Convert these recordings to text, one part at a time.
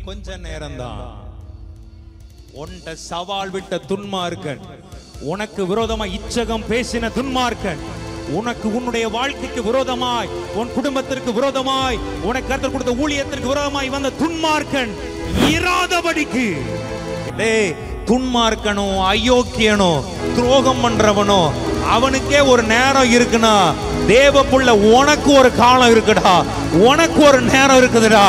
கொஞ்ச நேரம்தான். உன்ட சவால் விட்ட துன்மார்க்கன், உனக்கு விரோதமாய் இச்சகம் பேசின துன்மார்க்கன், உனக்கு உன்னுடைய வாழ்க்கைக்கு விரோதமாய், உன் குடும்பத்திற்கு விரோதமாய், உனக்கு கர்த்தர் கொடுத்த ஊழியத்திற்கு விரோதமாய் வந்த துன்மார்க்கன் இராதபடிக்கு. துன்மார்க்கனோ அயோக்கியனோ துரோகம் பண்றவனோ அவனுக்கே ஒரு நேரம் இருக்குனா, தேவ புள்ள உனக்கு ஒரு காலம் இருக்குடா, உனக்கு ஒரு நேரம் இருக்குதுடா.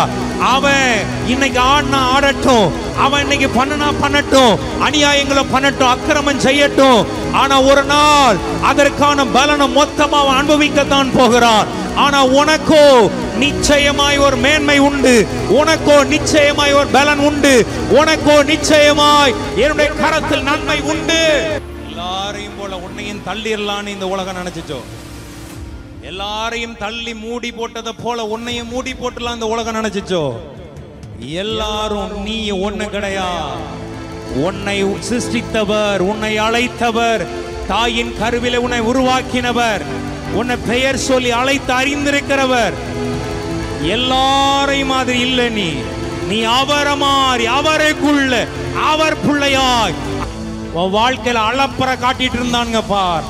அவன் இன்னைக்கு ஆடினா ஆடட்டும், அவன் இன்னைக்கு பண்ணனா பண்ணட்டும், அநியாயங்களை பண்ணட்டும், அக்கிரமம் செய்யட்டும். ஆனா ஒரு நாள் அதற்கான பலனை மொத்தமா அவன் அனுபவிக்கத்தான் போகிறான். ஆனா உனக்கோ நிச்சயமாய் ஒரு மேன்மை உண்டு, உனக்கோ நிச்சயமாய் ஒரு பலன் உண்டு, உனக்கோ நிச்சயமாய் என்னுடைய கரத்தில் நன்மை உண்டு. எல்லாரையும் போல உன்னையும் தள்ளிடலான்னு இந்த உலகம் நினைச்சுச்சோ, எல்லாரையும் தள்ளி மூடி போட்டதை போல உன்னையும் மூடி போட்டுலாம் இந்த உலகம் நினைச்சுச்சோ. எல்லாரும் நீ ஒண்ணு கிடையாது. உன்னை சிருஷ்டித்தவர், உன்னை அழைத்தவர், தாயின் கருவிலே உன்னை உருவாக்கினவர், உன்னை பெயர் சொல்லி அழைத்து அறிந்திருக்கிறவர். எல்லாரையும் மாதிரி இல்லை. நீ அவரை மாறி, அவருக்குள்ள அவர் பிள்ளையாய் வாழ்க்கையில அளப்பற காட்டிட்டு இருந்தானுங்க பார்.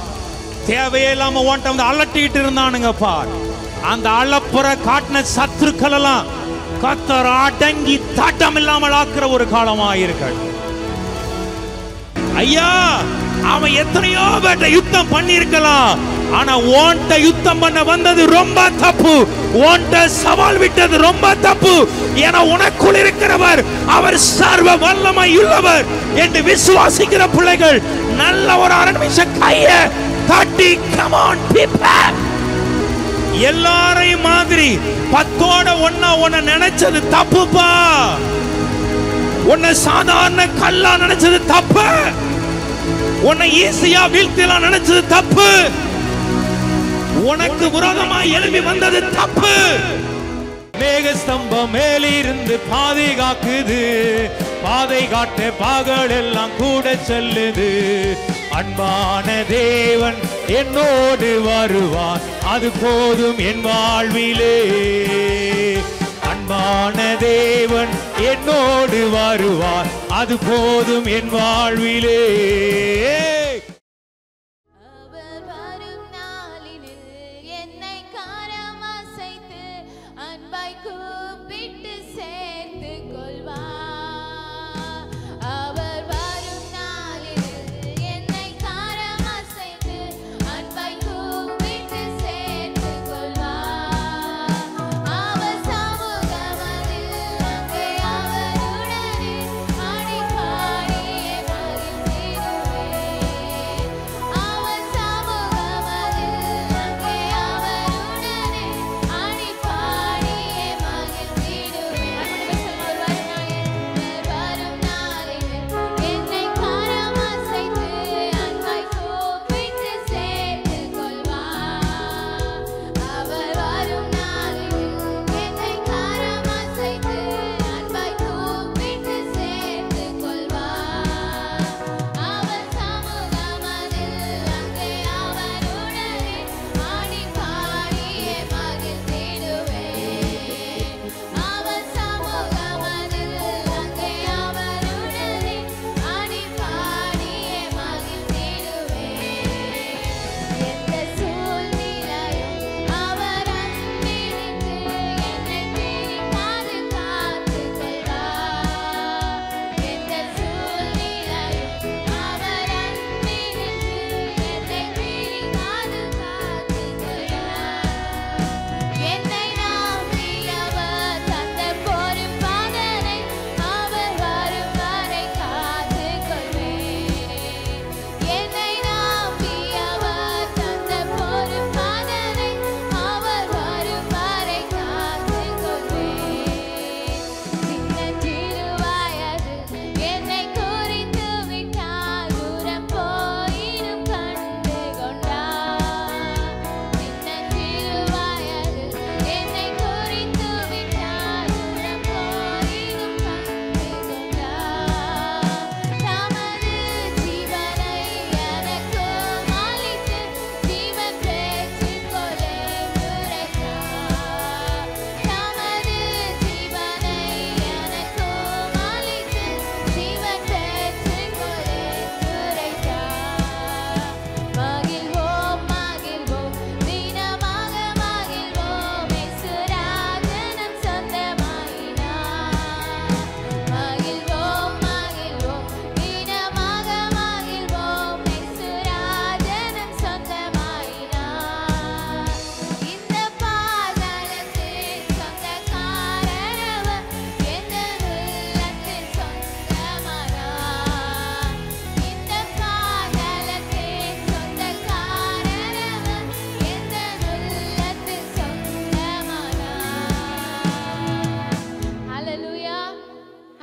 தேவையில்லாம ஓட்ட வந்து அலட்டிட்டு இருந்தானுங்க பார். அந்த அளப்புற காட்டின சத்துருக்கள் எல்லாம் கர்த்தர் அடங்கி தட்டம் இல்லாமல் ஆக்குற ஒரு காலமாயிருக்க. ஐயா, அவன் எத்தனையோ பேட்ட யுத்தம் பண்ணிருக்கலாம், ஆனா ஓன்ட்ட யுத்தம் பண்ண வந்தது ரொம்ப தப்பு, ஓன்ட்ட சவால் விட்டது ரொம்ப தப்பு. ஏன்னா உனக்குள் இருக்கிறவர் அவர் சர்வ வல்லமை உள்ளவர் என்று விசுவாசிக்கிற பிள்ளைகள் நல்ல ஒரு 6 நிமிஷம் கைய தட்டி come on people. எல்லாரையும் மாதிரி 10ஓட ஒண்ணா உன்னை நினைச்சது தப்புப்பா. உன்னை சாதாரண கல்லா நினைச்சது தப்பு, உன்னை ஈஸியா வீழ்த்திலாம் நினைச்சது தப்பு, உனக்கு விரோதமா எழுப்பி வந்தது தப்பு. மேகஸ்தம்பம் மேலிருந்து பாதுகாக்குது, பாதை காட்ட பாகள் எல்லாம் கூட செல்லுது. அன்பான தேவன் என்னோடு வருவார், அது போதும் என் வாழ்விலே. அன்பான தேவன் என்னோடு வருவார், அது போதும் என் வாழ்விலே.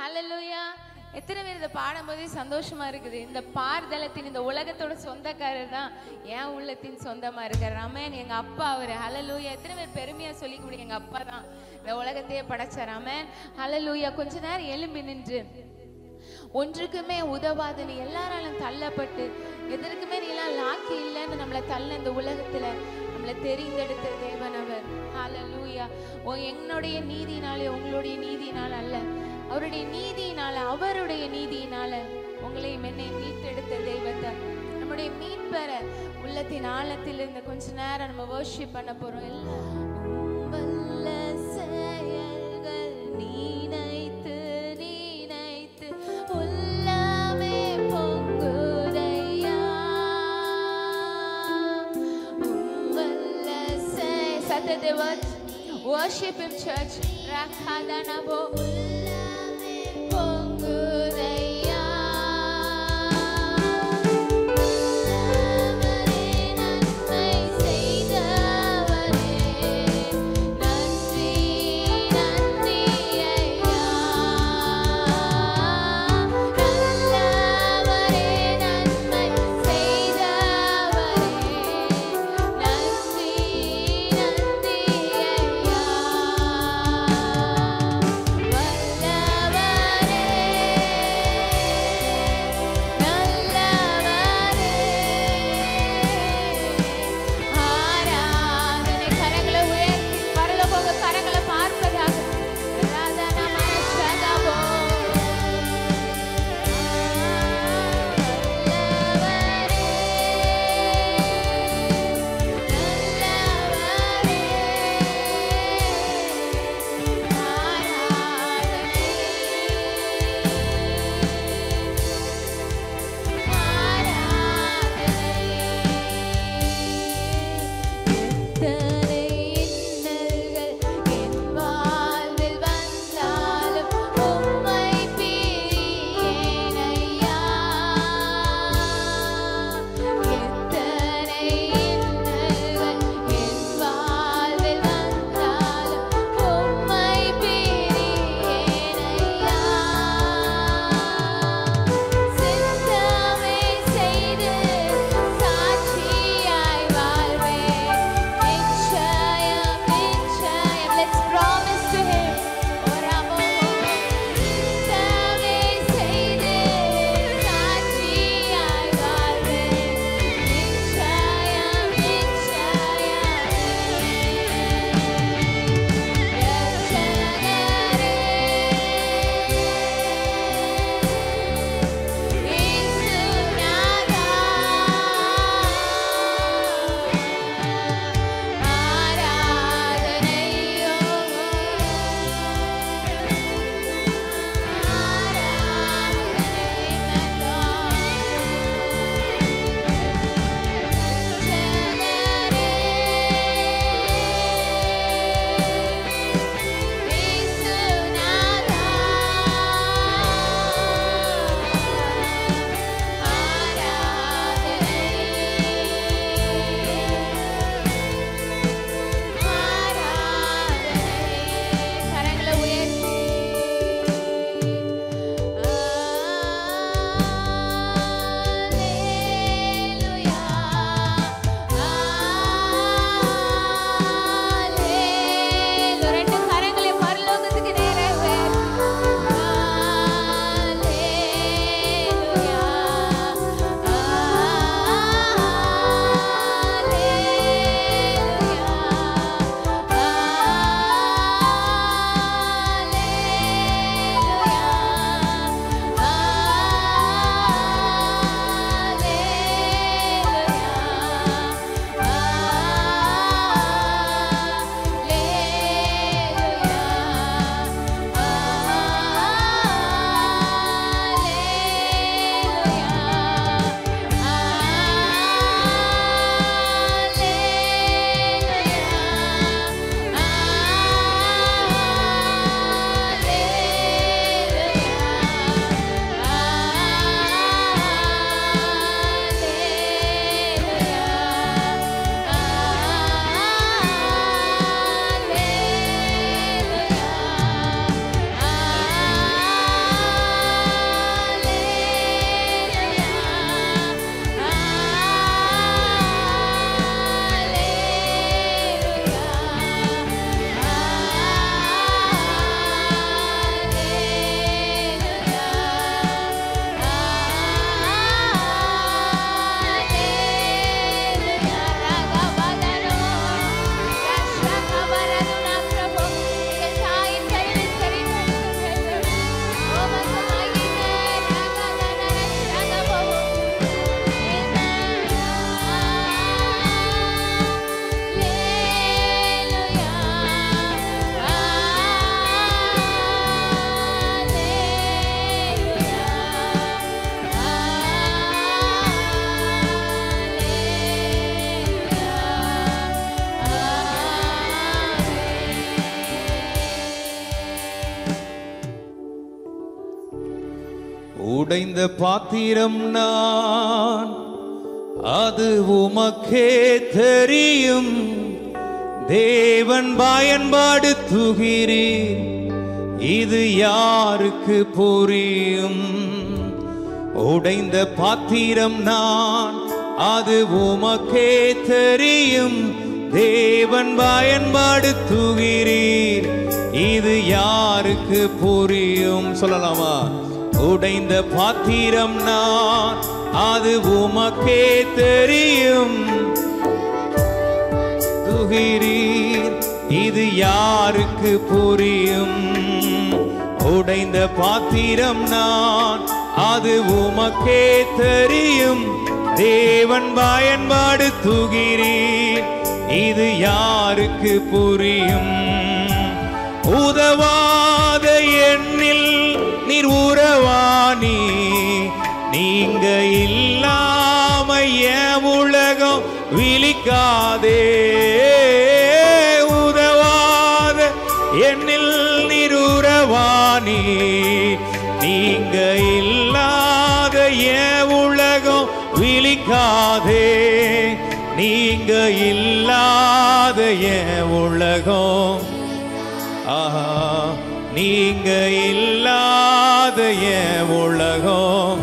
ஹல்லேலூயா. எத்தனை பேர் இதை பாடும்போதே சந்தோஷமா இருக்குது. இந்த பார்தலத்தின் இந்த உலகத்தோட சொந்தக்காரர் தான் என் உள்ளத்தின் சொந்தமா இருக்கார். ஆமென். எங்க அப்பா அவரு. ஹல்லேலூயா. எத்தனை பேர் பெருமையா சொல்லிக்க முடியும், எங்க அப்பா தான் இந்த உலகத்தையே படைச்சார். ஆமென். ஹல்லேலூயா. கொஞ்ச நேரம் எழும்பி நின்று, ஒன்றுக்குமே உதவாது நீ எல்லாராலும் தள்ளப்பட்டு, எதற்குமே நீ எல்லாம் லாக்கி இல்லைன்னு நம்மளை தள்ள இந்த உலகத்துல நம்மளை தெரிந்தெடுத்த தேவன் அவர். ஹல்லேலூயா. என்னுடைய நீதினாலே உங்களுடைய நீதினால் அல்ல, அவருடைய நீதியினால, அவருடைய நீதியினால உங்களையும் என்னை மீட்டெடுத்த தெய்வத்தை, நம்முடைய மீட்பர உள்ளத்தின் ஆழத்தில் இருந்து கொஞ்ச நேரம் நம்ம வர்ஷிப் பண்ண போறோம். எல்லாம் வல்ல செயல்கள் நினைத்து நினைத்து உள்ளமே பொங்குதையா. வல்ல சத்தத்தை worship him church. Rakhadanabo உள்ளமே பொங்குதையா. What உடைந்த பாத்திரம் நான், அது உமக்கே தெரியும். தேவன் பயன்படுத்துகிறீர், இது யாருக்கு புரியும்? உடைந்த பாத்திரம் நான், அது உமக்கே தெரியும். தேவன் பயன்படுத்துகிறீர், இது யாருக்கு புரியும்? சொல்லலாமா? உடைந்த பாத்திரம் நான், அது உமக்கே தெரியும். துகிறீர், இது யாருக்கு புரியும்? உடைந்த பாத்திரம் நான், அது உமக்கே தெரியும். தேவன் பயன்படுத்துகிறீர், இது யாருக்கு புரியும்? உதவாத எண்ணில் நீர் உறவானி, நீங்க இல்லாம என் உலகம் விழிக்காதே. உதவாத எண்ணில் நீர் உறவானி, நீங்க இல்லாத என் உலகம் விழிக்காதே. நீங்க இல்லாத என் உலகம், ஆஹா, நீங்க இல்லாத என் உலகம்.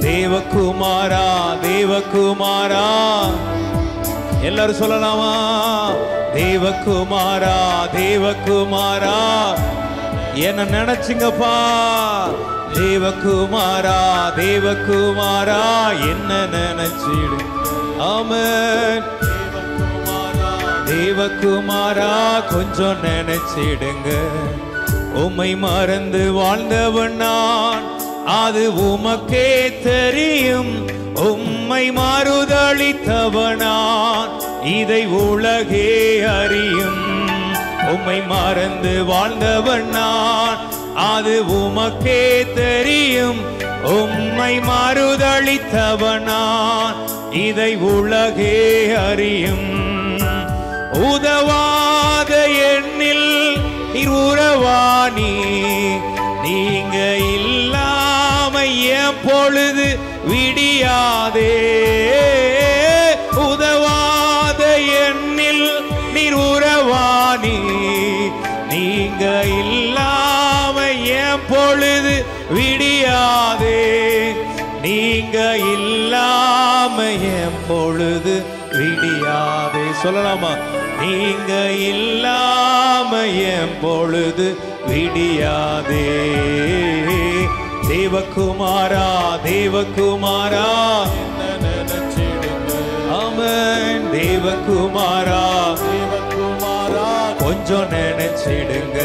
தேவகுமாரா, தேவகுமாரா, எல்லாரும் சொல்லலாமா? தேவகுமாரா, தேவகுமாரா, என்ன நினைச்சுங்கப்பா? தேவகுமாரா, தேவகுமாரா, என்ன நினைச்சிடு. ஆமென். தேவகுமாரா, கொஞ்சம் நினைச்சிடுங்க. உம்மை மறந்து வாழ்ந்தவன் நான், அது உமக்கே தெரியும். உம்மை மறுதளித்தவனான், இதை உலகே அறியும். உம்மை மறந்து வாழ்ந்தவன் நான், அது உமக்கே தெரியும். உம்மை மறுதளித்தவனான், இதை உலகே அறியும். உதவாத எண்ணில் நீர் உறவானி, நீங்க இல்லாம என் பொழுது விடியாதே. உதவாத எண்ணில் நீர் உறவானி, நீங்க இல்லாம என் பொழுது விடியாதே. நீங்க இல்லாம என் பொழுது விடியாதே. சொல்லலாமா? நீங்க இல்லாம என் பொழுது விடியாதே. தேவகுமாரா, தேவகுமாரா, ஆமென். தேவகுமாரா, தேவகுமாரா, கொஞ்சம் நினைச்சிடுங்க.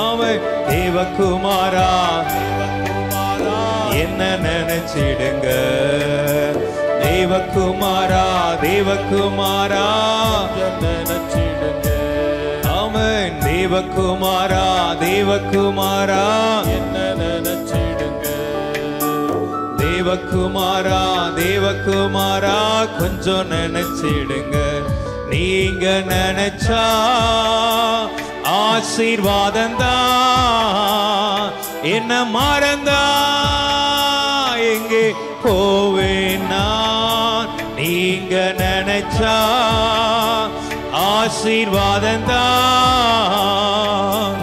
ஆமென். தேவகுமாரா, தேவகுமாரா, என்ன நினைச்சிடுங்க. தேவகுமாரா, தேவகுமாரா, நினைச்சிடுங்க. ஆமென். தேவகுமாரா, தேவகுமாரா, என்ன நினைச்சிடுங்க. தேவகுமாரா, தேவகுமாரா, கொஞ்சம் நினைச்சிடுங்க. நீங்க நினைச்சா ஆசீர்வாதம்தான். என்ன மறந்தா எங்கே போவேன் நான்? நீங்க நினைச்சா ஆசீர்வாதம்தான்.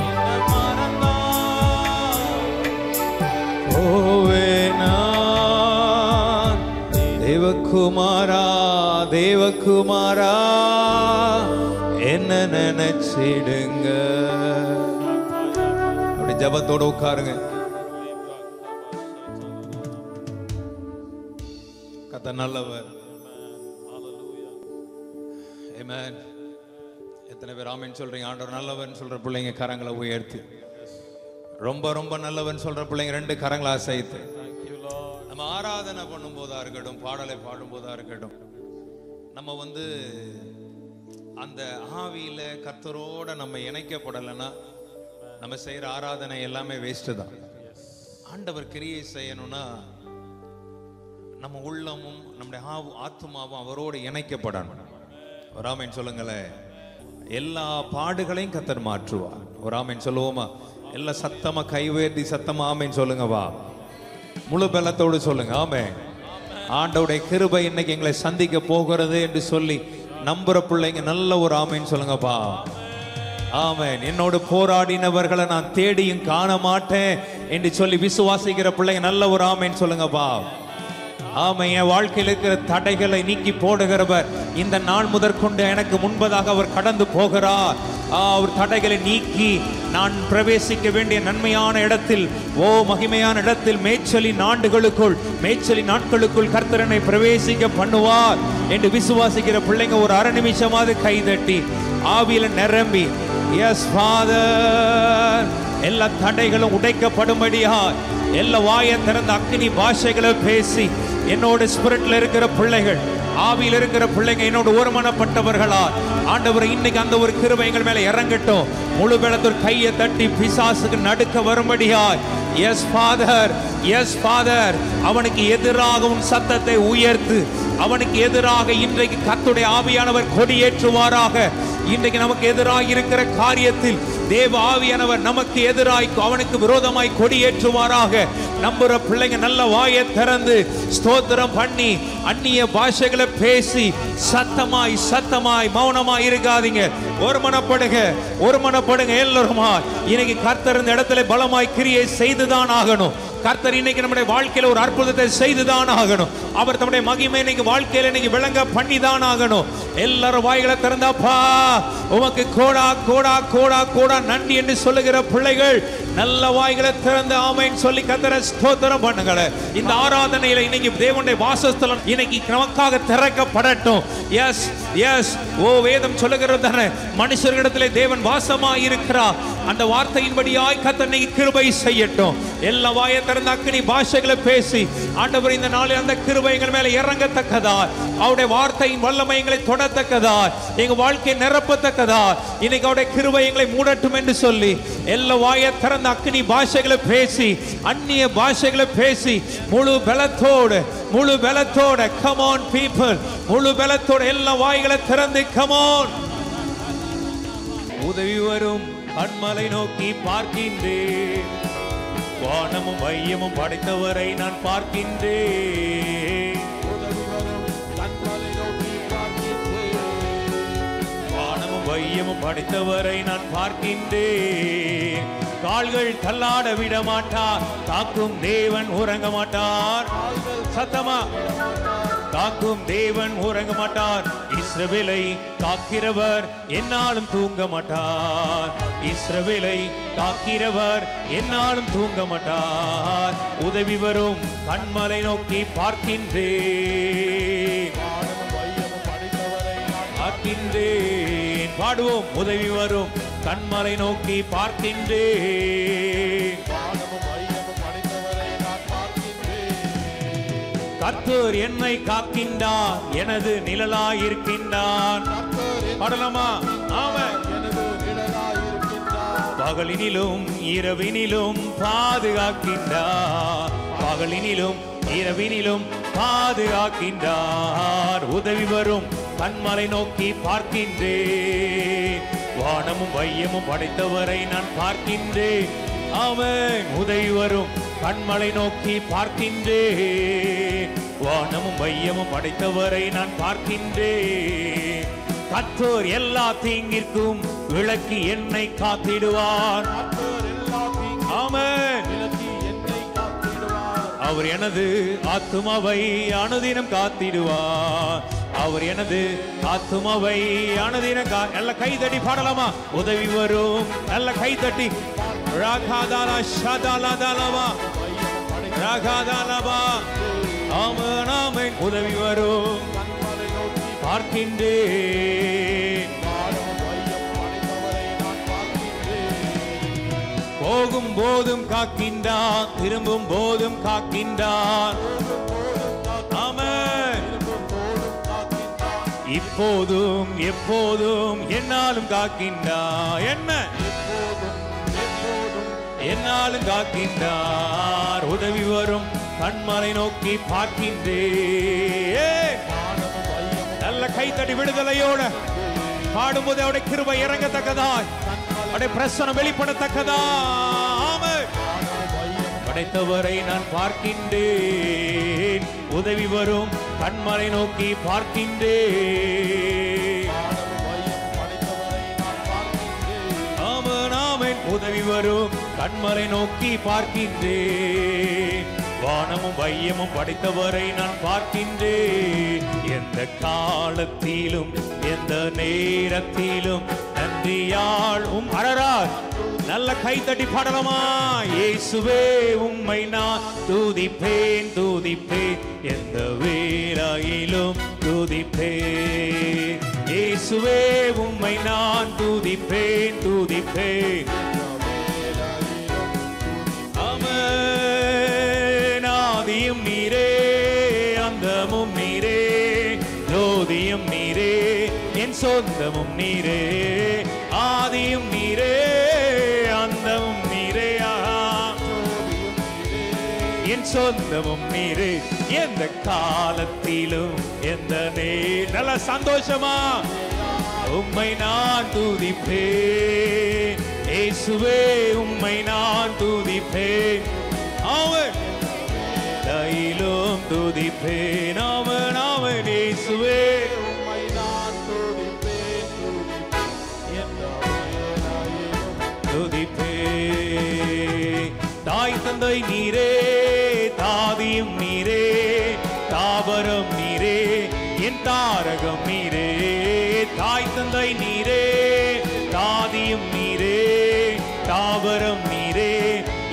போவேன் நான். தேவகுமாரா, தேவகுமாரா, என்ன நினைச்சிடுங்க. அப்படி ஜபத்தோட உட்காருங்க. கர்த்தர் நல்லவர். ஆமென். எத்தனை பேர் ஆமென் சொல்றீங்க? ஆண்டவர் நல்லவன் சொல்ற பிள்ளைங்க கரங்களை உயர்த்தி, ரொம்ப ரொம்ப நல்லவன் சொல்ற பிள்ளைங்க ரெண்டு கரங்களை அசைத்து, நம்ம ஆராதனை பண்ணும் போதா இருக்கட்டும், பாடலை பாடும் போதா இருக்கட்டும், நம்ம அந்த ஆவியில கர்த்தரோட நம்ம இணைக்கப்படலைன்னா நம்ம செய்யற ஆராதனை எல்லாமே வேஸ்ட் தான். ஆண்டவர் கிரியை செய்யணும்னா நம்ம உள்ளமும் நம்முடைய ஆத்துமாவும் அவரோடு இணைக்கப்படணும். ஒரு ஆமென் சொல்லுங்களேன். எல்லா பாடுகளையும் கர்த்தர் மாற்றுவார். ஒரு ஆமென் சொல்லுவோமா? எல்லாம் சத்தமா கை உயர்த்தி சத்தமா ஆமேன்னு சொல்லுங்கப்பா. முழு பலத்தோடு சொல்லுங்க ஆமென். ஆண்டவருடைய கிருபை இன்னைக்கு எங்களை சந்திக்க போகிறது என்று சொல்லி நம்புற பிள்ளைங்க நல்ல ஒரு ஆமேன்னு சொல்லுங்கப்பா. ஆமென். என்னோடு போராடினவர்களை நான் தேடியும் காண மாட்டேன் என்று சொல்லி விசுவாசிக்கிற பிள்ளைங்க நல்ல ஒரு ஆமேன்னு சொல்லுங்கப்பா. ஆமென். என் வாழ்க்கையில் இருக்கிற தடைகளை நீக்கி போடுகிறவர் இந்த நாள் முதற்கொண்டு எனக்கு முன்பதாக அவர் கடந்து போகிறார். அவர் தடைகளை நீக்கி நான் பிரவேசிக்க வேண்டிய நன்மையான இடத்தில், மகிமையான இடத்தில் மேய்ச்சலின் நாட்களுக்குள் கர்த்தரனை பிரவேசிக்க பண்ணுவார் என்று விசுவாசிக்கிற பிள்ளைங்க ஒரு அரை நிமிஷமாவது கைதட்டி ஆவியில நிரம்பி எஸ் ஃபாதர், எல்லா தடைகளும் உடைக்கப்படும்படியா எல்லா வாயை திறந்த அக்கினி பாஷைகளை பேசி என்னோட ஸ்பிரிட்ல இருக்கிற பிள்ளைகள், ஆவியில் இருக்கிற பிள்ளைங்க என்னோட ஒருமனப்பட்டவர்களா ஆண்டவரை இன்னைக்கு அந்த ஒரு கிருபை எங்கள் மேல இறங்கட்டும். முழு பலத்தோர் கையை தட்டி பிசாசுக்கு நடுக்க வரும்படியாய் எஸ் ஃபாதர், எஸ் ஃபாதர், அவனுக்கு எதிராக உன் சத்தத்தை உயர்த்து. அவனுக்கு எதிராக இன்றைக்கு கர்த்தருடைய ஆவியானவர் கொடியேற்றுவாராக. இன்றைக்கு நமக்கு எதிராக இருக்கிற காரியத்தில் தேவ ஆவியானவர் நமக்கு எதிராய் அவனுக்கு விரோதமாய் கொடியேற்றுவாராக. நம்புற பிள்ளைங்க நல்ல வாயை திறந்து ஸ்தோத்திரம் பண்ணி அந்நிய பாஷைகளை பேசி சத்தமாய் மௌனமாய் இருக்காதீங்க. ஒருமனப்படுங்க எல்லாருமா. இன்னைக்கு கர்த்தர் இந்த இடத்துல பலமாய் கிரியை செய்துதான் ஆகணும். கர்த்தர் இன்னைக்கு நம்முடைய வாழ்க்கையில ஒரு அற்புதத்தை செய்துதான் ஆகணும். அவர் தம்முடைய மகிமை இன்னைக்கு வாழ்க்கையில இன்னைக்கு விளங்க பண்ணிதான் ஆகணும். எல்லாரும் வாய்களை திறந்தாப்பா உமக்கு கோடா கோடா கோடா கோடா நன்றி என்று சொல்லுகிற பிள்ளைகள் நல்ல வாய்களை திறந்து ஆமென் சொல்லி கர்த்தரை ஸ்தோத்திரம் பண்ணுங்க. இந்த ஆராதனையில இன்னைக்கு தேவனுடைய வாசஸ்தலம் இன்னைக்கு நமக்காக திறக்கப்படட்டும். எஸ் எஸ் வேதம் சொல்லுகிறது தானே, மனுஷர்களிடத்திலே தேவன் வாசமாய் இருக்கிறார். அந்த வார்த்தையின்படியாய் கர்த்தர் இன்னைக்கு கிருபை செய்யட்டும். எல்லா வாயை திறந்த அக்கினி பாஷைகளை பேசி ஆண்டவர் இந்த நாளில் அந்த கிருபை எங்கள் மேல இறங்கத்தக்கதா, அவருடைய வார்த்தையின் வல்லமை எங்களை தொடத்தக்கதா, எங்க வாழ்க்கையை நிரப்பத்தக்கதா, இன்னைக்கு அவருடைய கிருபை எங்களை மூடட்டும் என்று சொல்லி எல்லா வாயை திறந்த அக்கினி பாஷைகளை பேசி அந்நிய பாஷைகளை பேசி முழு பலத்தோட come on people, முழு பலத்தோட எல்லா வாய்களை திறந்து come on. உதவி வரும் கண்மலை நோக்கி பார்க்கின்றேன், வானமும் மையமும் படைத்தவரை நான் பார்க்கின்றேன். வானமும் மையமும் படைத்தவரை நான் பார்க்கின்றேன். கால்கள் தள்ளாட விட மாட்டார், காக்கும் தேவன் உறங்க மாட்டார். சத்தமா காக்கும் தேவன் உறங்க மாட்டார். இஸ்ரவேலை காக்கிறவர் என்னாலும் தூங்க மாட்டார். இஸ்ரவேலை காக்கிறவர் என்னாலும் தூங்க மாட்டார். உதவி வரும் கண்மலை நோக்கி பார்க்கின்றேன். பாடுவோம். உதவி வரும் கண்மலை நோக்கி பார்க்கின்றேன். கர்த்தர் என்னை காக்கின்றார், எனது நிழலாயிருக்கின்றார். பாடலாமா? ஆமென். பகலினிலும் இரவினிலும் பாதுகாக்கின்றார், பகலினிலும் இரவினிலும் பாதுகாக்கின்றார். உதவி வரும் கண்மலை நோக்கி பார்க்கின்றேன். வானமும் வையமும் படைத்தவரை நான் பார்க்கின்றேன். ஆமென். உதவி வரும் கண்மலை நோக்கி பார்க்கின்றேன். வானமும் வையமும் படைத்தவரை நான் பார்க்கின்றேன். கர்த்தர் எல்லா தீங்கிற்கும் விலக்கி என்னை காத்திடுவார். ஆமென். அவர் எனது ஆத்துமாவை அனுதினம் காத்திடுவார். அவர் எனது ஆத்துமாவை அனுதினம் நல்ல கைதட்டி பாடலாமா? உதவி வரும் நல்ல கைதட்டி ராகாதாலா ஷாதாலாதாலவா ராகாதாலவா. ஆமென் ஆமென். உதவி வரும் பார்க்கின்றேன். போகும் போதும் காக்கின்றான், திரும்பும் போதும் காக்கின்றான். ஆமென். இப்போதும் எப்போதும் என்னாலும் காக்கின்றான். என்ன என்னாலும் காக்கின்றார். உதவி வரும் கண்மலை நோக்கி பார்க்கின்றேன். நல்ல கைத்தடி விடுதலையோட பாடும்போது அவருடைய கிருபை இறங்கத்தக்கதாய் அவருடைய பிரசன்னம் வெளிப்படத்தக்கதா. ஆமென். படைத்தவரை நான் பார்க்கின்றேன், உதவி வரும் கண்மலை நோக்கி பார்க்கின்றேன். ஆமென் ஆமென். உதவி வரும் கண்மலை நோக்கி பார்க்கின்றேன். வானமும் வையமும் படைத்தவரை நான் பார்க்கின்றேன். எந்த காலத்திலும் எந்த நேரத்திலும் நன்றியால் அழறார். நல்ல கை தட்டி பாடலாமா? இயேசுவே உம்மை நான் துதிப்பேன் துதிப்பேன், எந்த வேளையிலும் துதிப்பேன். இயேசுவே உம்மை நான் துதிப்பேன் துதிப்பேன். ஆமென். ஆதியும் நீரே அந்தமும் நீரே, ஜோதியும் நீரே என் சொந்தமும் நீரே. ஆதியும் நீரே அந்தமும் நீரே, என் சொந்தமும் நீரே. எந்த காலத்திலும் எந்த நல்ல சந்தோஷமா உம்மை நான் துதிப்பேன். இயேசுவே உம்மை நான் துதிப்பேன். அவன் தையிலும் துதிப்பேன். அவன் அவன் இயேசுவே உம்மை நான் துதிப்பேன் துதிப்பேன். தாய் தந்தை நீரே, தாதியும் நீரே, தாவரம் நீரே என் தாரகம் நீரே. தாய் தந்தை நீரே, தாதியும் நீரே, தாவரம் நீரே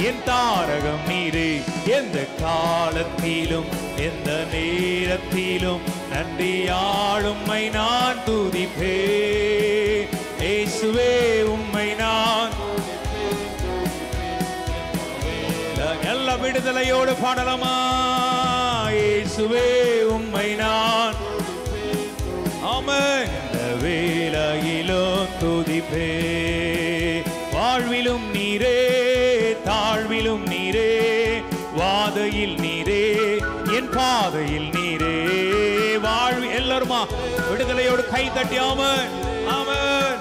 என் தாரகம் நீரே. எந்த காலத்திலும் எந்த நேரத்திலும் நன்றியால் உம்மை நான் துதிப்பேன். இயேசுவே உம்மை நான் எல்லா விடுதலையோடு பாடலாமா? இயேசுவே உம்மை நான் ஆமென். இந்த வேளையிலும் துதிப்பேன். வாழ்விலும் நீரே, தாழ்விலும் நீரே, வாதையில் நீரே, என் பாதையில் நீரே. வாழ்வி எல்லாருமா விடுதலையோடு கை தட்டி ஆமென் ஆமென்.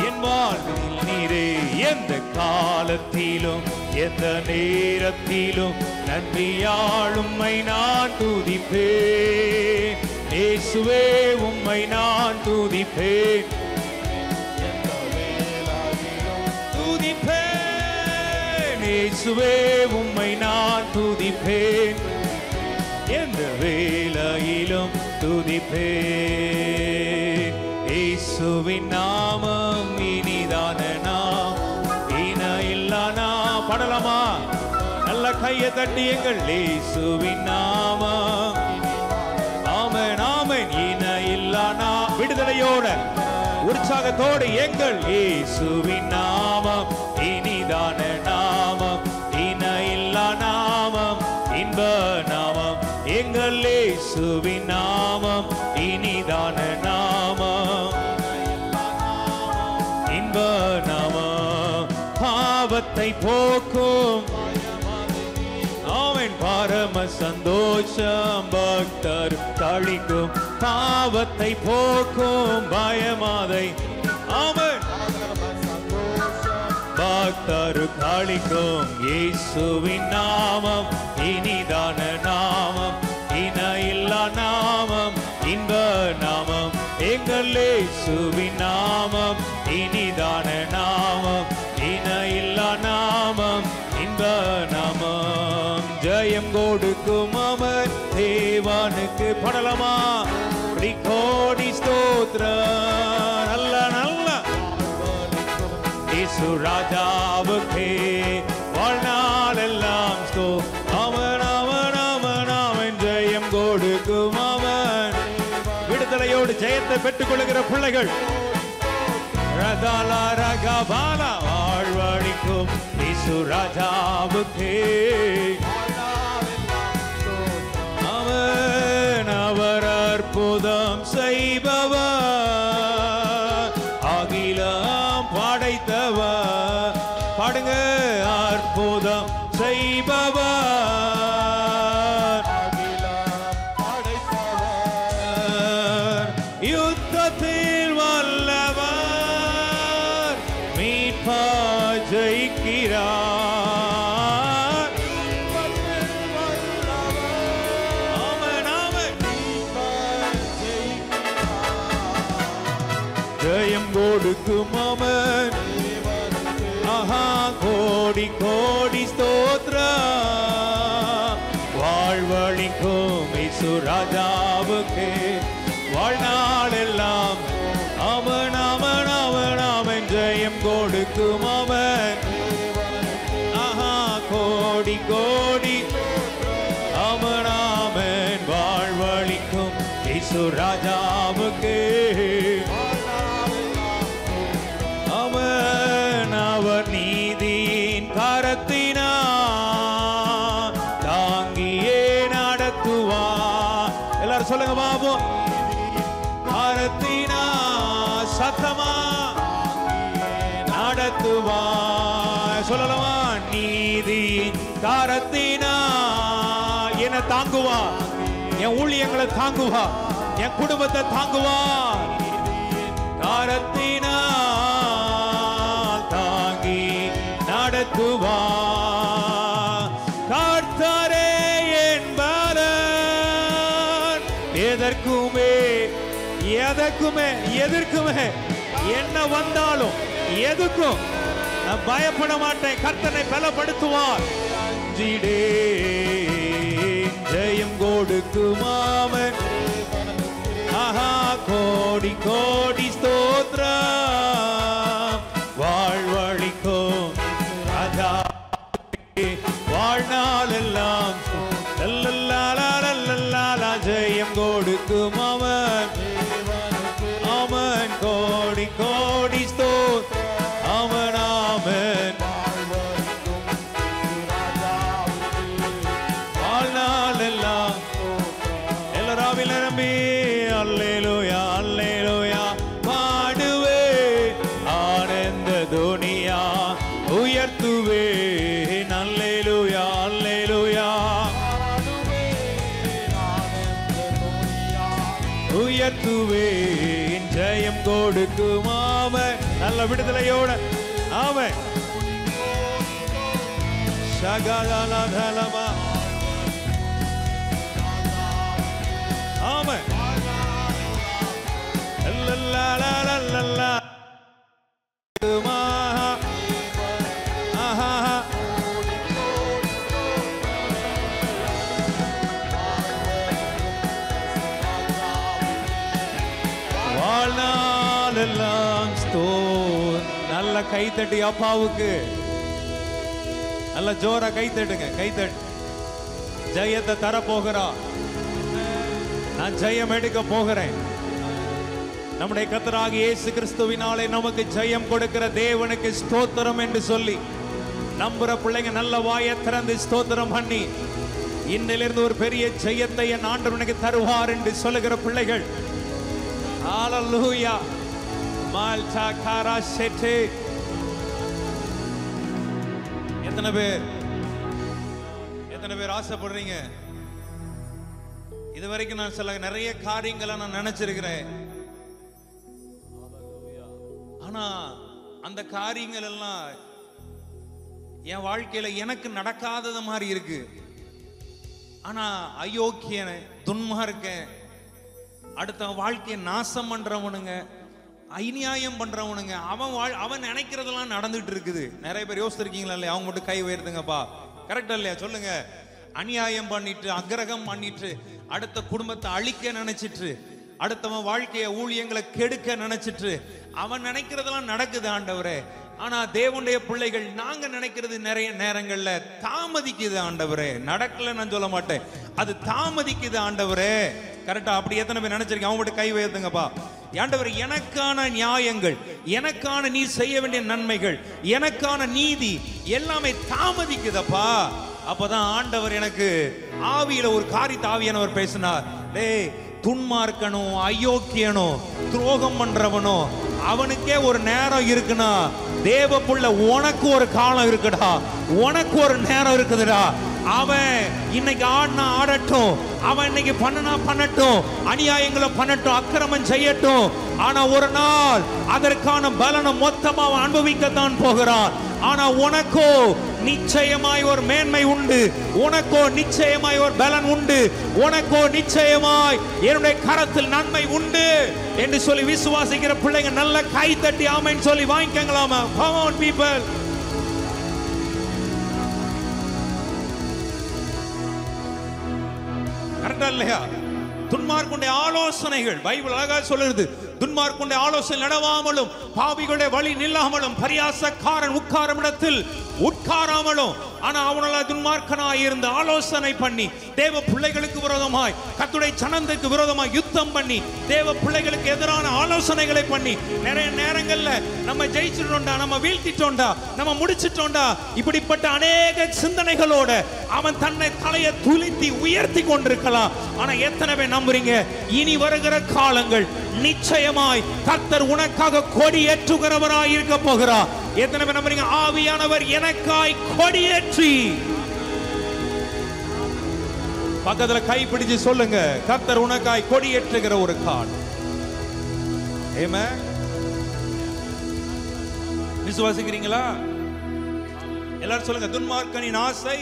என் வாழ்வில் நீரே. எந்த காலத்திலும் எந்த நேரத்திலும் நன்றியால் உம்மை நான் துதிப்பேன். இயேசுவே உம்மை நான் துதிப்பேன் துதிப்பேன். இயேசுவே உம்மை நான் துதிப்பேன். எந்த வேளையிலும் துதிப்பேன். இயேசுவின் நாமம் இனிதான நாம், இன இல்லா நாம். பாடலாமா? நல்ல கையை தட்டி எங்கள் இயேசுவின் நாமம். ஆமென் ஆமென். இன இல்லா நாம். விடுதலையோட உற்சாகத்தோடு எங்கள் இயேசுவின் நாமம் இனிதான நாமம், இன இல்லா நாமம், இன்ப நாமம். எங்கள் இயேசுவின் நாமம் இனிதான நாமம், இன்ப நாமம். பாவத்தை போக்கும் அவன் பரம சந்தோஷம் பக்தர் கழிக்கும். பாவத்தை போக்கும் பயமாதை அவன் பக்தர் கழிக்கும். இயேசுவின் நாமம் இனிதான நாமம், இன இல்லா நாமம், இன்ப நாமம். எங்கள் இயேசுவின் நாமம் இனிதான நாமம், இன இல்லா நாமம், இன்ப நாமம். ஜெயம் கொடுக்கும் அவன் தேவனுக்கு. படலமா? கோடி ஸ்தோத்திரம். நல்ல நல்ல இயேசு ராஜாவுக்கே வாழ்நாள் எல்லாம் ஸ்தோ. அவன் அவன் அவன் அவன் ஜெயம் கொடுக்கும் அவன். விடுதலையோடு ஜெயத்தை பெற்றுக் கொள்ளுகிற பிள்ளைகள் ரதாலா ரகபாலா வாழ்வழிக்கும் இயேசு ராஜாவுக்கே அவன். அவர் அற்புதம் செய்பவர், அகிலம் படைத்தவர். பாடுங்க. அற்புதம் செய்பவர், யுத்தத்தில் வல்லவர். ஜெயிக்கிறார். ஆமென் ஆமென். ஜெயம் கொடுக்கும் அவன். ஆஹா கோடி கோடி ஸ்தோத்திரம். வாழ்வழிக்கும் இயேசு ராஜாவுக்கு வாழ்நாள் எல்லாம் அவன் அவன் அவன் அவன். ஜெயம் கொடுக்கும் அவன். ஆஹா கோடி கோடி அவன் அவன். வாழ்வழிக்கும் இயேசு ராஜாவுக்கு அவன். அவர் நீதியின் கரத்தினார் தாங்கியே நடத்துவார். எல்லாரும் சொல்லுங்க பாபு. கரத்தினா சத்தமா நடத்துவார். சொல்லலாமா? நீதி கரத்தினா என்ன தாங்குவா, என் ஊழியங்களை தாங்குவா, என் குடும்பத்தை தாங்குவா. கரத்தினா தாங்கி நடத்துவா. கர்த்தரே என்பாரன். எதற்குமே எதற்குமே எதற்குமே என்ன வந்தாலும் எதுக்கும் நான் பயப்பட மாட்டேன். கர்த்தனை பலப்படுத்துவார். ஜெயம் கொடுக்கும் அவன். ஆஹா கோடி கோடி ஸ்தோத்திரம். வாழ்வழிக்கும் ராஜா வாழ்நாள் எல்லாம் ஜெயம் கொடுக்கும் அவன். அவன் கோடி கோடி ஸ்தோத்திரம். அவன் அவன். வாழ்நாள் எல்லாம் எல்லாராவில் நம்பி அல்லேலூயா அல்லேலூயா பாடுவே. ஆனந்த துனியா உயர்த்துவே. அல்லேலூயா அல்லேலூயா உயர்த்துவேன். ஜெயம் கொடுக்கும் அவன். நல்ல விடுதலையோட அவன். சகலமா அவன். வாழ்நாளெல்லாம் நல்ல கைத்தட்டி அப்பாவுக்கு நல்ல ஜோரா கைத்தட்டுங்க. கைத்தட்டு. ஜெயத்தை தர போகிறா. நான் ஜெயம் எடுக்க போகிறேன். நம்முடைய கர்த்தராகிய இயேசு கிறிஸ்துவினாலே நமக்கு ஜெயம் கொடுக்கிற தேவனுக்கு ஸ்தோத்திரம் என்று சொல்லி நம்புற பிள்ளைங்க நல்ல வாயை திறந்து ஸ்தோத்திரம் பண்ணி இன்னிலிருந்து ஒரு பெரிய ஜெயத்தை என் ஆண்டவனுக்கு தருவார் என்று சொல்லுகிற பிள்ளைகள் ஹalleluya. மால்டா காரா செட்டே. எத்தனை பேர் ஆசைப்படுறீங்க? இதுவரைக்கும் நான் சில நிறைய காரியங்களை நான் நினைச்சிருக்கிறேன். ஆனா அந்த காரியங்கள் எல்லாம் என் வாழ்க்கையில எனக்கு நடக்காதது மாதிரி இருக்கு. ஆனா அயோக்கியன், துன்மார்க்கன், அடுத்த வாழ்க்கையை நாசம் பண்றவனுங்க, அநியாயம் பண்றவனுங்க, அவன் நினைக்கிறதெல்லாம் நடந்துட்டு இருக்குது. நிறைய பேர் யோசிச்சிருக்கீங்களா இல்லையா? அவங்க மட்டும் கை உயர்த்துங்கப்பா. கரெக்டா இல்லையா? சொல்லுங்க. அநியாயம் பண்ணிட்டு, அக்கிரகம் பண்ணிட்டு, அடுத்த குடும்பத்தை அழிக்க நினைச்சிட்டு, அடுத்தவன் வாழ்க்கைய ஊழியங்களை கெடுக்க நினைச்சிட்டு அவன் நினைக்கிறதெல்லாம் நடக்குது ஆண்டவரே. ஆனா தேவனுடைய பிள்ளைகள் நாங்க நினைக்கிறது நிறைய நேரங்கள்ல தாமதிக்குது ஆண்டவரே. நடக்கல நான் சொல்ல மாட்டேன், அது தாமதிக்குது ஆண்டவரே. கரெக்டா? அப்படி எத்தனை பேர் நினைச்சிருக்கீங்க? அவங்க மட்டும் கை உயர்த்துங்கப்பா. ஆண்டவரே, எனக்கான நியாயங்கள், எனக்கான நீ செய்ய வேண்டிய நன்மைகள், எனக்கான நீதி எல்லாமே தாமதிக்குதப்பா. அப்பதான் ஆண்டவர் எனக்கு ஆவியில ஒரு காரியத்தை ஆவியானவர் பேசினார். டேய், துன்மார்க்கனோ, அயோக்கியனோ, துரோகம் பண்றவனோ அவனுக்கே ஒரு நேரம் இருக்குன்னா தேவ புள்ள உனக்கு ஒரு காலம் இருக்குடா, உனக்கு ஒரு நேரம் இருக்குதுடா. அவன் இன்னைக்கு ஆடினா ஆடட்டும், அவன் இன்னைக்கு பண்ணனா பண்ணட்டும், அநியாயங்களை பண்ணட்டும், அக்கிரமம் செய்யட்டும். ஆனா ஒரு நாள் அதற்கான பலனை மொத்தமா அனுபவிக்கத்தான் போகிறான். ஆனா உனக்கோ நிச்சயமாய் ஒரு மேன்மை உண்டு, உனக்கோ நிச்சயமாய் ஒரு பலன் உண்டு, உனக்கோ நிச்சயமாய் என்னுடைய கரத்தில் நன்மை உண்டு என்று சொல்லி விசுவாசிக்கிற பிள்ளைங்க நல்ல கை தட்டி ஆமென் சொல்லி வாங்கிக்கங்களாமா. Come on people. கரெக்டா இல்லையா? துன்மார்க்குடைய ஆலோசனைகள் பைபிள் அழகா சொல்லுது. துன்மார்க்குடைய ஆலோசனை நடவாமலும், பாவிகளுடைய வழி நில்லாமலும், பரியாசக்காரன் உட்காரும் இடத்தில் உட்காராமலும். ஆனா அவனால துன்மார்க்கனாய் இருந்து ஆலோசனை பண்ணி தேவ பிள்ளைகளுக்கு விரோதமாய், கர்த்தருடைய ஜனத்துக்கு விரோதமாய் யுத்தம் பண்ணி தேவ பிள்ளைகளுக்கு எதிரான ஆலோசனைகளை பண்ணி நிறைய நேரங்கள்ல நம்ம ஜெயிச்சிட்டோம்டா, நம்ம வீழ்த்திட்டோம்டா, நம்ம முடிச்சிட்டோம்டா, இப்படிப்பட்ட அநேக சிந்தனைகளோட அவன் தன்னை தலையை துளித்தி உயர்த்தி கொண்டிருக்கலாம். ஆனா எத்தனை பேர் நம்புறீங்க இனி வருகிற காலங்கள் நிச்சயமாய் கர்த்தர் உனக்காக கொடி ஏற்றுகிறவராய் இருக்க போகிறார்? எத்தனை பேர் நம்புறீங்க ஆவியானவர் எனக்காய் கொடியேற்றி? பக்கத்துல கை பிடிச்சு சொல்லுங்க, கர்த்தர் உனக்காய் கொடியேற்றுகிற ஒரு கால். ஆமென். விசுவாசிக்கிறீங்களா? எல்லாரும் சொல்லுங்க, துன்மார்க்கனின் ஆசை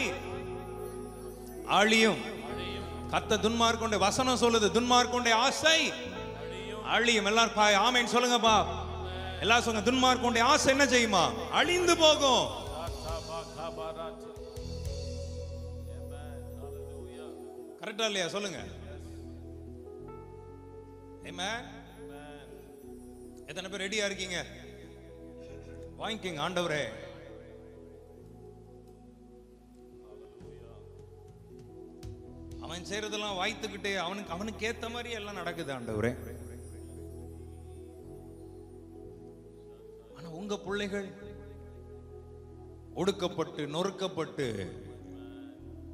அழியும். கர்த்தர் துன்மார்க்கனுடைய வசனம் சொல்லுது, துன்மார்க்கனுடைய ஆசை அழியும். எல்லாரும் ஆமென் சொல்லுங்கப்பா. எல்லாரும் சொல்லுங்க, துன்மார்க்கனுடைய ஆசை என்ன செய்யுமா? அழிந்து போகும். கரெக்டா இல்லையா? சொல்லுங்க. ஆமென். எத்தனை பேர் ரெடியா இருக்கீங்க? வாங்கிக்கங்க. ஆண்டவரே அவன் செய்யறதெல்லாம் வாய்த்துக்கிட்டே அவனுக்கு ஏத்த மாதிரி எல்லாம் நடக்குது ஆண்டவரே. ஆனா உங்க பிள்ளைகள் ஒடுக்கப்பட்டு நொறுக்கப்பட்டு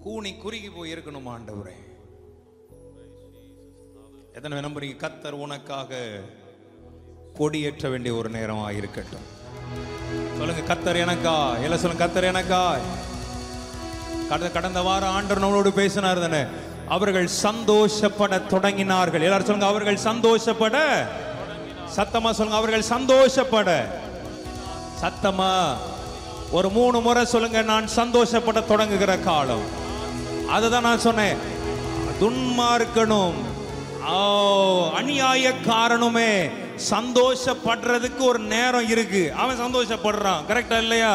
கூனி குறுகி போய் இருக்கணும் ஆண்டவரே. எத்தனை நம்புறீங்க கர்த்தர் உனக்காக கொடியேற்ற வேண்டிய ஒரு நேரம் ஆயிருக்கட்டும்? சொல்லுங்க, கர்த்தர் எனக்கா. எல்லாம் சொல்லுங்க, கர்த்தர் எனக்கா. கடந்த வாரம் ஆண்டவர் நம்மளோடு பேசினார் தானே. அவர்கள் சந்தோஷப்பட தொடங்கினார்கள். எல்லாரும் சொல்லுங்க, அவர்கள் சந்தோஷப்பட. சத்தமா சொல்லுங்க, அவர்கள் சந்தோஷப்பட. சத்தமா ஒரு 3 முறை சொல்லுங்க, நான் சந்தோஷப்பட தொடங்குகிற காலம். அதுதான் நான் சொன்னேன். துன்மார்க்கனும் அநியாயக்காரனுமே சந்தோஷப்படுறதுக்கு ஒரு நேரம் இருக்கு. அவன் சந்தோஷப்படுறான், கரெக்டா இல்லையா?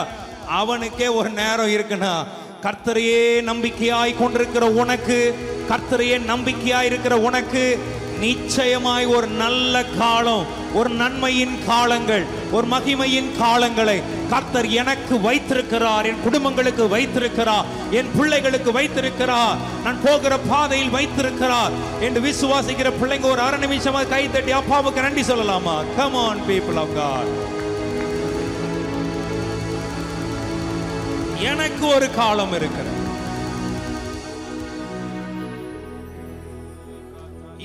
அவனுக்கே ஒரு நேரம் இருக்குன்னா, கர்த்தரையே நம்பிக்கையாய் கொண்டிருக்கிற உனக்கு, கர்த்தரையே நம்பிக்கையாய் இருக்கிற உனக்கு நிச்சயமாய் ஒரு நல்ல காலம், ஒரு நன்மையின் காலங்கள், ஒரு மகிமையின் காலங்களை கர்த்தர் எனக்கு வைத்திருக்கிறார், என் குடும்பங்களுக்கு வைத்திருக்கிறார், என் பிள்ளைகளுக்கு வைத்திருக்கிறார், நான் போகிற பாதையில் வைத்திருக்கிறார் என்று விசுவாசிக்கிற பிள்ளைங்க ஒரு 1/2 நிமிஷமா கை தட்டி அப்பாவுக்கு நன்றி சொல்லலாமா? Come on people of God. எனக்கு ஒரு காலம் இருக்கிறது.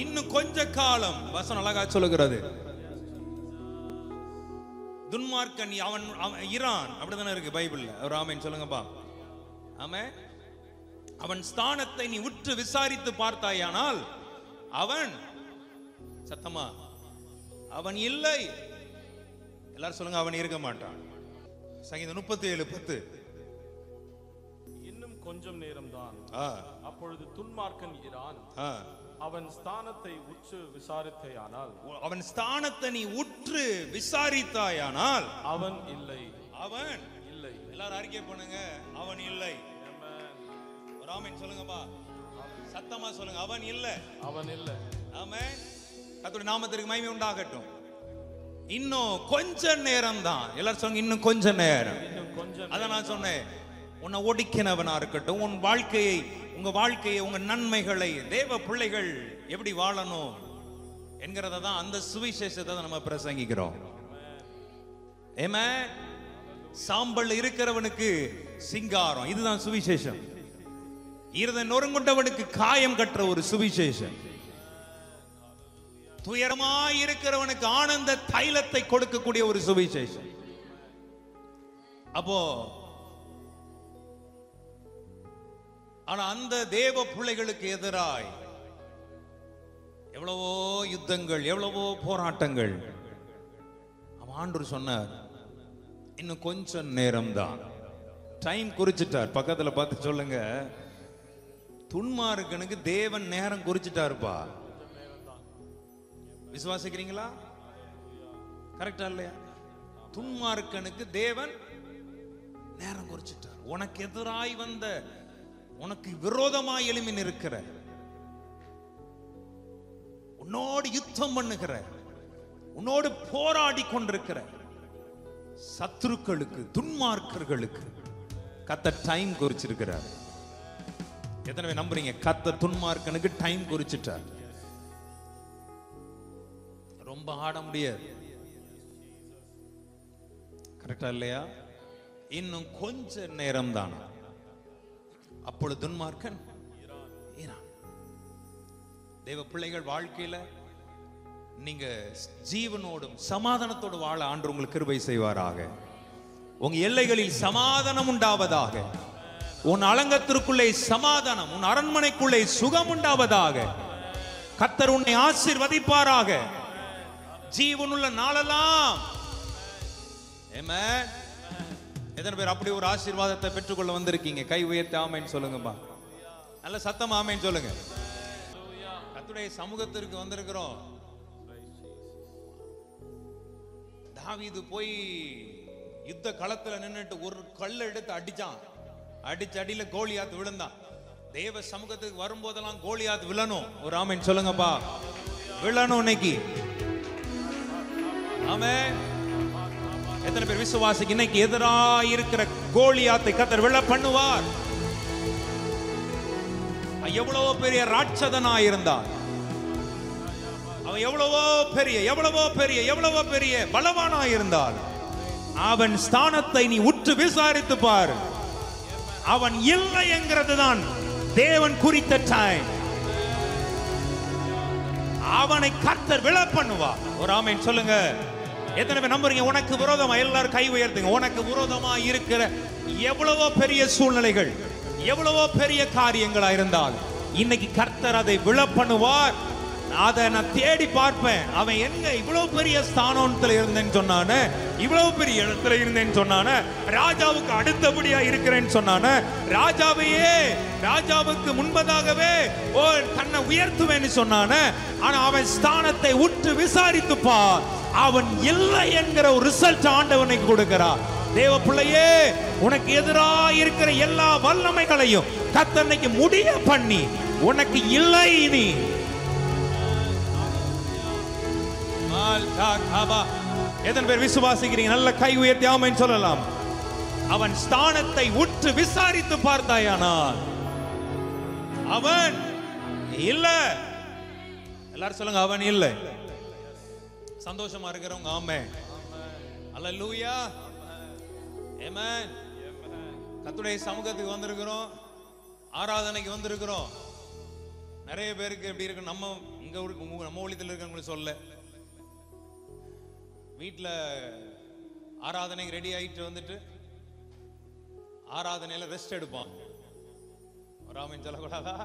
இன்னும் கொஞ்ச காலம். வசனம் அழகா சொல்லுகிறது. துன்மார்க்கன் அவன் ஈரான் அப்படிதானே இருக்கு பைபிள்ல. ஒரு ஆமென் சொல்லுங்கப்பா. ஆமென். அவன் ஸ்தானத்தை நீ உற்று விசாரித்து பார்த்தாயானால் அவன் சத்தமா அவன் இல்லை. எல்லாரும் சொல்லுங்க, அவன் இருக்க மாட்டான். சங்கீதம் 37:10. இன்னும் கொஞ்சம் நேரம்தான், அப்பொழுது துன்மார்க்கன் ஈரான். அவன் ஸ்தானத்தை உற்று விசாரித்தாயானால், அவன் ஸ்தானத்தை நீ உற்று விசாரித்தாயானால் அவன் இல்லை. அவன் இல்லை. எல்லாரும் அறிக்கை பண்ணுங்க, அவன் இல்லை. ஒரு ஆமென் சொல்லுங்கப்பா. சத்தமா சொல்லுங்க, அவன் இல்லை. அவன் இல்லை. ஆமென். கர்த்தருடைய நாமத்திற்கு மகிமை உண்டாகட்டும். இன்னும் கொஞ்ச நேரம் தான். எல்லாரும் சொல்லுங்க, இன்னும் கொஞ்ச நேரம். அதான் நான் சொன்னேன், உன்னை ஒடுக்கினவனா இருக்கட்டும், உன் வாழ்க்கையை, உங்க வாழ்க்கையை, உங்க நன்மைகளை, தேவ பிள்ளைகள் எப்படி வாழணும் என்கிறத தான், அந்த சுவிசேஷத்தை தான் நம்ம பிரசங்கிக்கிறோம். ஆமென். சாம்பல் இருக்கிறவனுக்கு சிங்காரம், இதுதான் சுவிசேஷம். இருதயம் நொறுங்குண்டவனுக்கு காயம் கட்டுற ஒரு சுவிசேஷம். துயரமாய் இருக்கிறவனுக்கு ஆனந்த தைலத்தை கொடுக்கக்கூடிய ஒரு சுவிசேஷம். அப்போ ஆனா அந்த தேவ பிள்ளைகளுக்கு எதிராய் எவ்வளவோ யுத்தங்கள், எவ்வளவோ போராட்டங்கள், ஆண்டவர் சொன்னார், இன்னும் கொஞ்சம் நேரம் தான். டைம் குறிச்சிட்டார். பக்கத்துல பார்த்து சொல்லுங்க, துன்மார்க்கனுக்கு தேவன் நேரம் குறிச்சிட்டாருப்பா. விசுவாசிக்கிறீங்களா? கரெக்டா இல்லையா? துன்மார்க்கனுக்கு தேவன் நேரம் குறிச்சிட்டார். உனக்கு எதிராய் வந்த, உனக்கு விரோதமாய் எழும்பி நிற்கிற, உன்னோடு யுத்தம் பண்ணுகிற, உன்னோடு போராடி கொண்டிருக்கிற சத்துருக்களுக்கு, துன்மார்க்கர்களுக்கு கர்த்தர் டைம் குறிச்சிருக்கிறார். எத்தனை பேர் நம்புறீங்க? கர்த்தர் துன்மார்க்கனுக்கு டைம் குறிச்சிட்டார். ரொம்ப ஆட முடியாது. கரெக்டா இல்லையா? இன்னும் கொஞ்ச நேரம் தான். அப்பொழுது துன்மார்க்கன் ஈரான். தேவ பிள்ளைகள் வாழ்க்கையில நீங்க ஜீவனோடும் சமாதானத்தோடு வாழ ஆண்டு உங்களுக்கு கிருபை செய்வாராக. உங்க எல்லைகளில் சமாதானம் உண்டாவதாக. உன் அலங்கத்திற்குள்ளே சமாதானம், உன் அரண்மனைக்குள்ளே சுகம் உண்டாவதாக. கர்த்தர் உன்னை ஆசீர்வதிப்பாராக ஜீவனுள்ள நாளெல்லாம். ஆமென். எத்தனை பேர் அப்படி ஒரு ஆசீர்வாதத்தை பெற்றுக்கொள்ள வந்திருக்கீங்க? கை உயர்த்தி ஆமென் சொல்லுங்கப்பா. நல்ல சத்தம் ஆமென் சொல்லுங்க. கர்த்தருடைய சமூகத்திற்கு வந்திருக்கிறோம். தாவீது போய் யுத்த களத்துல நின்னுட்டு ஒரு கல்லை எடுத்து அடிச்சான். அடிச்ச அடியில கோலியாத் விழுந்தான். தேவ சமூகத்துக்கு வரும்போதெல்லாம் கோலியாத் விழணும். ஒரு ஆமென் சொல்லுங்கப்பா. விழணும் இன்னைக்கு. ஆமென். எத்தனை பேர் விசுவாசிக்கு இன்னைக்கு எதிராக இருக்கிற கோலியாத்தை கர்த்தர் விழ பண்ணுவார்? எவ்வளவோ பெரிய ராட்சதனா இருந்தார், அவன் எவ்வளவோ பெரிய பலவானா இருந்தார், அவன் ஸ்தானத்தை நீ உற்று விசாரித்து பார். அவன் இல்லை என்கிறது தான் தேவன் குறித்த டைம். அவனை கர்த்தர் விழ பண்ணுவார். ஒரு ஆமென் சொல்லுங்க. எத்தனை பேர் நம்புறீங்க? உனக்கு விரோதமா, எல்லாரும் கை உயர்த்துங்க. உனக்கு விரோதமா இருக்கிற எவ்வளவோ பெரிய சூழ்நிலைகள், எவ்வளவோ பெரிய காரியங்களா இருந்தால் இன்னைக்கு கர்த்தர் அதை விழ பண்ணுவார். அதை நான் தேடி பார்ப்பேன். அவன் எங்க இவ்வளவு பெரிய ஸ்தானத்துல இருந்தேன்னு சொன்னானே, இவ்வளவு பெரிய இடத்துல இருந்தேன்னு சொன்னானே, ராஜாவுக்கு அடுத்தபடியா இருக்கிறேன்னு சொன்னானே, ராஜாவுக்கு முன்பதாகவே தன்னை உயர்த்துவேன்னு சொன்னானே, ஆனா அவன் ஸ்தானத்தை உற்று விசாரித்து பார். அவன் இல்லை என்கிற ஒரு ரிசல்ட் ஆண்டவனுக்கு கொடுக்கிறார். தேவ பிள்ளையே, உனக்கு எதிராக இருக்கிற எல்லா வல்லமைகளையும் கர்த்தர் இன்னைக்கு முடிய பண்ணி உனக்கு இல்லை நீ. எத்தனை பேர் விசுவாசிக்கிறீங்க? நல்ல கை உயர்த்தி ஆமென் சொல்லலாம். அவன் ஸ்தானத்தை உற்று விசாரித்து பார்த்தாயானால் அவன் இல்லை. எல்லாரும் சொல்லுங்க, அவன் இல்லை. சந்தோஷமா இருக்கிறவங்க ஆமென். அல்லேலூயா. ஆமென். கர்த்தருடைய சமூகத்துக்கு வந்திருக்கிறோம், ஆராதனைக்கு வந்திருக்கிறோம். நிறைய பேருக்கு எப்படி இருக்கு, நம்ம ஊழியத்தில் இருக்கிறவங்களுக்கு சொல்ல, வீட்டில் ஆராதனைக்கு ரெடி ஆகிட்டு வந்துட்டு ஆராதனையில ரெஸ்ட் எடுப்பான். ராமன் சொல்லக்கூடாதா?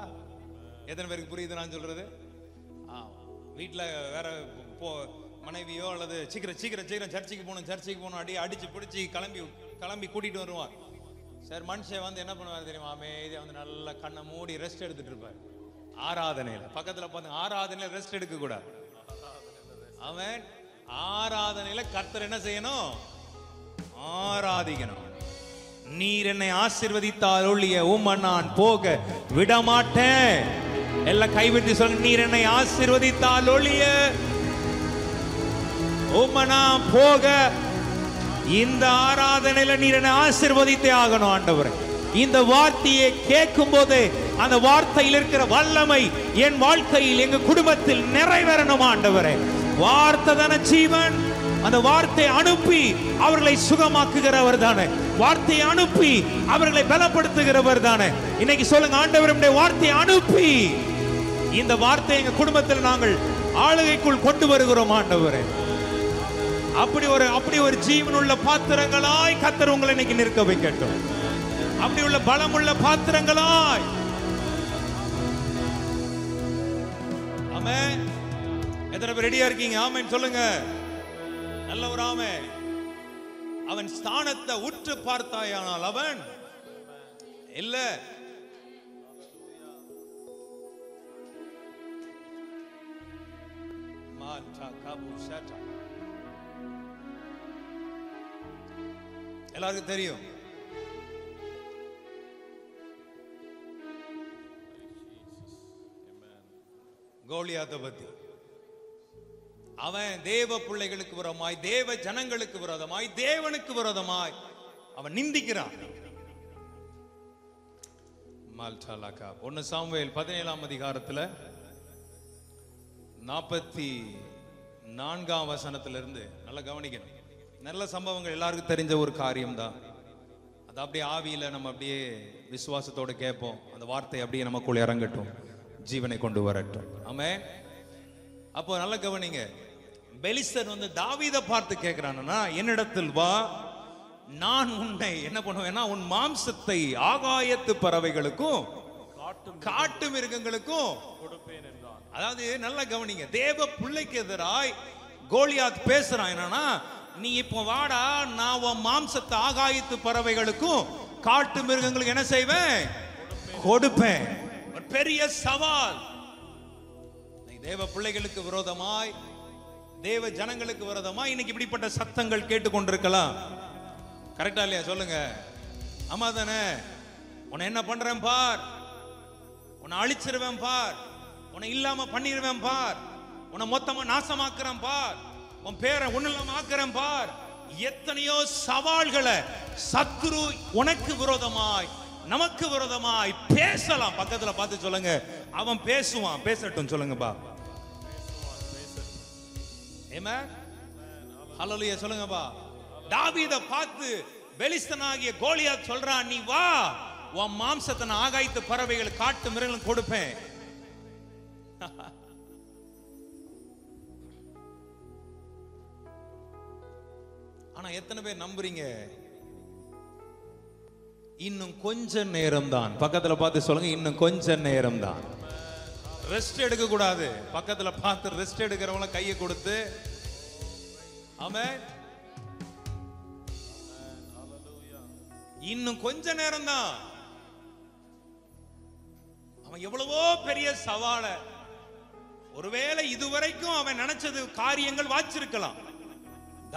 எத்தனை பேருக்கு புரியுது நான் சொல்றது? வீட்டில் வேற மனைவியோ அல்லது சீக்கிரம் சர்ச்சுக்கு போகணும் அடி அடிச்சு பிடிச்சி கிளம்பி கூட்டிட்டு வருவான். சார் மனுஷன் வந்து என்ன பண்ணுவார் தெரியுமா? அமைதியா வந்து நல்லா கண்ணை மூடி ரெஸ்ட் எடுத்துட்டு இருப்பார். ஆராதனையில பக்கத்துல பார்த்து, ஆராதனையில ரெஸ்ட் எடுக்க கூடாது. அவன் ஆராதனையில கர்த்தர் என்ன செய்யணும்? ஆராதிக்கணும். நீர் என்னை ஆசீர்வதித்தால் ஒழிய உம்மை நான் போக விட மாட்டேன். எல்லாம் கைவிட்டு சொல்லுங்க, நீர் என்னை ஆசீர்வதித்தால் ஒழிய உம்மை நான் போக. இந்த ஆராதனையில நீர் என்னை ஆசீர்வதித்தே ஆகணும் ஆண்டவரே. இந்த வார்த்தையை கேட்கும் போது அந்த வார்த்தையில் இருக்கிற வல்லமை என் வாழ்க்கையில், எங்க குடும்பத்தில் நிறைவேறணும் ஆண்டவரே. வார்த்தை தான ஜீவன். அந்த வார்த்தை அனுப்பி அவர்களை சுகமாக்குகிறவர் தானே. வார்த்தையை அனுப்பி அவர்களை பலப்படுத்துகிறவர் தானே. இன்னைக்கு சொல்லுங்க, ஆண்டவருடைய வார்த்தையை அனுப்பி இந்த வார்த்தை எங்க குடும்பத்தில் நாங்கள் ஆளுகைக்குள் கொண்டு வருகிறோம் ஆண்டவரே. அப்படி ஒரு ஜீவனுள்ள பாத்திரங்களாய் கர்த்தர் உங்களை இன்னைக்கு நிற்க வைக்கட்டும். அப்படி உள்ள பலமுள்ள பாத்திரங்களாய். ஆமென். எத்தனை பேர் ரெடியா இருக்கீங்க? ஆமென் சொல்லுங்க. நல்லவராமே. அவன் ஸ்தானத்தை உற்று பார்த்தாயானால் அவன் இல்ல. எல்லாருக்கும் தெரியும். கோலியாத்தை பத்தி. அவன் தேவ பிள்ளைகளுக்கு விரோதமாய், தேவ ஜனங்களுக்கு விரோதமாய், தேவனுக்கு விரோதமாய் அவன் நிந்திக்கிறான். 1 சாமுவேல் 17ஆம் அதிகாரத்துல 44ஆம் வசனத்திலிருந்து நல்லா கவனிக்கணும். நல்ல சம்பவங்கள் எல்லாருக்கும் தெரிஞ்ச ஒரு காரியம் தான். அது அப்படியே ஆவியில நம்ம அப்படியே விசுவாசத்தோட கேட்போம். அந்த வார்த்தை அப்படியே நமக்குள்ள இறங்கட்டும், ஜீவனை கொண்டு வரட்டும். ஆமென். அப்போ நல்ல கவனிங்க. பெலிஸ்தர் வந்து தாவீதை பார்த்து கேட்கிறான்னா, என்னிடத்தில் வா, நான் உன்னை என்ன பண்ணுவேன்னா உன் மாம்சத்தை ஆகாயத்து பறவைகளுக்கும் காட்டு மிருகங்களுக்கும் கொடுப்பேன் என்றான். அதாவது நல்லா கவனிங்க. தேவ பிள்ளைக்கு எதிராய் கோலியாத் பேசுறான். என்னன்னா, நீ இப்போ வாடா, நான் உன் மாம்சத்தை ஆகாயத்து பறவைகளுக்கும் காட்டு மிருகங்களுக்கு என்ன செய்வேன்? கொடுப்பேன். ஒரு பெரிய சவால். தேவ பிள்ளைகளுக்கு விரோதமாய், தேவ ஜனங்களுக்கு விரோதமாய் இன்னைக்கு இப்படிப்பட்ட சத்தங்கள் கேட்டுக்கொண்டிருக்கலாம். கரெக்டா இல்லையா? சொல்லுங்க. ஆமா தானே? உன்னை என்ன பண்றேன் பார், உன்னை அழிச்சிருவேன் பார், உன்னை இல்லாம பண்ணிடுவேன் பார், உன்னை மொத்தமா நாசமாக்குறேன் பார், உன் பேரை ஒண்ணுலாம ஆக்குறேன் பார். எத்தனையோ சவால்களை சத்துரு உனக்கு விரோதமாய், நமக்கு விரோதமாய் பேசலாம். பக்கத்துல பார்த்து சொல்லுங்க, அவன் பேசுவான், பேசட்டும். சொல்லுங்கப்பா. ஆமென். ஹல்லேலூயா. சொல்லுங்கப்பா. தாவீதை பார்த்து பெலிஸ்தனாகிய கோலியாத் சொல்றான், நீ வா, உன் மாம்சத்தை நான் ஆகாயத்து பறவைகள் காட்டு மிருகங்களுக்கு கொடுப்பேன். ஆனா எத்தனை பேர் நம்புறீங்க? இன்னும் கொஞ்ச நேரம் தான். பக்கத்துல பார்த்து சொல்லுங்க, இன்னும் கொஞ்ச நேரம் தான். ரெஸ்ட் எடுக்க கூடாது. பக்கத்துல பார்த்து ரெஸ்ட் எடுக்கிறவங்கள கையை கொடுத்து, ஆமென், இன்னும் கொஞ்ச நேரம் தான். அவன் எவ்வளவோ பெரிய சவால, ஒருவேளை இதுவரைக்கும் அவன் நினைச்சது காரியங்கள் வாச்சிருக்கலாம்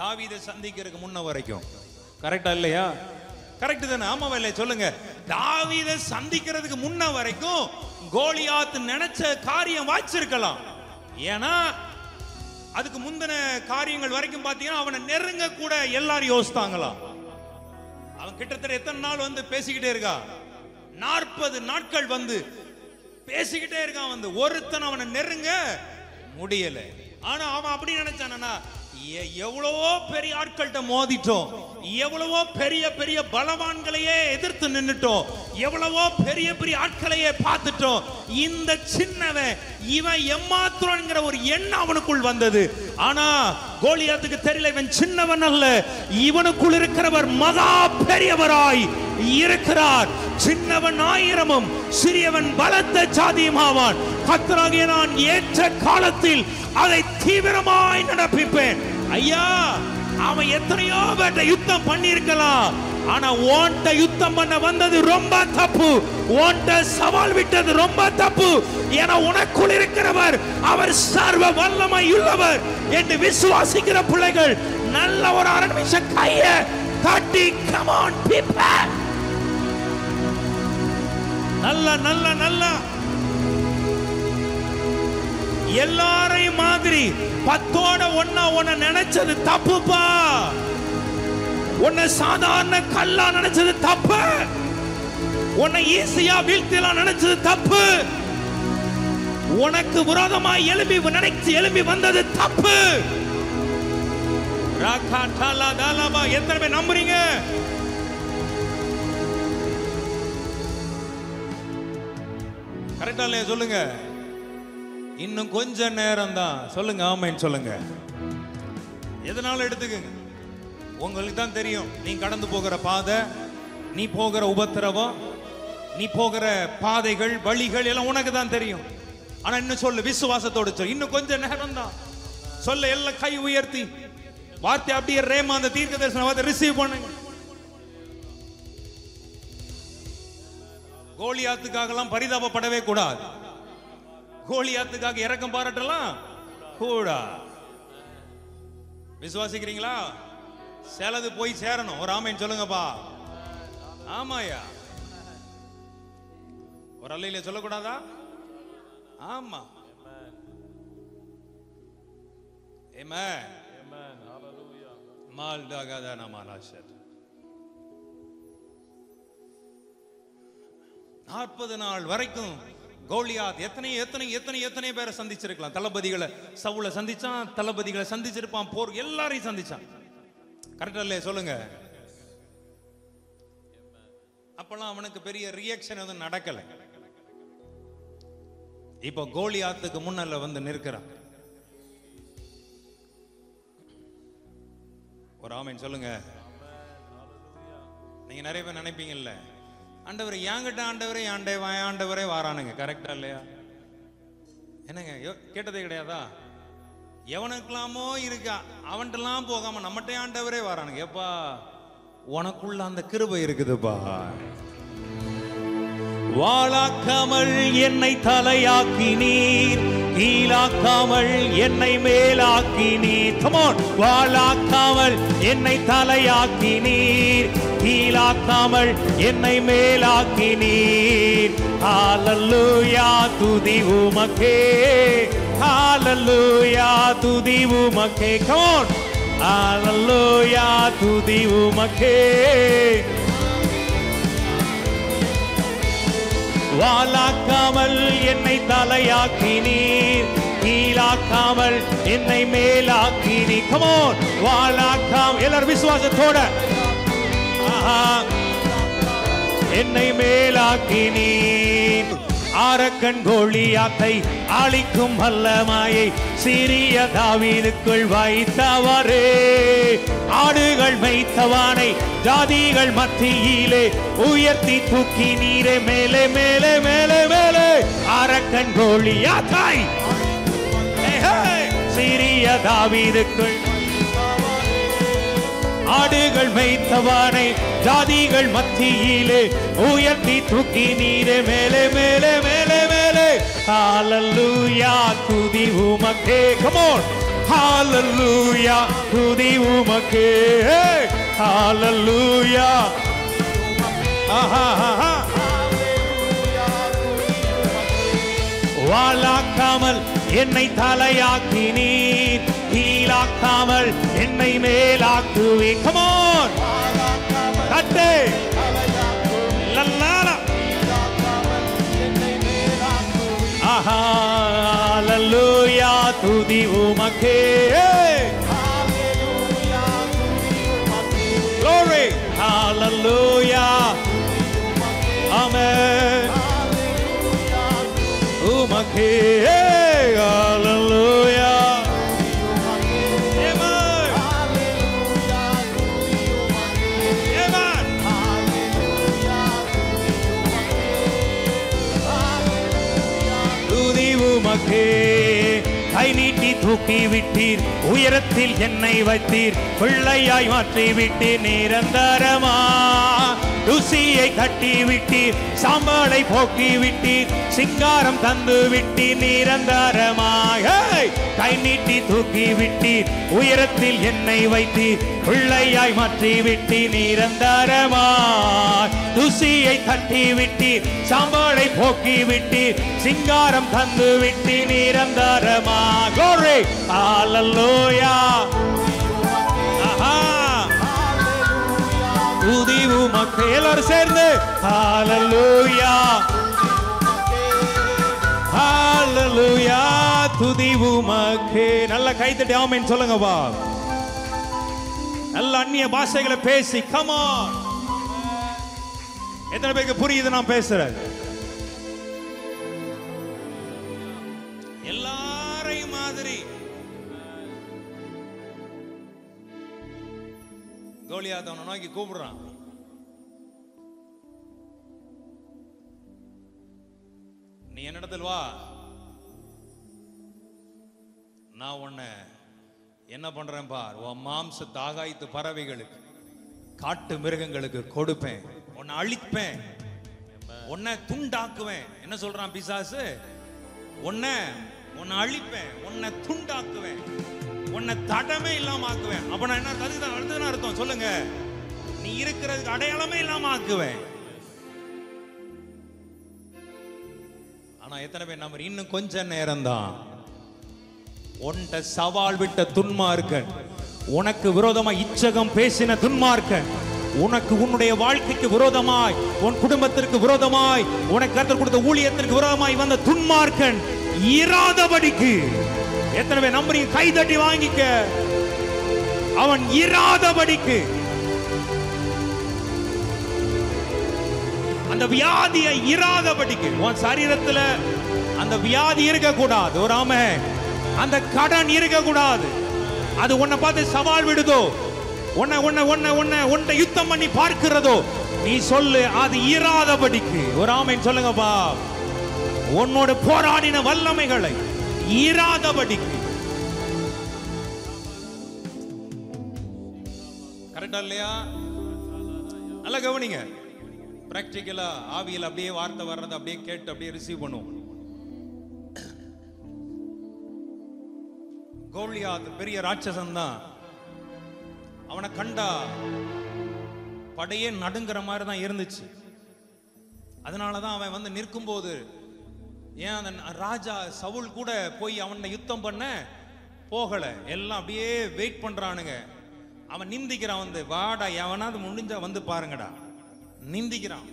தாவீதை சந்திக்கிறதுக்கு முன்ன வரைக்கும். கரெக்டா இல்லையா? கரெக்ட் தானே? ஆமாவா இல்லையா? சொல்லுங்க. தாவீதை சந்திக்கிறதுக்கு முன்ன வரைக்கும் கோலியாத் நினைச்ச காரியம் வாச்சிருக்கலாம். ஏன்னா அதுக்கு முந்தின காரியங்கள் வரைக்கும் பாத்தீங்கன்னா அவனை நெருங்க கூட எல்லாரும் யோசித்தாங்களாம். அவன் கிட்டத்தட்ட எத்தனை நாள் வந்து பேசிக்கிட்டே இருக்கான்? 40 நாட்கள் வந்து பேசிக்கிட்டே இருக்கான். வந்து ஒருத்தன் அவனை நெருங்க முடியல. ஆனா அவன் அப்படி நினைச்சானா, எவ்வளவோ பெரிய ஆட்கள்கிட்ட மோதிட்டோம், எவ்வளவோ பெரிய பெரிய பலவான்களையே எதிர்த்து நின்னுட்டோம், எவ்வளவோ பெரிய பெரிய ஆட்களையே பார்த்துட்டோம், இந்த சின்னவன் இவன் எம்மாத்திரங்கிற ஒரு எண்ணம் அவனுக்குள் வந்தது. ஆனா கோலியாத்துக்கு தெரியல, இவன் சின்னவன் அல்ல, இவனுக்குள் இருக்கிறவர் மகா பெரியவராய் இருக்கிறார். சின்னவன் 1000 சிறியவன் பலத்த ஜாதியுமாவான். கர்த்தராகிய நான் ஏற்ற காலத்தில் அதை தீவிரமாய் நடப்பிப்பேன். ஐயா, அவன் எத்தனையோ பேட்ட யுத்தம் பண்ணி இருக்கலாம். ஆனா ஓண்ட யுத்தம் பண்ண வந்தது ரொம்ப தப்பு. ஓண்ட சவால் விட்டது ரொம்ப தப்பு. ஏன்னா உனக்குள் இருக்கிறவர் அவர் சர்வ வல்லமை உள்ளவர் என்று விசுவாசிக்கிற பிள்ளைகள் நல்ல ஒரு 6 நிமிஷம் கைய தட்டி come on people. நல்ல நல்ல நல்ல எல்லாரையும் மாதிரி 10ஓட ஒண்ணா உன்னை நினைச்சது தப்புப்பா. உன்னை சாதாரண கல்லா நினைச்சது தப்பு. உன்னை ஈஸியா வீழ்த்திலாம் நினைச்சது தப்பு. உனக்கு விரோதமாய் எழும்பி வந்தது தப்பு. எத்தனை பேர் நம்புறீங்க? கரெக்டா இல்லையா? சொல்லுங்க. இன்னும் கொஞ்ச நேரம் தான். சொல்லுங்க. ஆமென் சொல்லுங்க. எதனால எடுத்துக்கங்க, உங்களுக்கு தான் தெரியும். நீ கடந்து போகிற பாதை, நீ போகிற உபத்திரவம், நீ போகிற பாதைகள், வழிகள் எல்லாம் உனக்கு தான் தெரியும். ஆனா இன்னும் சொல்லு, விசுவாசத்தோடு சொல்லு, இன்னும் கொஞ்ச நேரம் தான். சொல்ல, எல்லாம் கை உயர்த்தி வார்த்தை அப்படியே ரேமா, அந்த தீர்க்க தரிசன வார்த்தை ரிசீவ் பண்ணுங்க. கோலியாத்துக்காகலாம் பரிதாபப்படவே கூடாது. கோலியாத்துக்காக இரக்கம் பாராட்டலாம் கூடா. விசுவாசிக்கிறீங்களா? சிலது போய் சேரணும். ஒரு ஆமேன் சொல்லுங்கப்பா. ஆமாயா, ஒரு அல்லையில சொல்லக்கூடாதா? ஆமா. ஆமென். Amen. Hallelujah. மால்டாகாதானா மாலாஷர். 40 நாள் வரைக்கும் கோலியாத் எத்தனை எத்தனை எத்தனை எத்தனை பேரை சந்திச்சிருக்கலாம். தளபதிகளை, சவுல சந்திச்சான், தளபதிகளை சந்திச்சிருப்பான், போர் எல்லாரையும் சந்திச்சான். கரெக்டா இல்லையா சொல்லுங்க? அப்பெல்லாம் அவனுக்கு பெரிய ரியாக்ஷன் எதுவும் நடக்கல. இப்போ கோலியாத்துக்கு முன்னால வந்து நிற்கிறான். ஒரு ஆமென் சொல்லுங்க. நீங்க நிறைய பேர் நினைப்பீங்கல்ல, ஆண்டவர் என்கிட்ட ஆண்டவரே ஆண்டவரே வாரானுங்க. கரெக்டா இல்லையா? என்னங்க கேட்டதே கிடையாதா? எவனுக்கெல்லாமோ இருக்கா, அவன்கிட்டலாம் போகாம நம்மகிட்ட ஆண்டவரே வாரானுங்க. எப்பா உனக்குள்ள அந்த கிருபை இருக்குதுப்பா. வாளாக்காமல் என்னை தலையாக்கினீர், கீழாக்காமல் என்னை மேலாக்கினீர். Come on. வாளாக்காமல் என்னை தலையாக்கினீர், கீழாக்காமல் என்னை மேலாக்கினீர். ஹalleluya, துதி உமக்கே. ஹalleluya, துதி உமக்கே. Come on. ஹalleluya, துதி உமக்கே. வாளாக்காமல் என்னை தலையாக்கினீர், கீழாக்காமல் என்னை மேலாக்கினீர். Come on. வாளாக்காமல் எல்லாரும் விசுவாசத்தோட என்னை மேலாக்கினீர். ஆரக்கண் கோலியாத்தை அழிக்கும் வல்லமையை சிறிய தாவீதுக்குள் வைத்தவரே, ஆடுகள் மேய்த்தவானை ஜாதிகள் மத்தியிலே உயர்த்தி தூக்கி நீரே மேலே மேலே மேலே மேலே. ஆரக்கண் கோலியாத்தை சிறிய தாவீதுக்குள், ஆடுகள் மேய்த்தவானை ஜாதிகள் மத்தியிலே உயர்த்தி தூக்கி நீரே மேலே மேலே மேலே மேலே. ஹalleluya, துதி உமக்கே. Come on. ஹalleluya, துதி உமக்கே. ஹalleluya. வாளாக்காமல் என்னை தலையாக்கினீர், கீழாக்காமல் என்னை மேலாக்குவே. Come on. கட்டே லல்லாலா. ஹalleluya, துதி உமக்கே. Glory. Hallelujah. Amen. உமக்கே. Hallelujah. Amen. Amen. துதி உமக்கே. கை நீட்டி தூக்கி விட்டீர், உயரத்தில் என்னை வைத்தீர், பிள்ளையாய் மாற்றி விட்டீர் நிரந்தரமா. ருசியை கட்டி விட்டீர், சாம்பலை போக்கி விட்டீர், சிங்காரம் தந்து விட்டீர் நிரந்தரமாக. கை நீட்டி தூக்கி விட்டீர், உயரத்தில் என்னை வைத்தீர், பிள்ளையாய் மாற்றி விட்டீர் நிரந்தரமா. ருசியை கட்டி விட்டீர், சாம்பலை போக்கி விட்டீர், சிங்காரம் தந்து விட்டீர் நிரந்தரமா. Glory. Hallelujah. துதி உமக்கே. எல்லாரும் சேர்ந்து Hallelujah. Hallelujah, துதி உமக்கே. நல்ல கைத்தட்டி ஆமென் சொல்லுங்கப்பா. நல்ல அந்நிய பாஷைகளை பேசி come on. எத்தனை பேருக்கு புரியுது நான் பேசுறேன்? எல்லாரையும் மாதிரி கோலியாத் அவனை நோக்கி கூப்பிடுறான். நீ என்னிடத்தில் வா, நான் உன்னை என்ன பண்றேன் பார், உன் மாம்சத்தை ஆகாயத்து பறவைகளுக்கு காட்டு மிருகங்களுக்கு கொடுப்பேன், உன்னை அழிப்பேன், உன்னை துண்டாக்குவேன். என்ன சொல்றான் பிசாசு? உன்னை அழிப்பேன், உன்னை துண்டாக்குவேன், உன்னை தடமே இல்லாம ஆக்குவேன். அப்ப நான் என்ன அடுத்ததான் அர்த்தம் சொல்லுங்க? நீ இருக்கிறதுக்கு அடையாளமே இல்லாம ஆக்குவேன். ஆனா எத்தனை பேர் நம்ம இன்னும் கொஞ்ச நேரம் தான் உன்ட சவால் விட்ட துன்மார்க்கன், உனக்கு விரோதமாய் இச்சகம் பேசின துன்மார்க்கன், உனக்கு உன்னுடைய வாழ்க்கைக்கு விரோதமாய், உன் குடும்பத்திற்கு விரோதமாய், உனக்கு கர்த்தர் கொடுத்த ஊழியத்திற்கு விரோதமாய் வந்த துன்மார்க்கன் இராதபடிக்கு. எத்தனை பேர் நம்புறீங்க? கை தட்டி வாங்கிக்க. அவன் இராதபடிக்கு, அந்த வியாதியை இராதபடிக்கு. உன் சரீரத்துல அந்த வியாதி இருக்க கூடாது. ஒரு ஆமென். அந்த கடன் இருக்க கூடாது. அது உன்னை பார்த்து சவால் விடுதோ, உன்னை யுத்தம் பண்ணி பார்க்கிறதோ, நீ சொல்லு அது இராதபடிக்கு. ஒரு ஆமென் சொல்லுங்கப்பா. உன்னோட போராடின வல்லமைகளை இராதபடிக்கு. கரெக்டா இல்லையா? நல்லா கவனிங்க. பிராக்டிகலா ஆவியில் அப்படியே வார்த்தை வர்றது அப்படியே கேட்டு அப்படியே ரிசீவ் பண்ணுவோம். கோலியாத் பெரிய ராட்சசன் தான். அவனை கண்டா படையே நடுங்கிற மாதிரி தான் இருந்துச்சு. அதனாலதான் அவன் வந்து நிற்கும் போது, ஏன் அந்த ராஜா சவுல் கூட போய் அவனை யுத்தம் பண்ண போகல, எல்லாம் அப்படியே வெயிட் பண்றானுங்க. அவன் நிந்திக்கிறான், வந்து வாடா எவனாவது முடிஞ்சா வந்து பாருங்கடா, நிந்திக்கிறான்.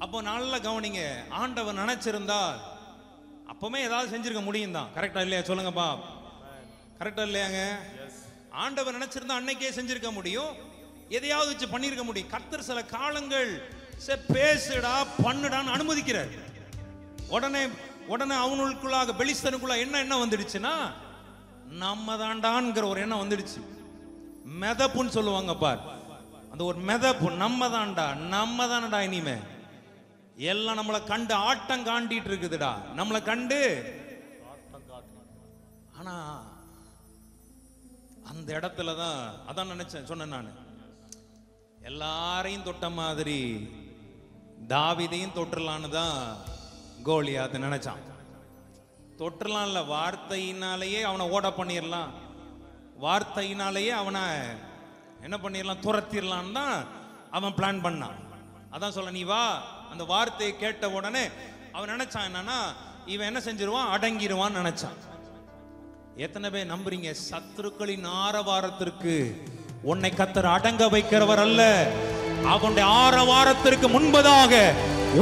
அப்போ நல்ல கவனிங்க, ஆண்டவன் நினைச்சிருந்தா அப்பவுமே ஏதாவது செஞ்சிருக்க முடியும் தான். கரெக்டா இல்லையா? சொல்லுங்கப்பா. கரெக்டா இல்லையாங்க? ஆண்டவன் நினைச்சிருந்தா அன்னைக்கே செஞ்சிருக்க முடியும், எதையாவது வச்சு பண்ணிருக்க முடியும். கர்த்தர் சில காலங்கள் பேசுடா பண்ணுடான்னு அனுமதிக்கிறார். உடனே அவனுக்குள்ளாக பெலிஸ்தனுக்குள்ள என்ன வந்துடுச்சுன்னா, நம்ம தாண்டான்ங்கிற ஒரு எண்ணம் வந்துடுச்சு. மெதப்புன்னு சொல்லுவாங்க பார், அந்த ஒரு மெதப்பு. நம்ம தானடா இனிமே எல்லாம் நம்மளை கண்டு ஆட்டம் காண்டிட்டு இருக்குதுடா, நம்மளை கண்டு. ஆனா அந்த இடத்துலதான் அதான் நினைச்சேன், சொன்னேன் நான், எல்லாரையும் தொட்ட மாதிரி தாவீதையும் தொட்டுலான்னு தான் கோலியாத் நினைச்சான். தொட்டுலாம்ல, வார்த்தையினாலேயே அவனை ஓட பண்ணிடலாம், வார்த்தையினாலேயே அவனை என்ன பண்ணிடலாம், துரத்திடலான்னு தான் அவன் பிளான் பண்ணான். அதான் சொல்ல, நீ வா. அந்த வார்த்தையை கேட்ட உடனே அவன் நினைச்சான் என்னன்னா, இவன் என்ன செஞ்சிருவான், அடங்கிடுவான்னு நினைச்சான். எத்தனை பேர் நம்புறீங்க? சத்துருக்களின் ஆரவாரத்திற்கு உன்னை கர்த்தர் அடங்க வைக்கிறவர் அல்ல. அவனுடைய ஆரவாரத்திற்கு முன்பதாக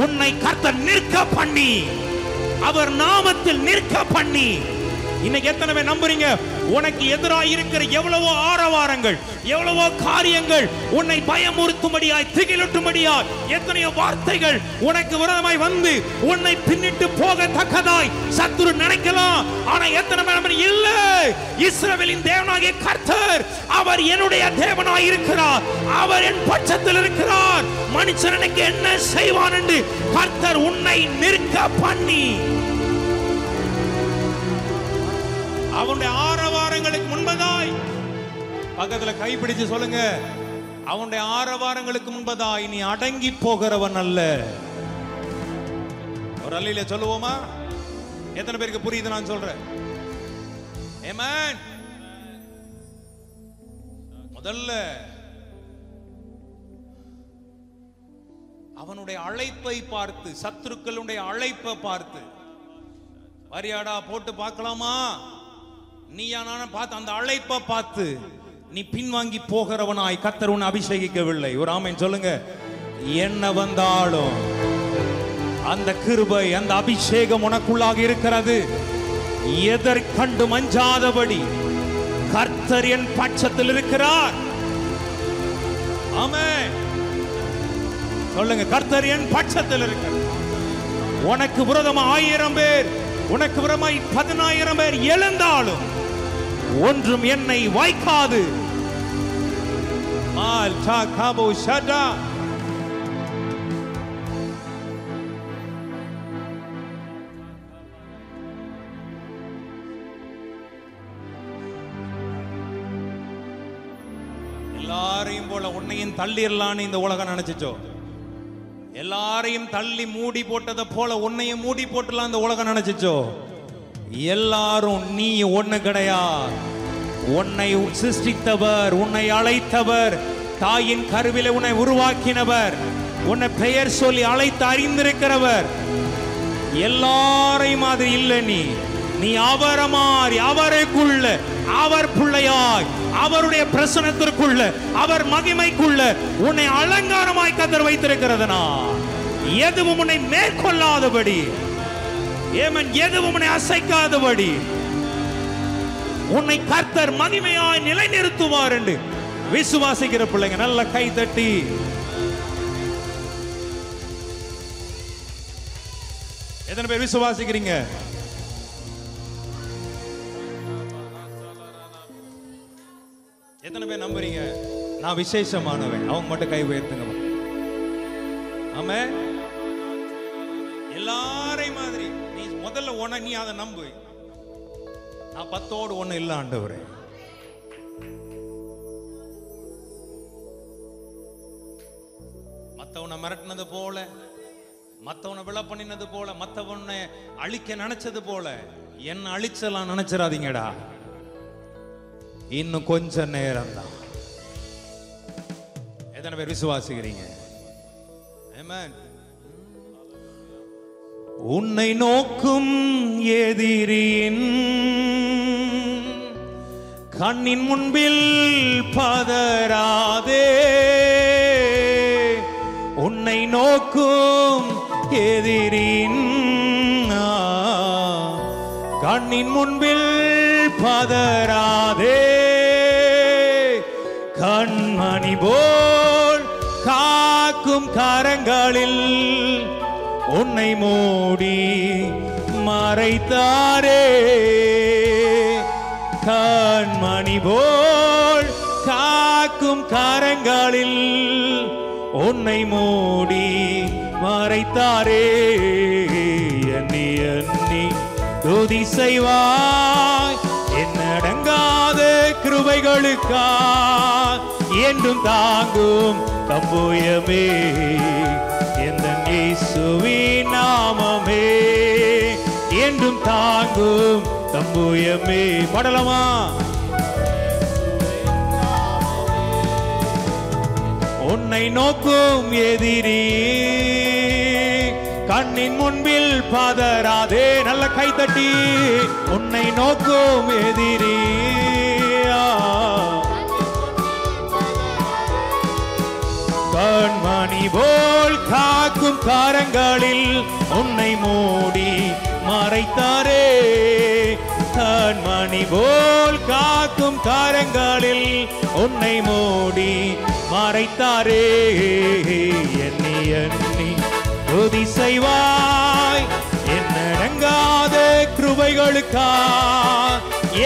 உன்னை கர்த்தர் நிற்க பண்ணி, அவர் நாமத்தில் நிற்க பண்ணி. இன்னைக்கு எத்தனை பேர் நம்புறீங்க? உனக்கு எதிராக இருக்கிற எவ்வளவோ ஆரவாரங்கள், எவ்வளவோ காரியங்கள், உன்னை பயமுறுத்தும்படியாய், திகிலூட்டும்படியாய் எத்தனையோ வார்த்தைகள் உனக்கு விரோதமாய் வந்து உன்னை பின்னிட்டு போகத்தக்கதாய் சத்துரு நினைக்கலாம். ஆனா எத்தனை பேர் இல்ல, இஸ்ரவேலின் தேவனாகிய கர்த்தர் அவர் என்னுடைய தேவனாய் இருக்கிறார், அவர் என் பட்சத்தில் இருக்கிறார், மனுஷன் எனக்கு என்ன செய்வான் என்று கர்த்தர் உன்னை நிற்க பண்ணி, அவனுடைய ஆரவாரங்களுக்கு முன்பதாய், பக்கத்துல கைப்பிடிச்சு சொல்லுங்க, அவனுடைய ஆரவாரங்களுக்கு முன்பதாய் நீ அடங்கி போகிறவன் அல்ல. ஒரு அல்லையில சொல்லுவோமா? எத்தனை பேருக்கு புரியுது நான் சொல்றேன்? ஆமென். முதல்ல அவனுடைய அழைப்பை பார்த்து, சத்துருக்களுடைய அழைப்பை பார்த்து, வரியாடா போட்டு பார்க்கலாமா, நீயான பார்த்து அந்த அழைப்பை பார்த்து நீ பின்வாங்கி போகிறவனாய் கர்த்தர் உன்னை அபிஷேகிக்கவில்லை. ஒரு ஆமென் சொல்லுங்க. என்ன வந்தாலும் அந்த கிருபை, அந்த அபிஷேகம் உனக்குள்ளாக இருக்கிறது. எதற்கண்டு மஞ்சாதபடி கர்த்தர் என் பட்சத்தில் இருக்கிறார். ஆமென் சொல்லுங்க. கர்த்தர் என் பட்சத்தில் இருக்கிறார். உனக்கு விரோதமா 1000 பேர், உனக்கு விரோதமாய் 10000 பேர் எழுந்தாலும் ஒன்றும் என்னை வாய்க்காது. மால் சா காபோ ஷடா. தள்ளிடலான்னு இந்த உலகம் நினைச்சிச்சோ? எல்லாரையும் தள்ளி மூடி போட்டதை போல உன்னையும் மூடி போட்டலாம் இந்த உலகம் நினைச்சிச்சோ? எல்லாரும் நீ ஒண்ணு கிடையாது. உன்னை சிருஷ்டித்தவர், உன்னை அழைத்தவர், தாயின் கருவிலே உன்னை உருவாக்கினவர், உன்னை பெயர் சொல்லி அழைத்து அறிந்திருக்கிறவர். எல்லாரையும் மாதிரி இல்லை. நீ அவரை மாறி அவருக்குள்ள, அவர் பிள்ளையாய், அவருடைய பிரசனத்திற்குள்ள, அவர் மகிமைக்குள்ள உன்னை அலங்காரமாய் கர்த்தர் வைத்திருக்கிறதுனா எதுவும் உன்னை மேற்கொள்ளாதபடி, ஏமன் எதுவும் உன்னை அசைக்காதபடி உன்னை கர்த்தர் மகிமையாய் நிலைநிறுத்துவார் என்று விசுவாசிக்கிற பிள்ளைங்க நல்ல கை தட்டி எத்தனை பேர் விசுவாசிக்கிறீங்க? எத்தனை பேர் நம்புறீங்க நான் விசேஷமானவன்? அவங்க மட்டும் கை உயர்த்துங்க. ஆமென். எல்லாரையும் மாதிரி நீ முதல்ல நீ அதை நம்பு. நான் 10ஓடு 1 இல்ல ஆண்டவரே. மத்தவனை மிரட்டினது போல, மத்தவனை விழ பண்ணினது போல, மத்தவனை அழிக்க நினைச்சது போல என்ன அழிச்சலாம் நினைச்சிடாதீங்கடா. இன்னும் கொஞ்ச நேரம் தான். எத்தனை பேர் விசுவாசிக்கிறீங்க? ஆமென். உன்னை நோக்கும் எதிரியின் கண்ணின் முன்பில் பதறாதே. உன்னை நோக்கும் எதிரின் கண்ணின் முன்பில் பதறாதே. கண்மணி போல் காக்கும் கரங்களில் உன்னை மூடி மறைத்தாரே. கண்மணி போல் காக்கும் கரங்களில் உன்னை மூடி மறைத்தாரே. எண்ணி எண்ணி துதி செய்வாய் என்னடங்காத கிருபைகளுக்கா என்றும் தாங்கும் தம்புயமே எந்த இயேசுவின் நாமமே என்றும் தாங்கும் தம்புயமே. பாடலாமா? உன்னை நோக்கும் எதிரி கண்ணின் முன்பில் பதறாதே. நல்ல கை தட்டி உன்னை நோக்கும் எதிரி கண்மணி போல் காக்கும் கரங்களில் உன்னை மூடி மறைத்தாரே. கண்மணி போல் காக்கும் கரங்களில் உன்னை மூடி மறைத்தாரே. எண்ணி எண்ணி துதி செய்வாய் என்னடங்காத கிருபைகளுக்கா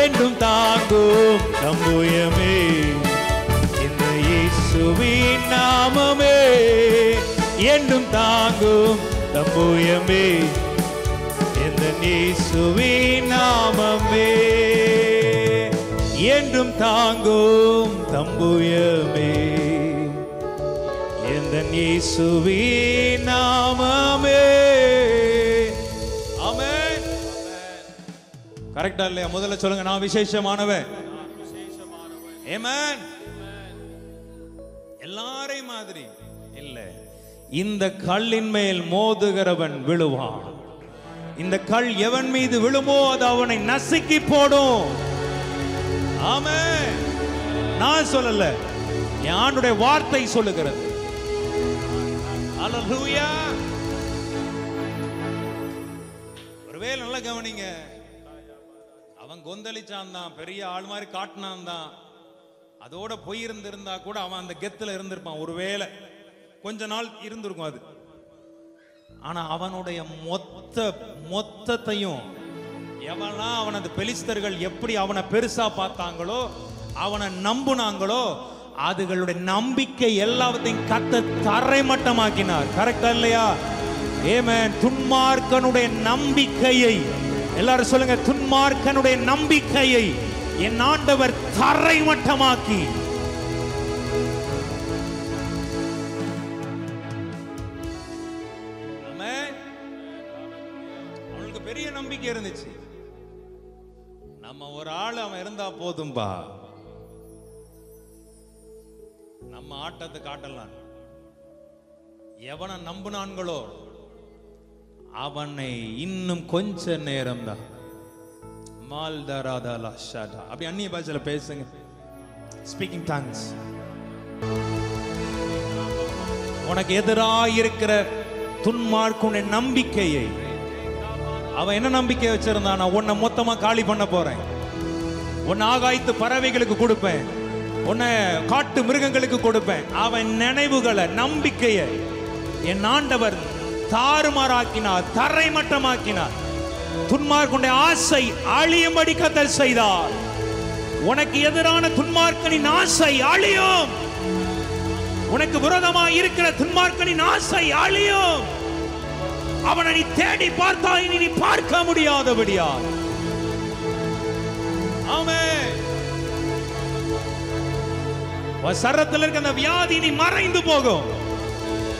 என்றும் தாங்கும் தம்புயமே இந்த இயேசுவின் நாமமே என்றும் தாங்கும் தம்புயமே இந்த இயேசுவின் நாமமே என்றும் தாங்கும் தம்புயமே இந்த இயேசுவின் நாமமே. ஆமென். கரெக்டா இல்லையா? முதல்ல சொல்லுங்க, நான் விசேஷமானவன். ஆமென். எல்லாரையும் மாதிரி இல்ல. இந்த கல்லின் மேல் மோதுகிறவன் விழுவான். இந்த கல் எவன் மீது விழுமோ அது அவனை நசுக்கி போடும். ஆமென். நான் சொல்லல, யானுடைய வார்த்தை சொல்லுகிறது. ஹல்லேலூயா. ஒருவேளை நல்லா கவனிங்க, அவன் கொந்தளிச்சான் தான், பெரிய ஆள் மாதிரி காட்டினான் தான், அதோட போய் இருந்திருந்தா கூட அவன் அந்த கெத்துல இருந்திருப்பான். ஒருவேளை கொஞ்ச நாள் இருந்திருக்கும் அது. ஆனா அவனுடைய மொத்தத்தையும் எவனா அவனது பெலிஸ்தர்கள் எப்படி அவனை பெருசா பார்த்தாங்களோ, அவனை நம்புனாங்களோ, அதுகளுடைய நம்பிக்கை எல்லாத்தையும் கத்த தரைமட்டமாக்கினார். கரெக்டா இல்லையா? ஆமென். துன்மார்க்கனுடைய நம்பிக்கையை, எல்லாரும் சொல்லுங்க, துன்மார்க்கனுடைய நம்பிக்கையை என் ஆண்டவர் தரைமட்டமாக்கி பெரிய நம்பிக்கை இருந்துச்சு. நம்ம ஒரு ஆள் அவன் இருந்தா போதும்பா, நம்ம ஆட்டத்தை காட்டலாம். எவனை நம்புனான்களோ அவனை இன்னும் கொஞ்ச நேரம் தான் அப்படி அந்நிய பாஷையில பேசுங்க. Speaking tongues. உனக்கு எதிராக இருக்கிற துன்மார்க்குடைய நம்பிக்கையை, அவன் என்ன நம்பிக்கை வச்சிருந்தான்? நான் உன்னை மொத்தமா காலி பண்ண போறேன், உன்னை ஆகாயத்து பறவைகளுக்கு கொடுப்பேன், உன்னை காட்டு மிருகங்களுக்கு கொடுப்பேன். அவன் நினைவுகளை, நம்பிக்கையை என் ஆண்டவர் தாறுமாறாக்கினார், தரைமட்டமாக்கினார். துன்மார்க்குடைய ஆசை அழியும்படி கர்த்தர் செய்தார். உனக்கு எதிரான துன்மார்க்கனின் ஆசை அழியும். உனக்கு விரோதமாக இருக்கிற துன்மார்க்கனின் ஆசை அழியும். அவனை நீ தேடி பார்த்தாய், நீ பார்க்க முடியாதபடியா. ஆமென். சரத்தில் இருக்க அந்த வியாதி நீ மறைந்து போகும்.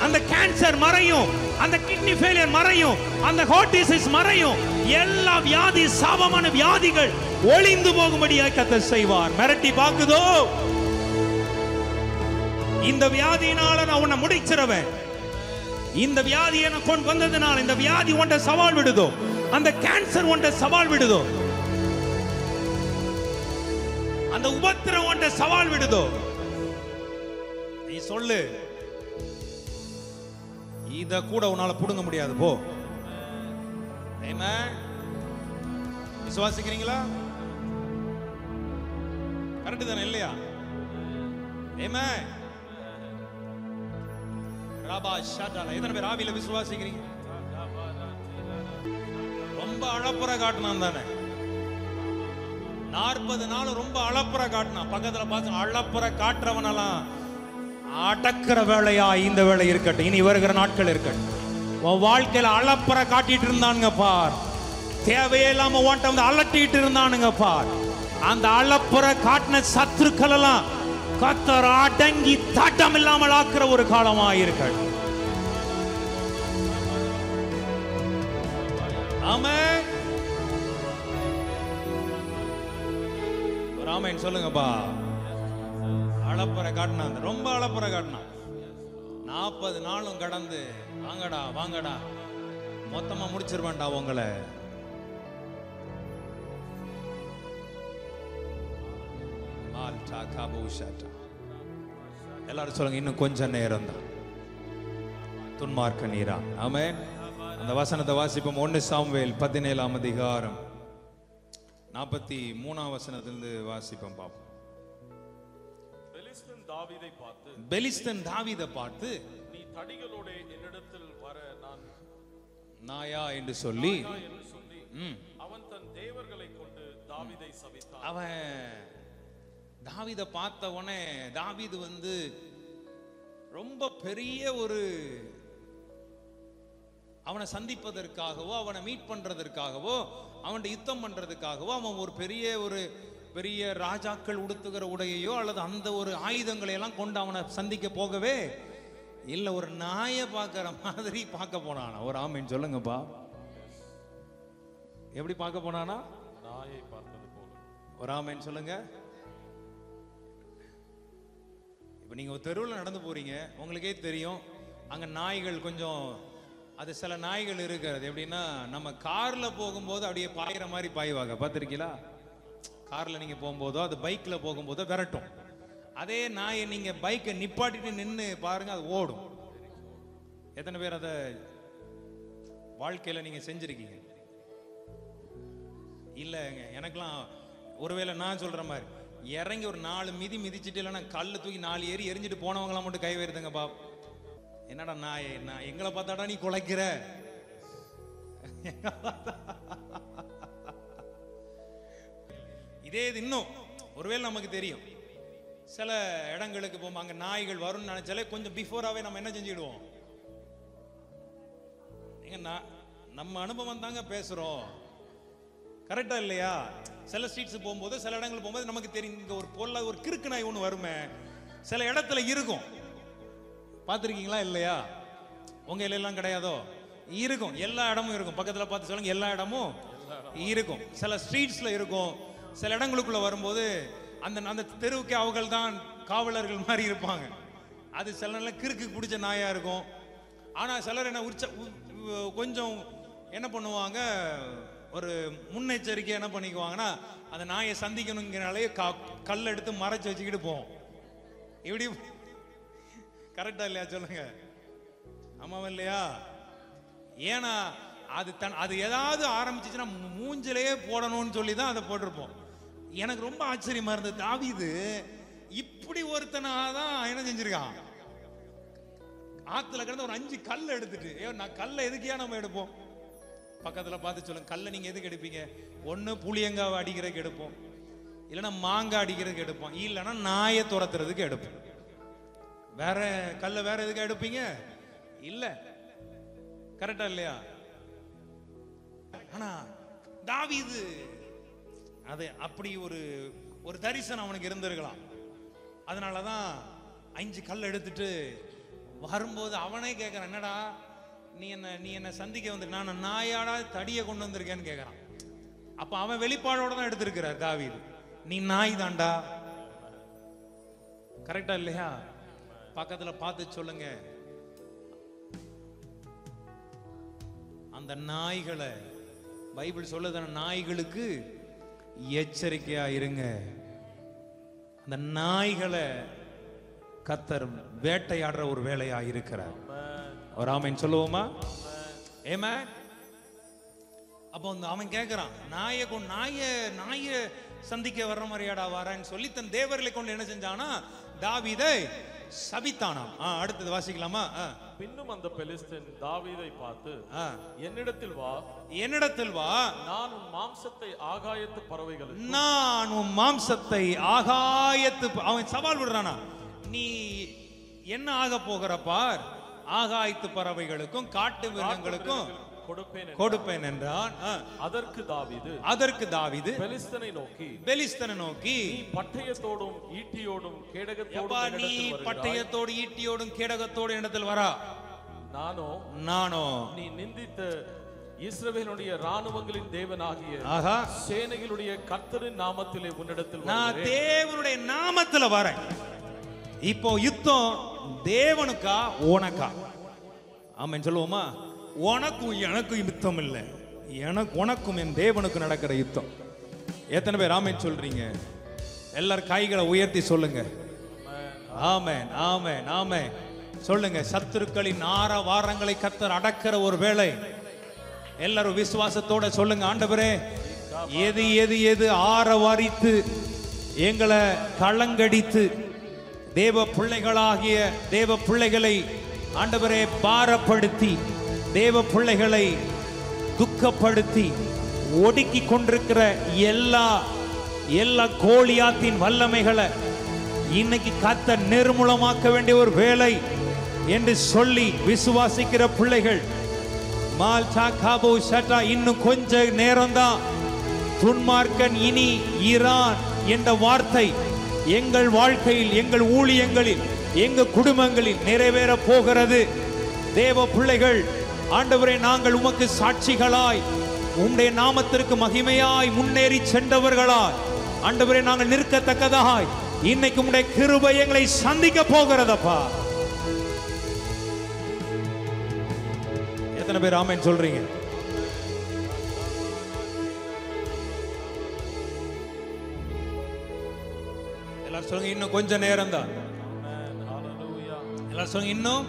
அந்த கேன்சர் மறையும், அந்த கிட்னி ஃபெயிலியர் மறையும், அந்த ஹார்ட் டிசீஸ் மறையும். எல்லா வியாதி, சாபமான வியாதிகள் ஒளிந்து போகும்படியாக கர்த்தர் செய்வார். மிரட்டி பாக்குதோ? இந்த வியாதியினால நான் உன்னை முடிச்சிருவேன். இந்த வியாதி எனக்கு கொண்டு வந்ததுனால இந்த வியாதி உன்னை சவால் விடுதோ, அந்த கேன்சர் உன்னை சவால் விடுதோ, அந்த உபத்திரம் உன்னை சவால் விடுதோ, நீ சொல்லு, இத கூட உன்னால புடுங்க முடியாது போ. ஆமென். விசுவாசிக்கிறீங்களா? கரெக்ட் தானே இல்லையா? ஆமென். ராபா ஷாடால எத்தனை பேர் ஆவியில விசுவாசிக்கிறீங்க? ரொம்ப அழப்புற காட்டினான் தானே 40 நாள், ரொம்ப அழப்புற காட்டினான். பக்கத்துல பார்த்து அழப்புற காட்டுறவனெல்லாம் அடக்கிற வேலையா இந்த வேலை இருக்கட்டும், இனி வருகிற நாட்கள் இருக்கட்டும். உன் வாழ்க்கையில அழப்புற காட்டிட்டு இருந்தானுங்க பார், தேவையில்லாம ஓட்ட வந்து அலட்டிட்டு இருந்தானுங்க பார். அந்த அழப்புற காட்டின சத்துருக்கள் எல்லாம் கர்த்தர் அடங்கி தாட்டம் இல்லாமல் ஆக்குற ஒரு காலமா இருக்கட்டும். ஆமென். ஆமென் சொல்லுங்கப்பா. அளப்புற காட்டினான், ரொம்ப அளப்புற காட்டினான். 40 நாளும் கடந்து வாங்கடா வாங்கடா மொத்தமா முடிச்சிருவான்டா உங்களை. எல்லாரும் சொல்லுங்க, இன்னும் கொஞ்சம் நேரம் தான் துன்மார்க்க நீரா. ஆமென். அந்த வசனத்தை வாசிப்போம். 1 சாமுவேல் 17ஆம் அதிகாரம் 43ஆம் வசனத்திலிருந்து வாசிப்போம் பாப்போம். பெலிஸ்தன் தாவீதை பார்த்து நீ தடிகளோட என்னிடத்தில் வர நான் நாயா என்று சொல்லி அவன் தன் தேவர்களை கொண்டு தாவீதை சபித்தான். அவன் தாவீதை பார்த்த உடனே தாவீது வந்து ரொம்ப பெரிய ஒரு அவனை சந்திப்பதற்காகவோ அவனை மீட் பண்றதற்காகவோ அவன் யுத்தம் பண்றதுக்காகவோ அவன் ஒரு பெரிய ராஜாக்கள் உடுத்துகிற உடையையோ அல்லது அந்த ஒரு ஆயுதங்களை எல்லாம் கொண்டு அவனை சந்திக்க போகவே இல்ல, ஒரு நாயை பார்க்கிற மாதிரி பார்க்க போனானா. ஒரு ஆமீன் சொல்லுங்கப்பா. எப்படி பார்க்க போனானா? நாயை பார்த்தது போல. ஒரு ஆமீன் சொல்லுங்க. இப்ப நீங்க ஒரு தெருவில் நடந்து போறீங்க, உங்களுக்கே தெரியும் அங்க நாய்கள் கொஞ்சம், அது சில நாய்கள் இருக்கிறது எப்படின்னா நம்ம கார்ல போகும்போது அப்படியே பாயிற மாதிரி பாய்வாங்க, பார்த்திருக்கீங்களா? கார்ல நீங்க போகும்போதோ அது பைக்ல போகும்போதோ விரட்டும். அதே நாயை நீங்க பைக்கை நிப்பாட்டிட்டு நின்று பாருங்க, அது ஓடும். எத்தனை பேர் அதை வாழ்க்கையில நீங்க செஞ்சிருக்கீங்க? இல்லைங்க, எனக்கெல்லாம் ஒருவேளை நான் சொல்ற மாதிரி இறங்கி ஒரு 4 மிதி மிதிச்சுட்டு இல்லைன்னா கல்ல தூக்கி 4 ஏறி எரிஞ்சிட்டு போனவங்களாம் மட்டும் கை வருதுங்க பாப். என்னடா நான் எங்களை பார்த்தாடா நீ குலைக்கிற? இதே இது இன்னும் ஒருவேளை நமக்கு தெரியும், சில இடங்களுக்கு போகும் அங்க நாய்கள் வரும்னு நினைச்சாலே கொஞ்சம் பிஃபோராவே நம்ம என்ன செஞ்சிடுவோம்? நம்ம அனுபவம் தாங்க பேசுறோம், கரெக்டா இல்லையா? சில ஸ்ட்ரீட்ஸ் போகும்போது சில இடங்களுக்கு போகும்போது நமக்கு தெரியும், இங்க ஒரு பொருளா ஒரு கிறுக்கு நாய் ஒன்று வருமே, சில இடத்துல இருக்கும். பார்த்துருக்கீங்களா இல்லையா? உங்க எல்லாம் கிடையாதோ? இருக்கும், எல்லா இடமும் இருக்கும். பக்கத்துல பார்த்து சொல்லுங்க, எல்லா இடமும் இருக்கும். சில ஸ்ட்ரீட்ஸ்ல இருக்கும், சில இடங்களுக்குள்ள வரும்போது அந்த அந்த தெருவுக்கு அவர்கள் தான் காவலர்கள் மாதிரி இருப்பாங்க. அது சில நேரம் கிறுக்கு பிடிச்ச நாயா இருக்கும். ஆனா சிலர் என்ன கொஞ்சம் என்ன பண்ணுவாங்க, ஒரு முன்னெச்சரிக்கை என்ன பண்ணிக்குவாங்கன்னா, அந்த நாயை சந்திக்கணுங்கிறனாலே கல் எடுத்து மறைச்சு வச்சுக்கிட்டு போவோம். இப்படி கரெக்டா இல்லையா சொல்லுங்க? ஆமாவா இல்லையா? ஏன்னா அது ஏதாவது ஆரம்பிச்சுச்சுன்னா மூஞ்சிலேயே போடணும்னு சொல்லி தான் அதை போட்டிருப்போம். எனக்கு ரொம்ப ஆச்சரியமா இருந்தது, தாவீது இப்படி ஒருத்தனாதான் என்ன செஞ்சிருக்கான், ஆத்துல கிடந்து ஒரு 5 கல் எடுத்துட்டு, நான் கல்லை எதுக்கியா நம்ம எடுப்போம்? பக்கத்துல பார்த்து சொல்லுங்க, கல்லை நீங்க எதுக்கு எடுப்பீங்க? ஒண்ணு புளியங்காவை அடிக்கிறதுக்கு எடுப்போம், இல்லைன்னா மாங்காய் அடிக்கிறதுக்கு எடுப்போம், இல்லைன்னா நாயை துரத்துறதுக்கு எடுப்போம். வேற கல்லை வேற எதுக்கு எடுப்பீங்க? இல்ல. கரெக்டா இல்லையா? ஆனா தாவீது அது அப்படி ஒரு தரிசனம் அவனுக்கு இருந்திருக்கலாம். அதனாலதான் 5 கல் எடுத்துட்டு வரும்போது அவனே கேட்கறான், என்னடா நீ என்ன சந்திக்க வந்து நான் நாயாடா தடியை கொண்டு வந்திருக்கேன்னு கேட்கறான். அப்ப அவன் வெளிப்பாடோட தான் எடுத்திருக்கிறார் தாவீது, நீ நாய் தாண்டா. கரெக்டா இல்லையா? பக்கத்துல பார்த்து சொல்லுங்க, அந்த நாய்களை பைபிள் சொல்லுது, நாய்களுக்கு எச்சரிக்கையா இருங்க. அந்த நாய்களை கர்த்தர் வேட்டையாடுற ஒரு வேலையா இருக்கிறார். ஒரு ஆமென் சொல்லுவோமா? ஆமென். அப்போ அவன் கேட்கிறான், நாயை சந்திக்க வர்ற மாதிரியாடா வரேன்னு சொல்லி தன் தேவர்களை கொண்டு என்ன செஞ்சானா, தாவீதை சபித்தானாம். அடுத்தது வாசிக்கலாமா? பின்னும் அந்த பெலிஸ்தன் தாவீதை பார்த்து, என்னிடத்தில் வா, நான் உன் மாம்சத்தை ஆகாயத்து பறவைகளுக்கு, அவன் சவால் விடுறானா, நீ என்ன ஆக போகிற பார், ஆகாயத்து பறவைகளுக்கும் காட்டு மிருகங்களுக்கும் கொடுப்பேன் என்றான். அதற்கு தாவீது பெலிஸ்தனை நோக்கி, நீ பட்டயத்தோடும் ஈட்டியோடும் கேடகத்தோடும் இடத்தில் வரா. நானோ நீ நிந்தித்த இஸ்ரவேலுடைய ராணுவங்களின் தேவனாகிய சேனைகளுடைய கர்த்தரின் நாமத்திலே உன்னிடத்தில் நான் தேவனுடைய நாமத்துல வரேன். இப்போ யுத்தம் தேவனுக்கா உனக்கா? ஆமென் சொல்லுவோமா? உனக்கும் எனக்கும் யுத்தம் இல்லை, உனக்கும் என் தேவனுக்கு நடக்கிற யுத்தம். எத்தனை பேர் ஆமென் சொல்றீங்க? எல்லாரும் கைகளை உயர்த்தி சொல்லுங்க, ஆமென் ஆமென் ஆமென் சொல்லுங்க. சத்துருக்களின் ஆரவாரங்களை கர்த்தர் அடக்கிற ஒரு வேளை. எல்லாரும் விசுவாசத்தோட சொல்லுங்க, ஆண்டவரே எது எது எது ஆரவாரித்து எங்களை களங்கடித்து தேவ பிள்ளைகளாகிய தேவ பிள்ளைகளை ஆண்டவரே பாரப்படுத்தி தேவ பிள்ளைகளை துக்கப்படுத்தி ஒடுக்கி கொண்டிருக்கிற எல்லா கோலியாத்தின் வல்லமைகளை இன்னைக்கு கர்த்தர் நிர்மூலமாக்க வேண்டிய ஒரு வேலை என்று சொல்லி விசுவாசிக்கிற பிள்ளைகள், இன்னும் கொஞ்ச நேரம் தான் துன்மார்க்கன் இனி ஈரான் என்ற வார்த்தை எங்கள் வாழ்க்கையில், எங்கள் ஊழியங்களில், எங்கள் குடும்பங்களில் நிறைவேற போகிறது. தேவ பிள்ளைகள், ஆண்டவரே நாங்கள் உமக்கு சாட்சிகளாய், உம்முடைய நாமத்திற்கு மகிமையாய் முன்னேறி சென்றவர்களாய் ஆண்டவரே நாங்கள் நிற்கத்தக்கதாய் இன்னைக்கு உம்முடைய கிருபை எங்களை சந்திக்க போகிறதப்பா. எத்தனை பேர் ஆமென் சொல்றீங்க? எல்லாரும் சொல்லுங்க, இன்னும் கொஞ்ச நேரம் தான். எல்லாரும் சொல்லுங்க, இன்னும்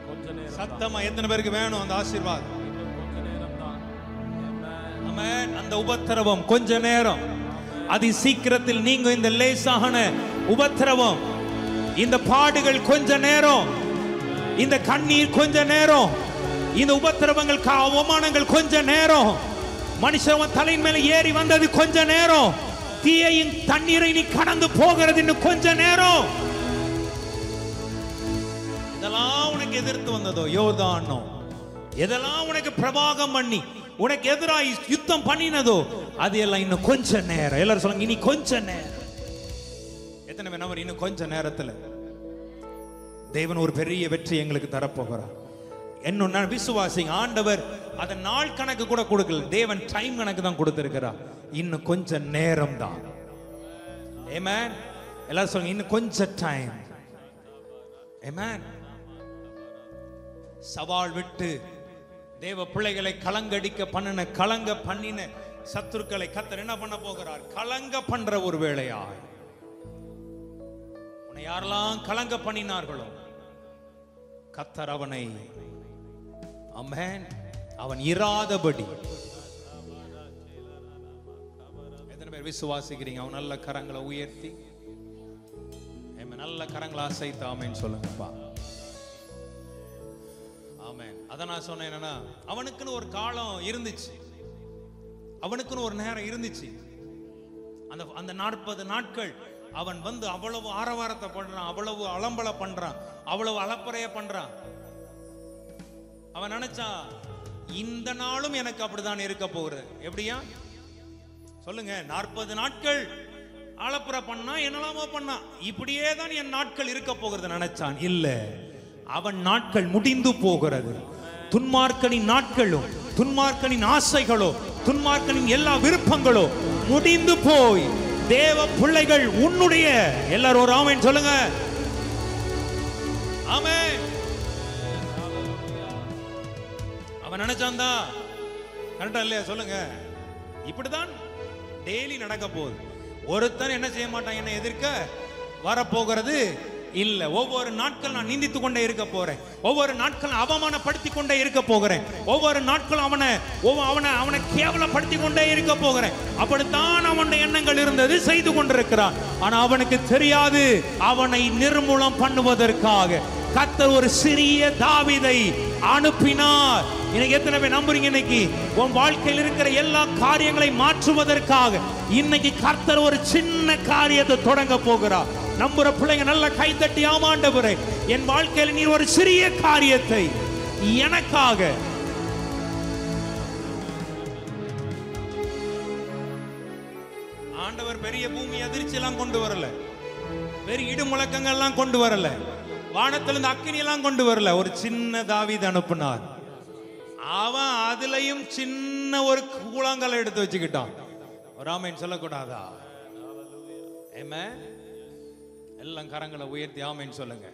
கொஞ்ச நேரம். சத்தமா எத்தனை பேருக்கு வேணும் அந்த ஆசீர்வாதம்? ஆமென். அந்த உபத்திரவம் கொஞ்ச நேரம், அதி சீக்கிரத்தில் நீங்க இந்த லேசான உபத்திரவம், இந்த பாடுகள் கொஞ்ச நேரம், இந்த கண்ணீர் கொஞ்ச நேரம், இந்த உபத்திரவங்கள் அவமானங்கள் கொஞ்ச நேரம், மனுஷன் தலையின் மேல ஏறி வந்தது கொஞ்ச நேரம், தீயையும் தண்ணீரை நீ கடந்து போகிறது இன்னும் கொஞ்ச நேரம். இதெல்லாம் உனக்கு எதிர்த்து வந்ததோ யோர்தானோ, எதெல்லாம் உனக்கு பிரபாகம் பண்ணி உனக்கு எதிராக யுத்தம் பண்ணினதோ அது எல்லாம் இன்னும் கொஞ்ச நேரம். எல்லாரும் சொல்லுங்க, இனி கொஞ்ச நேரம். எத்தனை பேர் இன்னும் கொஞ்ச நேரத்துல தேவன் ஒரு பெரிய வெற்றி எங்களுக்கு தரப்போகிறார். என்ன விசுவாசிங்க, ஆண்டவர் அத நாள் கணக்கு கூட கொடுக்கல, தேவன் டைம் கணக்கு தான் கொடுத்திருக்கிறார். இன்னும் கொஞ்சம் நேரம் தான். ஆமென். எல்லாரும் சொல்லுங்க, இன்னும் கொஞ்சம் டைம். ஆமென். சவால் விட்டு தேவ பிள்ளைகளை கலங்கடிக்க பண்ணின சத்துருக்களை கர்த்தர் என்ன பண்ண போகிறார்? கலங்க பண்ற ஒரு வேளையா. உன்னை யாரெல்லாம் கலங்க பண்ணினார்களோ கர்த்தர் அவனை, ஆமென், அவன் இராதபடி. எத்தனை பேர் விசுவாசிக்கிறீங்க? அவன் நல்ல கரங்களை உயர்த்தி, நல்ல கரங்களை அசைத்து ஆமென் சொல்லுங்கப்பா. ஆமென். அத நான் சொன்னேன் என்னன்னா, அவனுக்குன்னு ஒரு காலம் இருந்துச்சு, அவனுக்குன்னு ஒரு நேரம் இருந்துச்சு. அந்த 40 நாட்கள் அவன் வந்து அவ்வளவு ஆரவாரத்தை பண்றான், அவ்வளவு அலம்பல பண்றான், அவ்வளவு அலப்பறைய பண்றான். அவன் நினைச்சான், இந்த நாளும் எனக்கு அப்படிதான் இருக்க போகிறது. எப்படியா சொல்லுங்க? 40 நாட்கள் அலப்பற பண்ணா, என்னெல்லாமோ பண்ணா, இப்படியே தான் என் நாட்கள் இருக்க போகிறது நினைச்சான். இல்ல, அவன் நாட்கள் முடிந்து போகிறது. துன்மார்க்கனின் நாட்களும், துன்மார்க்கனின் ஆசைகளோ, துன்மார்க்கனின் எல்லா விருப்பங்களோ முடிந்து போய் தேவ பிள்ளைகள் உன்னுடைய, எல்லாரும் ஒரு ஆமென் சொல்லுங்க. ஆமென். அவன் நினைச்சான்தா, கரெக்டா இல்லையா சொல்லுங்க? இப்படிதான் டெய்லி நடக்க போகுது. ஒருத்தன் என்ன செய்ய மாட்டான், என்ன எதிர்க்க வரப்போகிறது இல்ல. ஒவ்வொரு நாட்கள் நான் நிந்தித்துக் கொண்டே இருக்க போறேன், ஒவ்வொரு நாட்கள் அவமானப்படுத்திக் கொண்டே இருக்க போகிறேன், ஒவ்வொரு நாட்களும் அவனை கேவலப்படுத்தி கொண்டே இருக்க போகிறேன். அப்படித்தான் அவனுடைய எண்ணங்கள் இருந்தது, செய்து கொண்டிருக்கிறான். ஆனா அவனுக்கு தெரியாது, அவனை நிர்மூலம் பண்ணுவதற்காக கர்த்தர் ஒரு சிறிய தாவீதை அனுப்பினார். இன்னைக்கு எத்தனை பேர் நம்புறீங்க? இன்னைக்கு உன் வாழ்க்கையில் இருக்கிற எல்லா காரியங்களை மாற்றுவதற்காக இன்னைக்கு கர்த்தர் ஒரு சின்ன காரியத்தை தொடங்க போகிறார். நம்புற பிள்ளைங்க நல்ல கைத்தட்டி ஆமாண்டவரே, என் வாழ்க்கையில் நீ ஒரு சிறிய காரியத்தை எனக்காக. ஆண்டவர் பெரிய பூமி அதிர்ச்சி எல்லாம் கொண்டு வரல, பெரிய இடு முழக்கங்கள் எல்லாம் கொண்டு வரல, வானத்திலிருந்து அக்கினி எல்லாம் கொண்டு வரல. ஒரு சின்ன தாவீது அனுப்பினார். அவன் அதுலயும் சின்ன ஒரு கூழாங்கல் எடுத்து வச்சுக்கிட்டான். ஒரு ஆமென் சொல்லக்கூடாதா? ஆமென். எல்லாம் கரங்களை உயர்த்தி ஆமென் சொல்லுங்க.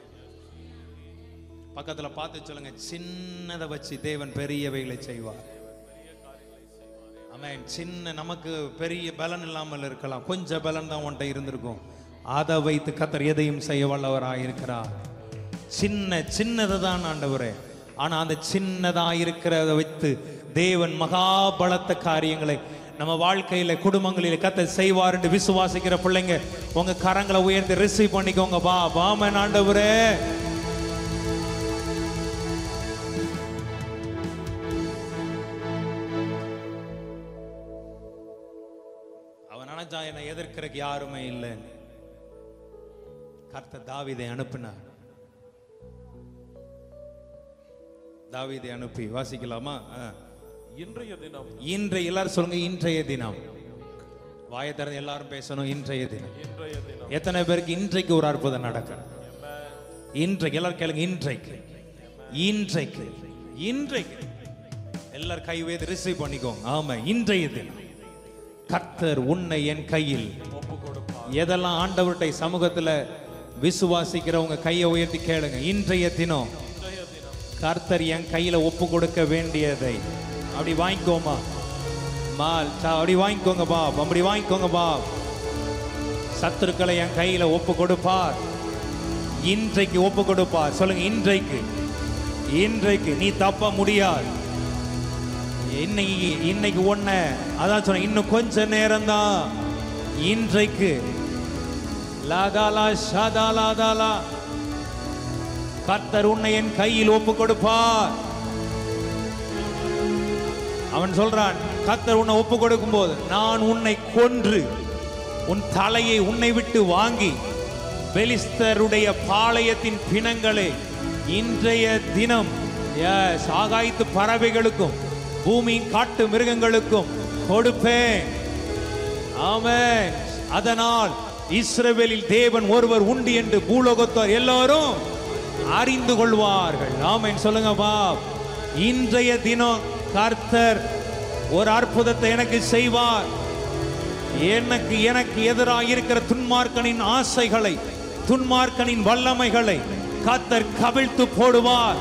பக்கத்துல பார்த்து சொல்லுங்க, சின்னதை வச்சு தேவன் பெரியவைகளை செய்வார். ஆமென். சின்ன, நமக்கு பெரிய பலன் இல்லாமல் இருக்கலாம், கொஞ்சம் பலன் தான் உன்கிட்ட இருந்திருக்கும், அதை வைத்து கர்த்தர் எதையும் செய்ய வல்லவராக இருக்கிறார். சின்னதை தான் ஆண்டவரே. ஆனா அந்த சின்னதா இருக்கிறத வைத்து தேவன் மகாபலத்த காரியங்களை நம்ம வாழ்க்கையில, குடும்பங்களில கர்த்தர் செய்வார் என்று விசுவாசிக்கிற பிள்ளைங்க உங்க கரங்களை உயர்த்தி ரிசீவ் பண்ணிக்கோங்க. ஆமென் ஆண்டவரே. அவன் நினைச்சா என்னை எதிர்க்கிறதுக்கு யாருமே இல்லை. கர்த்தர் தாவீதை அனுப்பினார். தாவீதை அனுப்பி வாசிக்கலாமா? இன்றைய தினம். இன்றைய, எல்லாரும் சொல்லுங்க இன்றைய தினம். வாயை திறந்து எல்லாரும் பேசணும், இன்றைய தினம். எத்தனை பேருக்கு இன்றைக்கு ஒரு அற்புதம் நடக்கும்? இன்றைக்கு எல்லாரும் கேளுங்க, இன்றைக்கு, இன்றைக்கு, இன்றைக்கு. எல்லாரும் கை உயர்த்தி ரிசீவ் பண்ணிக்கோங்க. ஆமா, இன்றைய தினம் கர்த்தர் உன்னை என் கையில் ஒப்பு கொடுப்பார். எதெல்லாம் ஆண்டவருடைய சமூகத்துல விசுவாசிக்கிறவங்க கையை உயர்த்தி கேளுங்க. இன்றைய தினம் கர்த்தர் என் கையில ஒப்பு கொடுக்க வேண்டியதை அப்படி வாங்கிக்கோமா, அப்படி வாங்கிக்கோங்க பாப், அப்படி வாங்கிக்கோங்க பாப். சத்துருக்களை என் கையில ஒப்பு கொடுப்பார். இன்றைக்கு ஒப்பு கொடுப்பார். சொல்லுங்க, இன்றைக்கு, இன்றைக்கு நீ தப்ப முடியாது. இன்னைக்கு ஒன்ன, அதான் சொன்ன, இன்னும் கொஞ்ச நேரம் தான். இன்றைக்கு லாதாலா ஷாதாலாதாலா கர்த்தர் உன்னை என் கையில் ஒப்பு கொடுப்பார். அவன் சொல்றான், கர்த்தர் உன்னை ஒப்பு கொடுக்கும் போது நான் உன்னை கொன்று உன் தலையை உன்னை விட்டு வாங்கி பெலிஸ்தருடைய பாளையத்தின் பிணங்களை இன்றைய தினம் ஆகாயத்து பறவைகளுக்கும் பூமியின் காட்டு மிருகங்களுக்கும் கொடுப்பேன். ஆமென். அதனால் இஸ்ரவேலில் தேவன் ஒருவர் உண்டு என்று பூலோகத்தார் எல்லாரும் அறிந்து கொள்வார்கள். ஆமென் சொல்லுங்க பாப். இன்றைய தினம் கர்த்தர் ஒரு அற்புதத்தை எனக்கு செய்வார். எனக்கு எதிராக இருக்கிற துன்மார்க்கனின் ஆசைகளை, துன்மார்க்கனின் வல்லமைகளை கர்த்தர் கவிழ்த்து போடுவார்.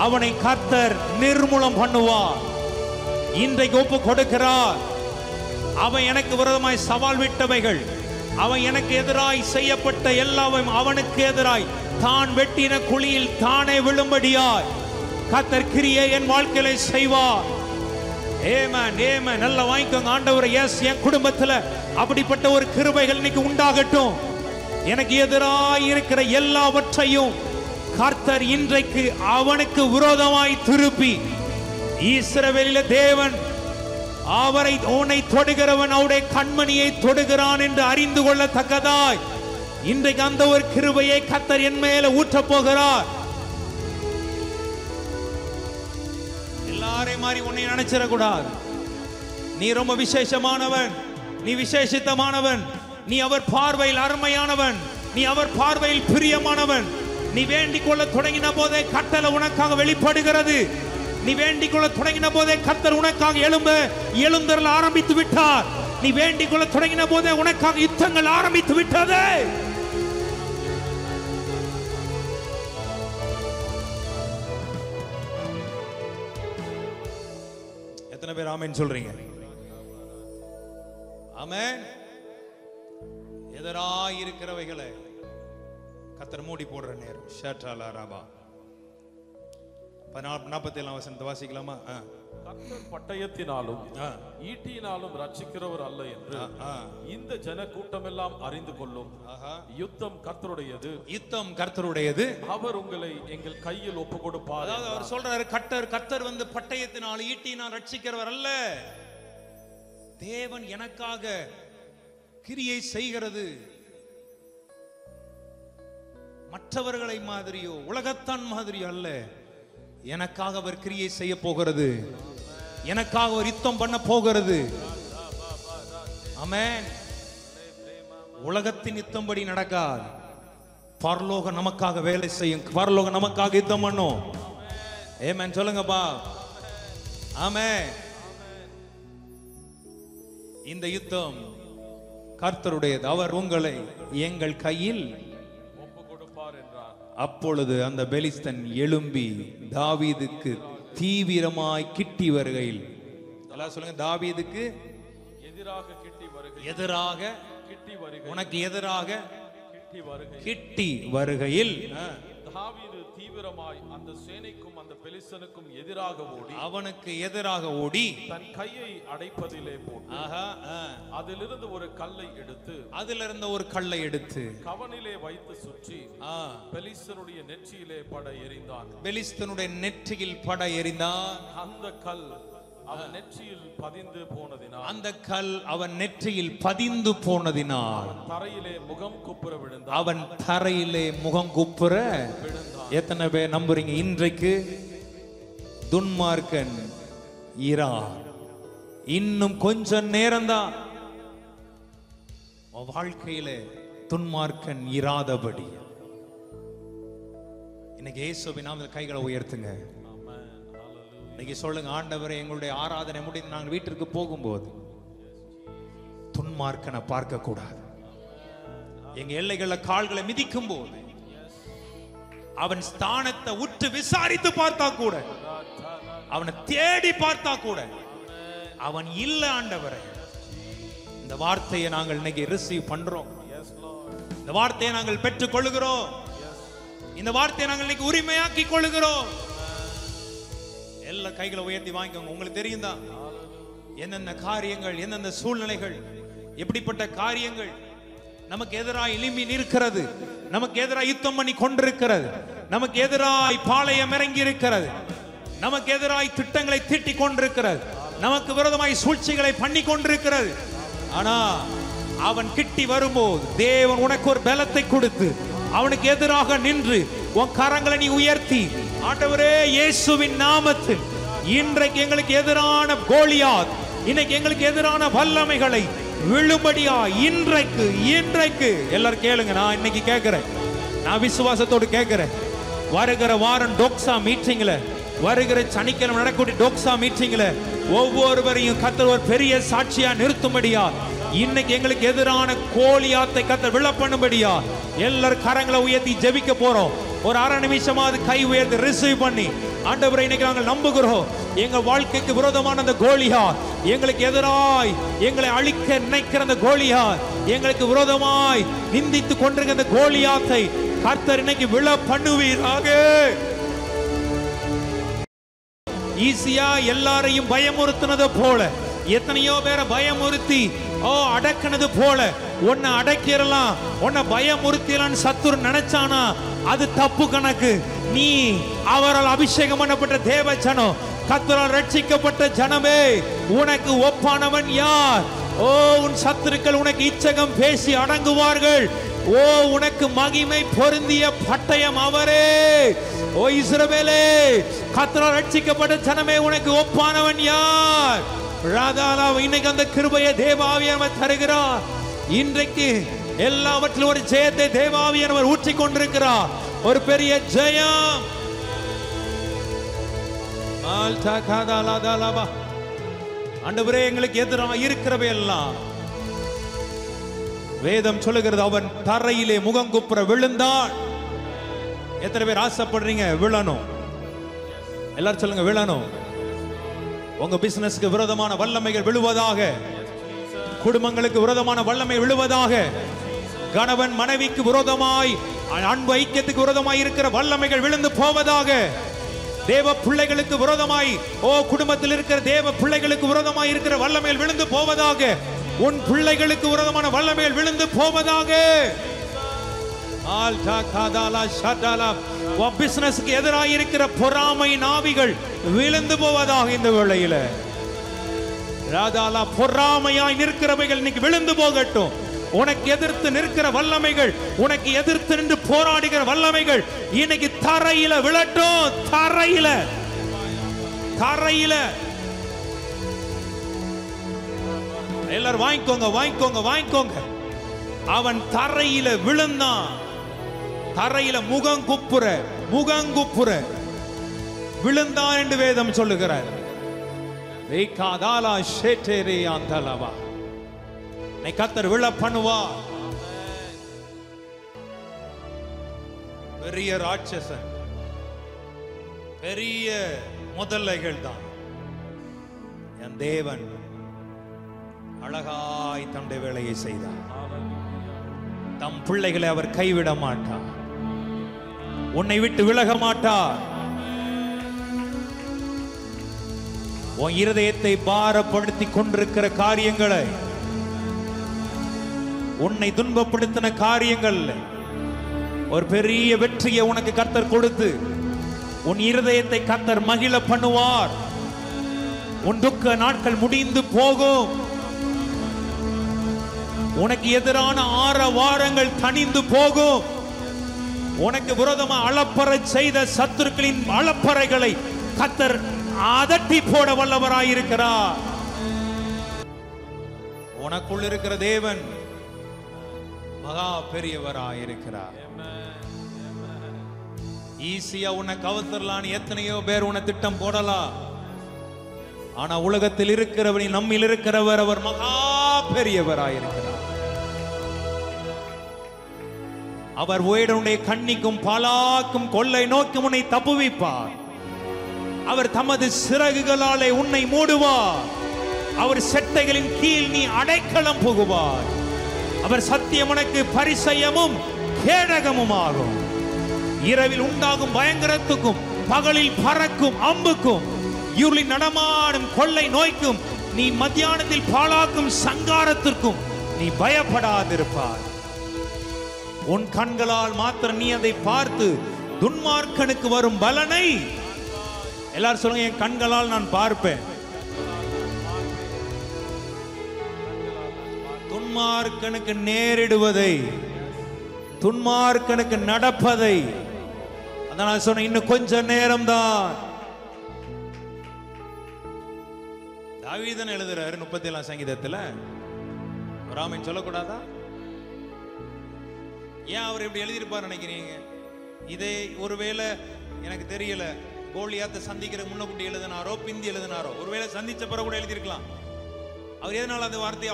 அவனை கர்த்தர் நிர்மூலம் பண்ணுவார். இன்றைக்கு ஒப்பு கொடுக்கிறார். அவன் எனக்கு விரோதமாய் சவால் விட்டவைகள், அவன் எனக்கு எதிராய் செய்யப்பட்ட எல்லாவும் அவனுக்கு எதிராய் தான் வெட்டின குழியில் தானே விழும்படியாய் கர்த்தர் கிரியை என் வாழ்க்கையில செய்வார். ஆமென், ஆமென். நல்லா வாங்கிக்கோங்க. ஆண்டவரே, எஸ், என் குடும்பத்துல அப்படிப்பட்ட ஒரு கிருபைகள் இன்னைக்கு உண்டாகட்டும். எனக்கு எதிராய் இருக்கிற எல்லாவற்றையும் கர்த்தர் இன்றைக்கு அவனுக்கு விரோதமாய் திருப்பி, இஸ்ரவேலிலே தேவன் அவரை உன்னை தொடுகிறவன் அவருடைய கண்மணியை தொடுகிறான் என்று அறிந்து கொள்ளத்தக்கதாய் இன்றைக்கு அந்த ஒரு கிருபையை கர்த்தர் என் மேல ஊற்றப் போகிறார். எல்லாரையும் மாதிரி உன்னை நினைச்சிடக்கூடாது. நீ ரொம்ப விசேஷமானவன், நீ விசேஷித்தமானவன், நீ அவர் பார்வையில் அருமையானவன், நீ அவர் பார்வையில் பிரியமானவன். நீ வேண்டிக் கொள்ள தொடங்கின போதே கட்டளை உனக்காக வெளிப்படுகிறது. நீ வேண்டிக் கொள்ள தொடங்கின போதே கர்த்தர் உனக்காக எழுந்தருள ஆரம்பித்து விட்டார். நீ வேண்டிக் கொள்ள தொடங்கின போதே உனக்காக யுத்தங்கள் ஆரம்பித்து விட்டது. எத்தனை பேர் ஆமென் சொல்றீங்க? ஆமென். எதிராய் இருக்கிறவைகளை கர்த்தர் மூடி போடுற நேரம். ஷட்ரா ராபா 47 வசனத்தை வாசிக்கலாமா? கர்த்தர் பட்டயத்தினாலும் ஈட்டியினாலும் ரட்சிக்கிறவர் அல்ல என்று இந்த ஜன கூட்டமெல்லாம் அறிந்து கொள்ளும். யுத்தம் கர்த்தருடையது, யுத்தம் கர்த்தருடையது. அவர் உங்களை எங்கள் கையில் ஒப்பு கொடுப்பார். அதாவது அவர் சொல்றாரு, கர்த்தர் வந்து பட்டயத்தினால் ஈட்டியினால் ரட்சிக்கிறவர் அல்ல. தேவன் எனக்காக கிரியை செய்கிறது. மற்றவர்களை மாதிரியோ உலகத்தான் மாதிரியோ அல்ல. எனக்காக அவர் கிரியை செய்ய போகிறது. எனக்காக ஒரு யுத்தம் பண்ண போகிறது. ஆமென். உலகத்தின் யுத்தம்படி நடக்காது. பரலோகம் நமக்காக வேலை செய்யும். பரலோகம் நமக்காக யுத்தம் பண்ணும். ஆமென் சொல்லுங்கப்பா. ஆமென். இந்த யுத்தம் கர்த்தருடையது. அவர் உங்களை எங்கள் கையில் ஒப்பு கொடுப்பார் என்றார். அப்பொழுது அந்த பெலிஸ்தன் எழும்பி தாவீதுக்கு தீவிரமாய் கிட்டி வருகையில், எல்லாம் சொல்லுங்க, தாவீதுக்கு எதிராக கிட்டி வருகையில், எதிராக கிட்டி வருகையில், உனக்கு எதிராக கிட்டி வருகையில், கிட்டி வருகையில் தாவீது தீவிரமாய் அந்த சேனைக்கும் அந்த பெலிஸ்தனுக்கும் எதிராக ஓடி, அவனுக்கு எதிராக ஓடி தன் கையை அடைப்பதிலே போட்டு அதிலிருந்து ஒரு கல்லை எடுத்து, அதிலிருந்த ஒரு கல்லை எடுத்து கவனிலே வைத்து சுற்றி பெலிஸ்தனுடைய நெற்றியிலே பட எறிந்தான். பெலிஸ்தனுடைய நெற்றியில் பட எறிந்தான். அந்த கல் அவன் நெற்றியில் பதிந்து போனதினால், அந்த கல் அவன் நெற்றியில் பதிந்து போனதினால் தரையிலே முகம் குப்புற விழுந்தான். அவன் தரையிலே முகம் குப்புற விழுந்தான். எத்தனை பேர் நம்புறீங்க? இன்றைக்கு துன்மார்க்கன் இரா, இன்னும் கொஞ்ச நேரம்தான் வாழ்க்கையில துன்மார்க்கன் இராதபடி. இன்னைக்கு இயேசுவின் நாமத்தில் கைகளை உயர்த்துங்க. இன்னைக்கு சொல்லுங்க, ஆண்டவரே, எங்களுடைய ஆராதனை முடிந்து நாங்கள் வீட்டிற்கு போகும்போது துன்மார்க்கனை பார்க்க கூடாது. எங்க எல்லைகள்ல கால்களை மிதிக்கும் போது அவன் ஸ்தானத்தை உற்று விசாரித்து பார்த்தா கூட, அவனை தேடி பார்த்தா கூட அவன் இல்ல. ஆண்டவரே, இந்த வார்த்தையை நாங்கள் இன்னைக்கு ரிசீவ் பண்றோம். இந்த வார்த்தையை நாங்கள் பெற்றுக் கொள்ளுகிறோம். இந்த வார்த்தையை நாங்கள் இன்னைக்கு உரிமையாக்கி கொள்ளுகிறோம். எல்லா கைகளை உயர்த்தி வாங்கிக்கோங்க. உங்களுக்கு தெரியும் தான் என்னென்ன காரியங்கள், எந்தெந்த சூழ்நிலைகள், எப்படிப்பட்ட காரியங்கள் நமக்கு எதிராக எழும்பி நிற்கிறது, நமக்கு எதிராக யுத்தம் பண்ணி கொண்டிருக்கிறது, நமக்கு எதிராய் பாளையம் இறங்கி இருக்கிறது, நமக்கு எதிராய் திட்டங்களை தீட்டி கொண்டிருக்கிறது, நமக்கு விரோதமாய் சூழ்ச்சிகளை பண்ணி கொண்டிருக்கிறது. ஆனா அவன் கிட்டி வரும்போது தேவன் உனக்கு ஒரு பலத்தை கொடுத்து அவனுக்கு எதிராக நின்று உன் கரங்களை நீ உயர்த்தி, ஆண்டவரே, இயேசுவின் நாமத்தில் இன்றைக்கு எங்களுக்கு எதிரான கோலியாத், இன்னைக்கு எங்களுக்கு எதிரான வல்லமைகளை விழும்படியா இன்றைக்கு எல்லாரும் கேளுங்க. நான் இன்னைக்கு கேட்கிறேன், நான் விசுவாசத்தோடு கேட்கிறேன். வருகிற வாரம் டோக்ஸா மீட்டிங்ல வருகிற சனிக்கிழமை நடக்கூடிய டோக்ஸா மீட்டிங்ல ஒவ்வொருவரையும் கர்த்தர் ஒரு பெரிய சாட்சியா நிறுத்தும்படியா, இன்னைக்கு எங்களுக்கு எதிரான கோலியாத்தை கர்த்தர் விழ பண்ணும்படியா எல்லாரும் கரங்களை உயர்த்தி ஜெபிக்க போறோம். ஒரு அரை நிமிஷமாவது கை உயர்த்தி ரிசீவ் பண்ணி, ஆண்டவரை இன்னைக்கு நாங்கள் நம்புகிறோம், எங்க வாழ்க்கைக்கு விரோதமான அந்த கோலியாத், எங்களுக்கு எதிராய் எங்களை அழிக்க நினைக்கிற அந்த கோலியாத், எங்களுக்கு விரோதமாய் நிந்தித்து கொண்டிருக்கிற அந்த கோலியாத்தை கர்த்தர் இன்னைக்கு விழ பண்ணுவீராக. ஈஸியா எல்லாரையும் பயமுறுத்தினது போல, எத்தனையோ பேரை பயமுறுத்தி அடக்கினது போல உன்னை அடக்கிடலாம், உன்னை பயமுறுத்திடலாம் சத்துரு நினைச்சானா அது தப்பு கணக்கு. நீ அவரால் அபிஷேகம் பண்ணப்பட்ட தேவ ஜனம், கர்த்தரால் ரட்சிக்கப்பட்ட ஜனமே, உனக்கு ஒப்பானவன் யார்? உன் சத்துருக்கள் உனக்கு இச்சகம் பேசி அடங்குவார்கள். உனக்கு மகிமை பொருந்திய பட்டயம் அவரே. இஸ்ரவேலே, கர்த்தரால் ரட்சிக்கப்பட்ட ஜனமே, உனக்கு ஒப்பானவன் யார்? ராதாலா, இன்னைக்கு அந்த கிருபையை தேவாவியானவர் தருகிறார். இன்றைக்கு எல்லாவற்றிலும் ஒரு ஜெயத்தை தேவாவியானவர் ஊற்றிக் கொண்டிருக்கிறார். ஒரு பெரிய ஜெயம். ஆண்டவரே, எங்களுக்கு எதிராக இருக்கிறவை எல்லாம் வேதம் சொல்லுகிறது, அவன் தரையிலே முகங்குப்புற விழுந்தான். எத்தனை பேர் ஆசைப்படுறீங்க விழணும்? எல்லாரும் சொல்லுங்க, விழணும். உங்க பிசினஸ்க்கு விரோதமான வல்லமைகள் விழுவதாக, குடும்பங்களுக்கு விரோதமான வல்லமை விழுவதாக, கணவன் மனைவிக்கு விரோதமாய், அன்பு ஐக்கியத்துக்கு விரோதமாய் இருக்கிற வல்லமைகள் விழுந்து போவதாக, தேவ பிள்ளைகளுக்கு விரோதமாய், குடும்பத்தில் இருக்கிற தேவ பிள்ளைகளுக்கு விரோதமாய் இருக்கிற வல்லமைகள் விழுந்து போவதாக, உன் பிள்ளைகளுக்கு விரோதமான வல்லமைகள் விழுந்து போவதாக. பிசினஸ்க்கு எதிராக இருக்கிற பொறாமை நாவிகள் விழுந்து போவதாக இந்த வேளையில. ராதாலா, பொறாமையாய் நிற்கிறவைகள் இன்னைக்கு விழுந்து போகட்டும். உனக்கு எதிர்த்து நிற்கிற வல்லமைகள், உனக்கு எதிர்த்து நின்று போராடுகிற வல்லமைகள் இன்னைக்கு தரையில விழட்டும். தரையில தரையில எல்லாரும் வாங்கிக்கோங்க, வாங்கிக்கோங்க, வாங்கிக்கோங்க. அவன் தரையில விழுந்தான். தரையில முகங்குப்புற விழுந்தான் என்று வேதம் சொல்லுகிறார். கர்த்தர் விழ பண்ணுவார். பெரிய ராட்சசன், பெரிய முதலைகள் தான். என் தேவன் அழகாய் தம்முடைய வேலையை செய்தார். தம் பிள்ளைகளை அவர் கைவிட மாட்டார், உன்னை விட்டு விலக மாட்டார். உன் இருதயத்தை பாரப்படுத்தி கொண்டிருக்கிற காரியங்களை, உன்னை துன்பப்படுத்தின காரியங்கள், ஒரு பெரிய வெற்றியை உனக்கு கர்த்தர் கொடுத்து உன் இருதயத்தை கர்த்தர் மகிழ பண்ணுவார். உன் துக்க நாட்கள் முடிந்து போகும். உனக்கு எதிரான ஆரவாரங்கள் தணிந்து போகும். உனக்கு விரோதமாக அளப்பறை செய்த சத்துருக்களின் அளப்பறைகளை கர்த்தர் அதட்டி போட வல்லவராயிருக்கிறார். உனக்குள் இருக்கிற தேவன் மகா பெரியவராயிருக்கிறார். ஈஸியா உன்னை கவர்த்தரலான்னு எத்தனையோ பேர் உன்னை திட்டம் போடலாம். ஆனா உலகத்தில் இருக்கிறவனை, நம்மில் இருக்கிறவர் அவர் மகா பெரியவராயிருக்கிறார். அவர் வேடனுடைய கண்ணிக்கும் பாலாக்கும் கொள்ளை நோக்கி உன்னை தப்புவிப்பார். அவர் தமது சிறகுகளாலே உன்னை மூடுவார். அவர் செட்டைகளின் கீழ் நீ அடைக்கலம் புகுவார். அவர் சத்தியம் உனக்கு பரிசயமும் கேடகமும் ஆகும். இரவில் உண்டாகும் பயங்கரத்துக்கும், பகலில் பறக்கும் அம்புக்கும், இருளில் நடமாடும் கொள்ளை நோய்க்கும், நீ மத்தியானத்தில் பாழாக்கும் சங்காரத்திற்கும் நீ பயப்படாதிருப்பார். உன் கண்களால் மாத்திரம் நீ அதை பார்த்து துன்மார்க்கனுக்கு வரும் பலனை, எல்லாரும் சொல்லுங்க, என் கண்களால் நான் பார்ப்பேன். துன்மார்க்கனுக்கு நேரிடுவதை, துன்மார்க்கனுக்கு நடப்பதை. அதனால சொன்ன, இன்னும் கொஞ்ச நேரம் தான். தாவீதன் எழுதுறாரு 37 சங்கீதத்துல. ராமன் சொல்லக்கூடாதா? ஏன் அவர் இப்படி எழுதியிருப்பார் நினைக்கிறீங்க? இதே ஒருவேளை எனக்கு தெரியல, கோலியாத்தை சந்திக்கிற முன்னக்கூட்டி எழுதினாரோ பிந்தி எழுதினாரோ, ஒருவேளை சந்திச்ச பிறகு கூட எழுதியிருக்கலாம். அவர் எதனால அந்த வார்த்தையை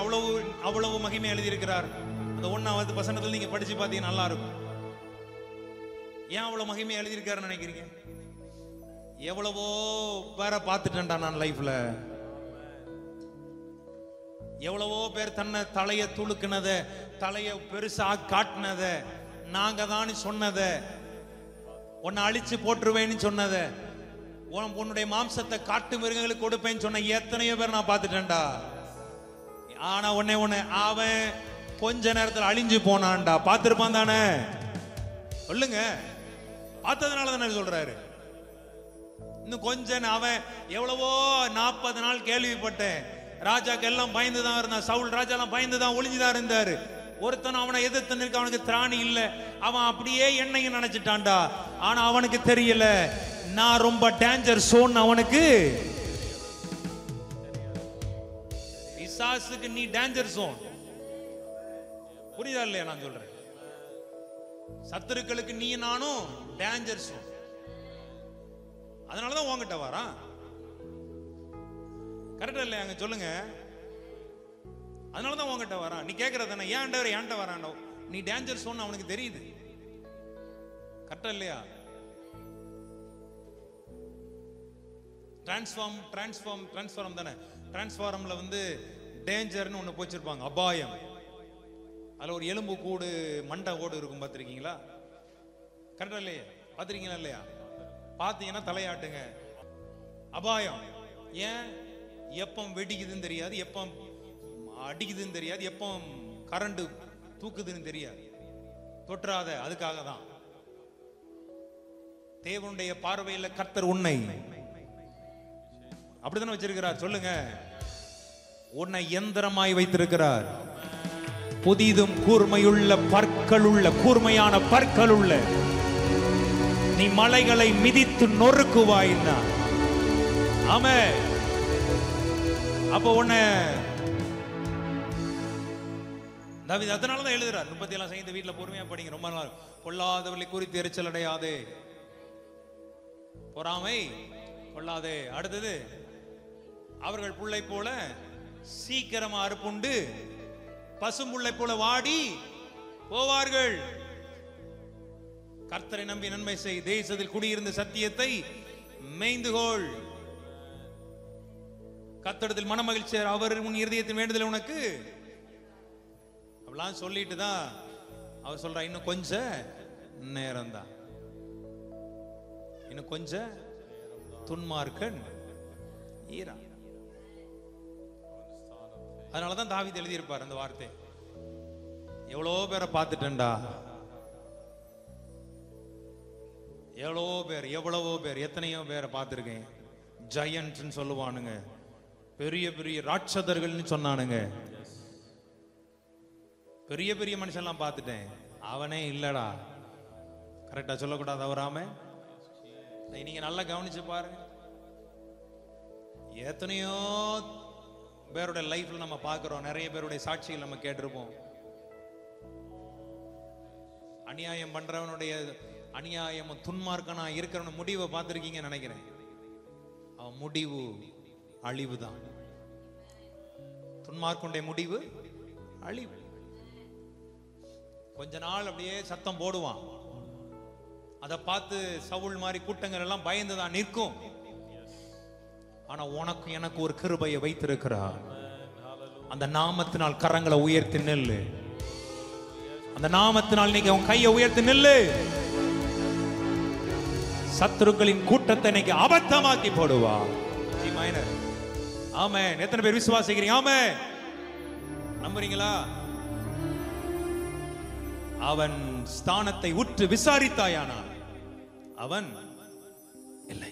அவ்வளவு மகிமை எழுதியிருக்கிறார்? அந்த 1வது வசனத்துல நீங்க படிச்சு பார்த்தீங்கன்னா நல்லா இருக்கும். ஏன் அவ்வளவு மகிமை எழுதியிருக்காருன்னு நினைக்கிறீங்க? எவ்வளவோ பேர பார்த்துட்டேன்டா நான் லைஃப்ல, எவ்வளவோ பேர் தன்னை தலைய துளுக்குனத, தலைய பெருசா காட்டினத, நாங்க தான் சொன்னத, உன்னை அழிச்சு போட்டுருவேன்னு சொன்னத, உன்னுடைய மாம்சத்தை காட்டு மிருகங்களுக்கு கொடுப்பேன்னு சொன்ன எத்தனையோ பேர் நான் பார்த்துட்டேன்டா. ஆனா உன்னை அவன் கொஞ்ச நேரத்தில் அழிஞ்சு போனான்டா. பார்த்திருப்பான் தானே? சொல்லுங்க, பார்த்ததுனால தானே சொல்றாரு. இன்னும் கொஞ்சம் அவன் எவ்வளவோ 40 நாள் கேள்விப்பட்டேன். ராஜாக்கு எல்லாம் பயந்துதான் இருந்தான். சவுல் ராஜா எல்லாம் பயந்துதான் ஒளிஞ்சுதான் இருந்தாரு. ஒருத்தன் அவனை எதிர்த்து நிற்க அவனுக்கு திராணி இல்ல. அவன் அப்படியே என்னையும் நினைச்சிட்டான்டா. ஆனா அவனுக்கு தெரியல, நான் ரொம்ப டேஞ்சர் சோன். அவனுக்கு பிசாசுக்கு நீ டேஞ்சர் சோன். புரியுதா இல்லையா நான் சொல்றேன்? சத்துருக்களுக்கு நீ நானும் டேஞ்சர் சோன். அதனாலதான் உங்ககிட்ட வரான். கரெக்டா இல்லையா? அங்க சொல்லுங்க. அதனாலதான் உங்ககிட்ட வரான். நீ கேட்கறதானே ஏன்ட்ட வராண்டோ? நீ டேஞ்சர் சோன் அவனுக்கு தெரியுது. கரெக்டா இல்லையா? டிரான்ஸ்ஃபார்ம் தானே. டிரான்ஸ்ஃபார்ம்ல வந்து டேஞ்சர்னு ஒண்ணு போச்சிருப்பாங்க, அபாயம். அதுல ஒரு எலும்பு கூடு மண்டை ஓடு இருக்கும், பார்த்திருக்கீங்களா? கரெக்டா இல்லையா? பார்த்திருக்கீங்களா இல்லையா? பார்த்தீங்கன்னா தலையாட்டுங்க. அபாயம். ஏன்? எப்போ வெடிக்குதுன்னு தெரியாது, எப்போ அடிக்குதுன்னு தெரியாது, எப்போ கரண்ட் தூக்குதுன்னு தெரியாது. தொற்றாத. அதுக்காக தான் தேவனுடைய பார்வையில் கர்த்தர் உன்னை அப்படித்தானே வச்சிருக்கிறார். சொல்லுங்க, உன்னை எந்திரமாய் வைத்திருக்கிறார். புதிதும் கூர்மையுள்ள பற்களுள்ள, கூர்மையான பற்களுள்ள நீ மலைகளை மிதித்து நொறுக்குவாயின்னா. ஆமென். அப்போ உன்னை தாவீது அதனாலதான் எழுதுறார். 37 சங்கீத வீட்டுல பொறுமையா படிங்க, ரொம்ப நாள். பொல்லாதவர்களை குறித்து எரிச்சல் அடையாதே, பொறாமை கொள்ளாதே. அடுத்தது, அவர்கள் புள்ளை போல சீக்கிரமா அறுப்புண்டு பசும்புள்ளை போல வாடி போவார்கள். கர்த்தரை நம்பி நன்மை செய், தேசத்தில் குடியிருந்த சத்தியத்தை மேய்ந்துகொள். கர்த்தரிடத்தில் மனமகிழ்ச்சி, அவர் உன் இருதயத்தின் வேண்டுதல் உனக்கு. அப்படிலாம் சொல்லிட்டு தான் அவர் சொல்ற, இன்னும் கொஞ்ச நேரம் தான், இன்னும் கொஞ்ச துன்மார்க்கன் ஈரா. அதனாலதான் தாவீது எழுதியிருப்பார் அந்த வார்த்தை. எவ்வளோ பேரை பார்த்துட்டேன்டா, எவ்வளவோ பேர் எத்தனையோ பேரை பார்த்துருக்கேன். ஜெயன்ட்னு சொல்லுவானுங்க, பெரிய பெரிய ராட்சதர்கள்னு சொன்னானுங்க. பெரிய பெரிய மனுஷன்லாம் பார்த்துட்டேன். அவனே இல்லடா. கரெக்டா சொல்லக்கூடாது அவராம. நீங்க நல்லா கவனிச்சு பாருங்க. எத்தனையோ பேருடைய லைஃப்ல நம்ம பார்க்கிறோம், நிறைய பேருடைய சாட்சிகள் நம்ம கேட்டிருப்போம். அநியாயம் பண்றவனுடைய அநியாயம், துன்மார்க்கனா இருக்கிறவன் முடிவை பார்த்திருக்கீங்கன்னு நினைக்கிறேன். அவன் முடிவு அழிவு தான். துன்மார்க்கனுடைய முடிவு அழிவு. கொஞ்ச நாள் அப்படியே சத்தம் போடுவான். அதை பார்த்து சவுல் மாதிரி கூட்டங்கள் எல்லாம் பயந்துதான் நிற்கும். ஆனா உனக்கு எனக்கு ஒரு கிருபையை வைத்திருக்கிறார். அந்த நாமத்தினால் கரங்களை உயர்த்தி நில்லு. அந்த நாமத்தினால் நீங்க உன் கையை உயர்த்தி நில்லு. சத்துருக்களின் கூட்டத்தை இன்னைக்கு அபத்தமாக்கி போடுவா. ஆமென். எத்தனை பேர் விசுவாசிக்கிறீங்க? ஆமென். நம்புறீங்களா? அவன் ஸ்தானத்தை உற்று விசாரித்தாயானால் அவன் இல்லை.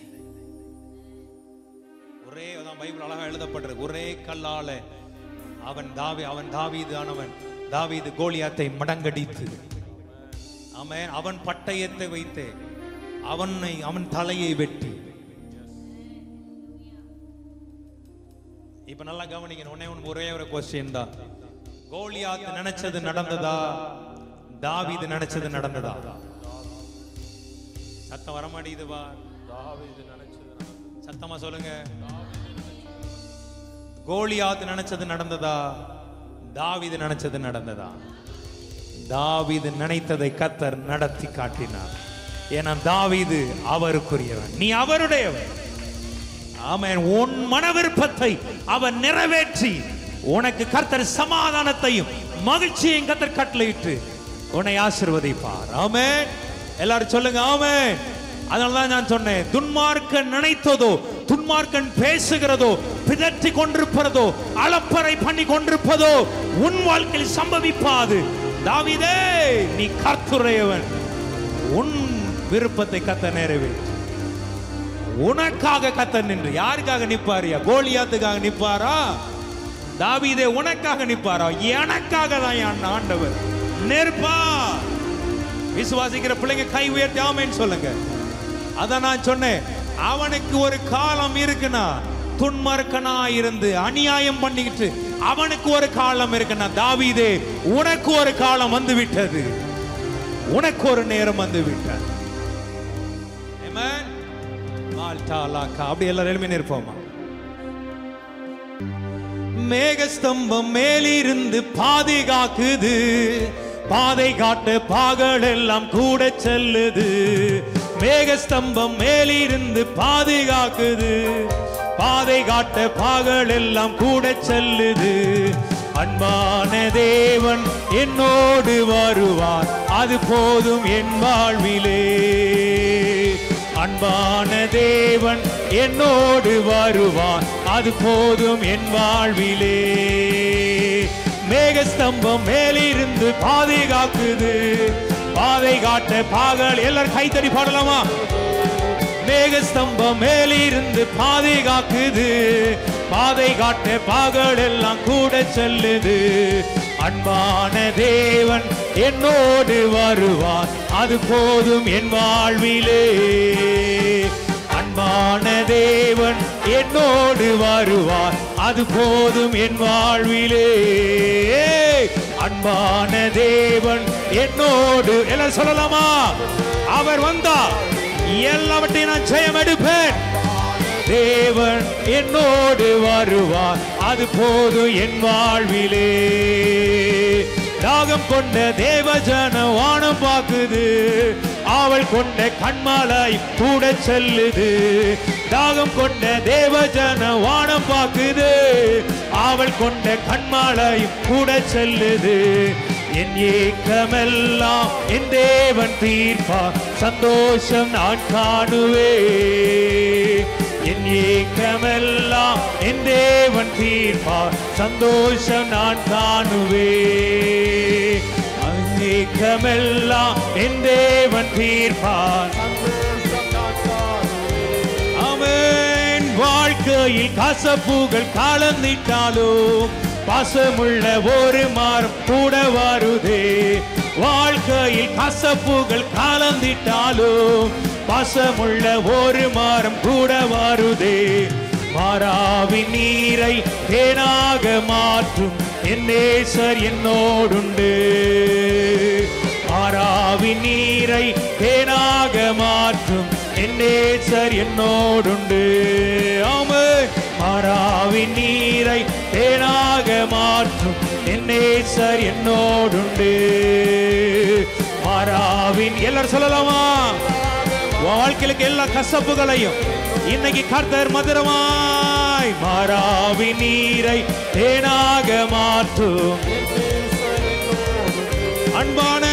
ஒரே அதான் பைபிள் அழகா எழுதப்பட்டிருக்கு. ஒரே கல்லால அவன் தாவீதானவன், தாவீது கோலியாத்தை மடங்கடித்து, ஆமென், அவன் பட்டயத்தை வைத்து அவன் தலையை வெட்டி. இப்ப நல்லா கவனிக்கணும். ஒரே ஒரு क्वेश्चन தான். கோலியாத் நினைச்சது நடந்ததா? தாவீது நினைச்சது நடந்ததா? சத்தம் வரமாட்டேங்குது. சத்தமா சொல்லுங்க. கோலியாத் நினைச்சது நடந்ததா? தாவீது நினைச்சது நடந்ததா? தாவீது நினைத்ததை கர்த்தர் நடத்தி காட்டினார். ஏன்னா தாவீது அவருக்குரியவன், நீ அவருடையவன். ஆமென். உன் மன விருப்பத்தை அவர் நிறைவேற்றி உனக்கு கர்த்தர் சமாதானத்தையும் மகிழ்ச்சியையும் கர்த்தர் கட்டளையிட்டு உன்னை ஆசீர்வதிப்பார். ஆமென். எல்லாரும் சொல்லுங்க ஆமென். அதனாலதான் நான் சொன்னேன், துன்மார்க்கன் நினைத்ததோ, துன்மார்க்கன் பேசுகிறதோ, பிதற்றி கொண்டிருப்பதோ, அலப்பறை பண்ணி கொண்டிருப்பதோ உன் வாழ்க்கையில் சம்பவிப்பாது. தாவீதே, நீ கர்த்தருடையவன். உன் விருப்பத்தை கர்த்தர் நிறைவேற்றி உனக்காக கர்த்தர் நின்று. யாருக்காக நிப்பாரியா? கோலியாத்துக்காக நிப்பாரா? தாவீதே உனக்காக நிப்பாரா? எனக்காக தான் என் ஆண்டவர் நிற்பார். விசுவாசிக்கிற பிள்ளைங்க கை உயர்த்தி ஆமென் சொல்லுங்க. அதான் நான் சொன்னேன், அவனுக்கு ஒரு காலம் இருக்குன்னா, துன்மார்க்கனா இருந்து அநியாயம் பண்ணிக்கிட்டு அவனுக்கு ஒரு காலம் இருக்குன்னா, தாவீதே உனக்கு ஒரு காலம் வந்து விட்டது, உனக்கு ஒரு நேரம் வந்து விட்டது. ஆமென். மால்டாலாக்கா. அப்படி எல்லாரும் எழுப்பி நிற்போமா? மேகஸ்தம்பம் மேலிருந்து பாதுகாக்குது, பாதை காட்ட பாகள் எல்லாம் கூட செல்லுது. மேகஸ்தம்பம் மேலிருந்து பாதுகாக்குது, பாதை காட்ட பாகள் எல்லாம் கூட செல்லுது. அன்பான தேவன் என்னோடு வருவார், அது போதும் என் வாழ்விலே. அன்பான தேவன் என்னோடு வருவார், அது போதும் என் வாழ்விலே. மேகஸ்தம்பம் மேலிருந்து பாதுகாக்குது, பாதை காட்ட பாகள். எல்லாரும் கைத்தடி பாடலாமா? மேகஸ்தம்பம் மேலிருந்து பாதுகாக்குது, பாதை காட்ட பாகள் எல்லாம் கூட செல்லுது. அன்பான தேவன் என்னோடு வருவார், அது போதும் என் வாழ்விலே. அன்பான தேவன் என்னோடு வருவார், அது போதும் என் வாழ்விலே. அன்பான தேவன் என்னோடு. எல்லாம் சொல்லலாமா? அவர் வந்தா எல்லாவற்றையும் நான் ஜெயம் எடுப்பேன். தேவன் என்னோடு வருவார், அது போதும் என் வாழ்விலே. தாகம் கொண்ட தேவஜன வானம் பாக்குது, அவள் கொண்ட கண்மாலை கூட செல்லுது. தாகம் கொண்ட தேவஜன வானம் பாக்குது, அவள் கொண்ட கண்மாலை கூட செல்லுது. என் ஏக்கமெல்லாம் என் தேவன் தீர்ப்பார், சந்தோஷம் நான் காணுவே. என் ஏக்கமெல்லாம் என் தேவன் தீர்ப்பார், சந்தோஷம் நான் காணுவே. ஏக்கமெல்லாம் என் தேவன் தீர்ப்பார். ஆமென். வாழ்க்கையில் கசப்புகள் கலந்திட்டாலும் பாசமுள்ள ஒரு மாறும் கூட வருதே. வாழ்க்கையில் கசப்புகள் கலந்திட்டாலும் பாசமுள்ள ஒரு மாறும் கூட வருதே. மாறாவின் நீரை தேனாக மாற்றும் என் நேசர் என்னோடுண்டு. மாறாவின் நீரை தேனாக மாற்றும் என் நேசர் என்னோடுண்டு. ஆமென். மாறாவின் நீரை தேனாக மாற்றும் என் நேசர் என்னோடுண்டு. மாறாவின். எல்லாரும் சொல்லலாமா? வாழ்க்கைக்கு எல்லா கசப்புகளையும் இன்னைக்கு கர்த்தர் மதுரமாய் மாறாவின் நீரை தேனாக மாற்றும். அன்பான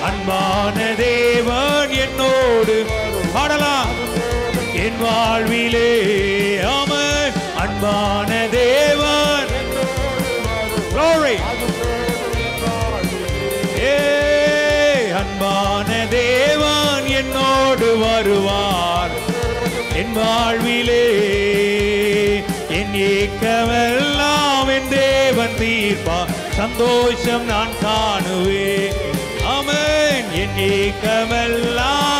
அன்பான தேவன் என்னோடு. பாடலாம். என் வாழ்விலே. ஆமென். அன்பான தேவன். Glory. அன்பான தேவன் என்னோடு வருவார் என் வாழ்விலே. என் ஏக்கமெல்லாம் என் தேவன் தீர்ப்பார், சந்தோஷம் நான் காணுவே. ஆமென். என் ஏக்கமெல்லாம்.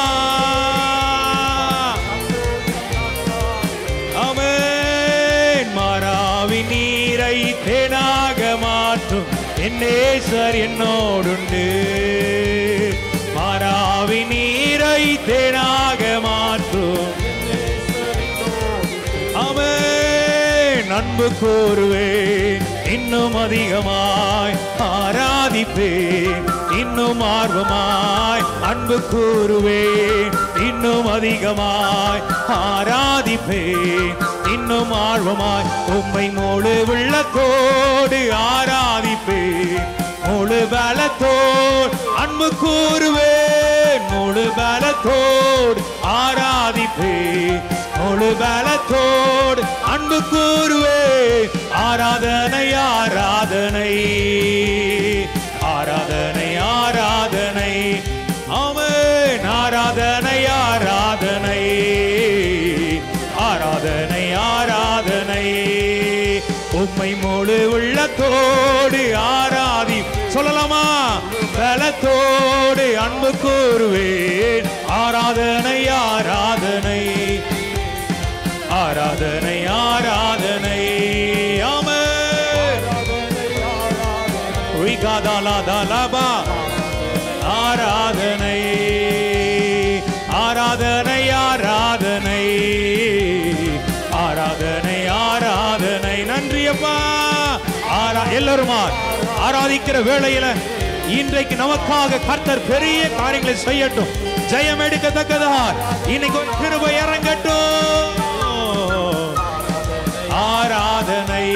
ஆமென். மாறாவின் நீரை தேனாக மாற்றும் என் நேசர் என்னோடுண்டு. மாறாவின் நீரை தேனாக மாற்றும் அன்பு கூறுவேன், இன்னும் அதிகமாய் ஆராதிப்பேன், இன்னும் ஆர்வமாய் அன்பு கூறுவேன், இன்னும் அதிகமாய் ஆராதிப்பேன், இன்னும் ஆர்வமாய் உம்மை முழு உள்ளத்தோடு ஆராதிப்பேன், முழு பலத்தோடு அன்பு கூறுவேன், முழு பலத்தோடு ஆராதிப்பேன், முழு பலத்தோடு அன்பு கூறுவேன். ஆராதனை ஆராதனை ஆராதனை ஆராதனை, ஆமென். ஆராதனை ஆராதனை ஆராதனை ஆராதனை, உம்மை முழு உள்ளத்தோடு ஆராதி சொல்லலாமா? பலத்தோடு அன்பு கூறுவேன். ஆராதனை ஆராதனை ஆராதனை ஆராதனை, ஆமென். ரிகாதாலாதாலாபா ஆராதனை ஆராதனை ஆராதனை ஆராதனை ஆராதனை. நன்றி அப்பா. எல்லாருமா ஆராதிக்கிற வேளையில இன்றைக்கு நமக்காக கர்த்தர் பெரிய காரியங்களை செய்யட்டும். ஜெயம் எடுக்கத்தக்கதா இன்னைக்கு ஒரு கிருபை இறங்கட்டும். ஆராதனை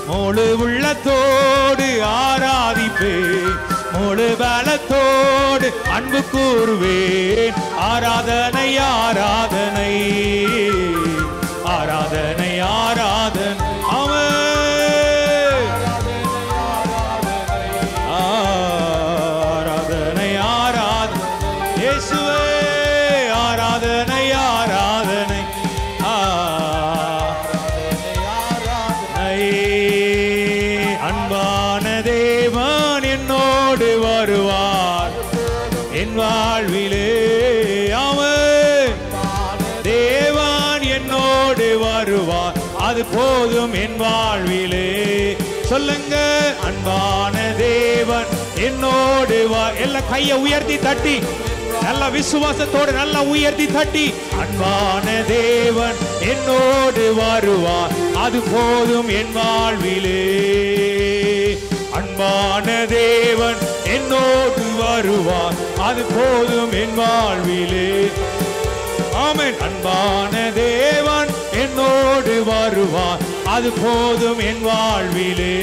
முழு உள்ளத்தோடு ஆராதிப்பேன், முழு பலத்தோடு அன்பு கூறுவேன். ஆராதனை ஆராதனை ஆராதனை ஆராதனை, ஆராதனை ஆராதனை இயேசுவே. ஆராதனை ஆராதனை அன்பான தேவன் என்னோடு வருவார் என் வாழ்விலே. அவன் தேவன் என்னோடு வருவார், அது போதும் என் வாழ்விலே. சொல்லுங்க, அன்பான தேவன் என்னோடு வா. எல்லா கையை உயர்த்தி தட்டி நல்ல விசுவாசத்தோடு நல்லா உயர்த்தி தட்டி, அன்பான தேவன் என்னோடு வருவார், அது போதும் என் வாழ்விலே. அன்பான தேவன் என்னோடு வருவார், அது போதும் என் வாழ்விலே. ஆமென். அன்பான தேவன் என்னோடு வருவார், அது போதும் என் வாழ்விலே.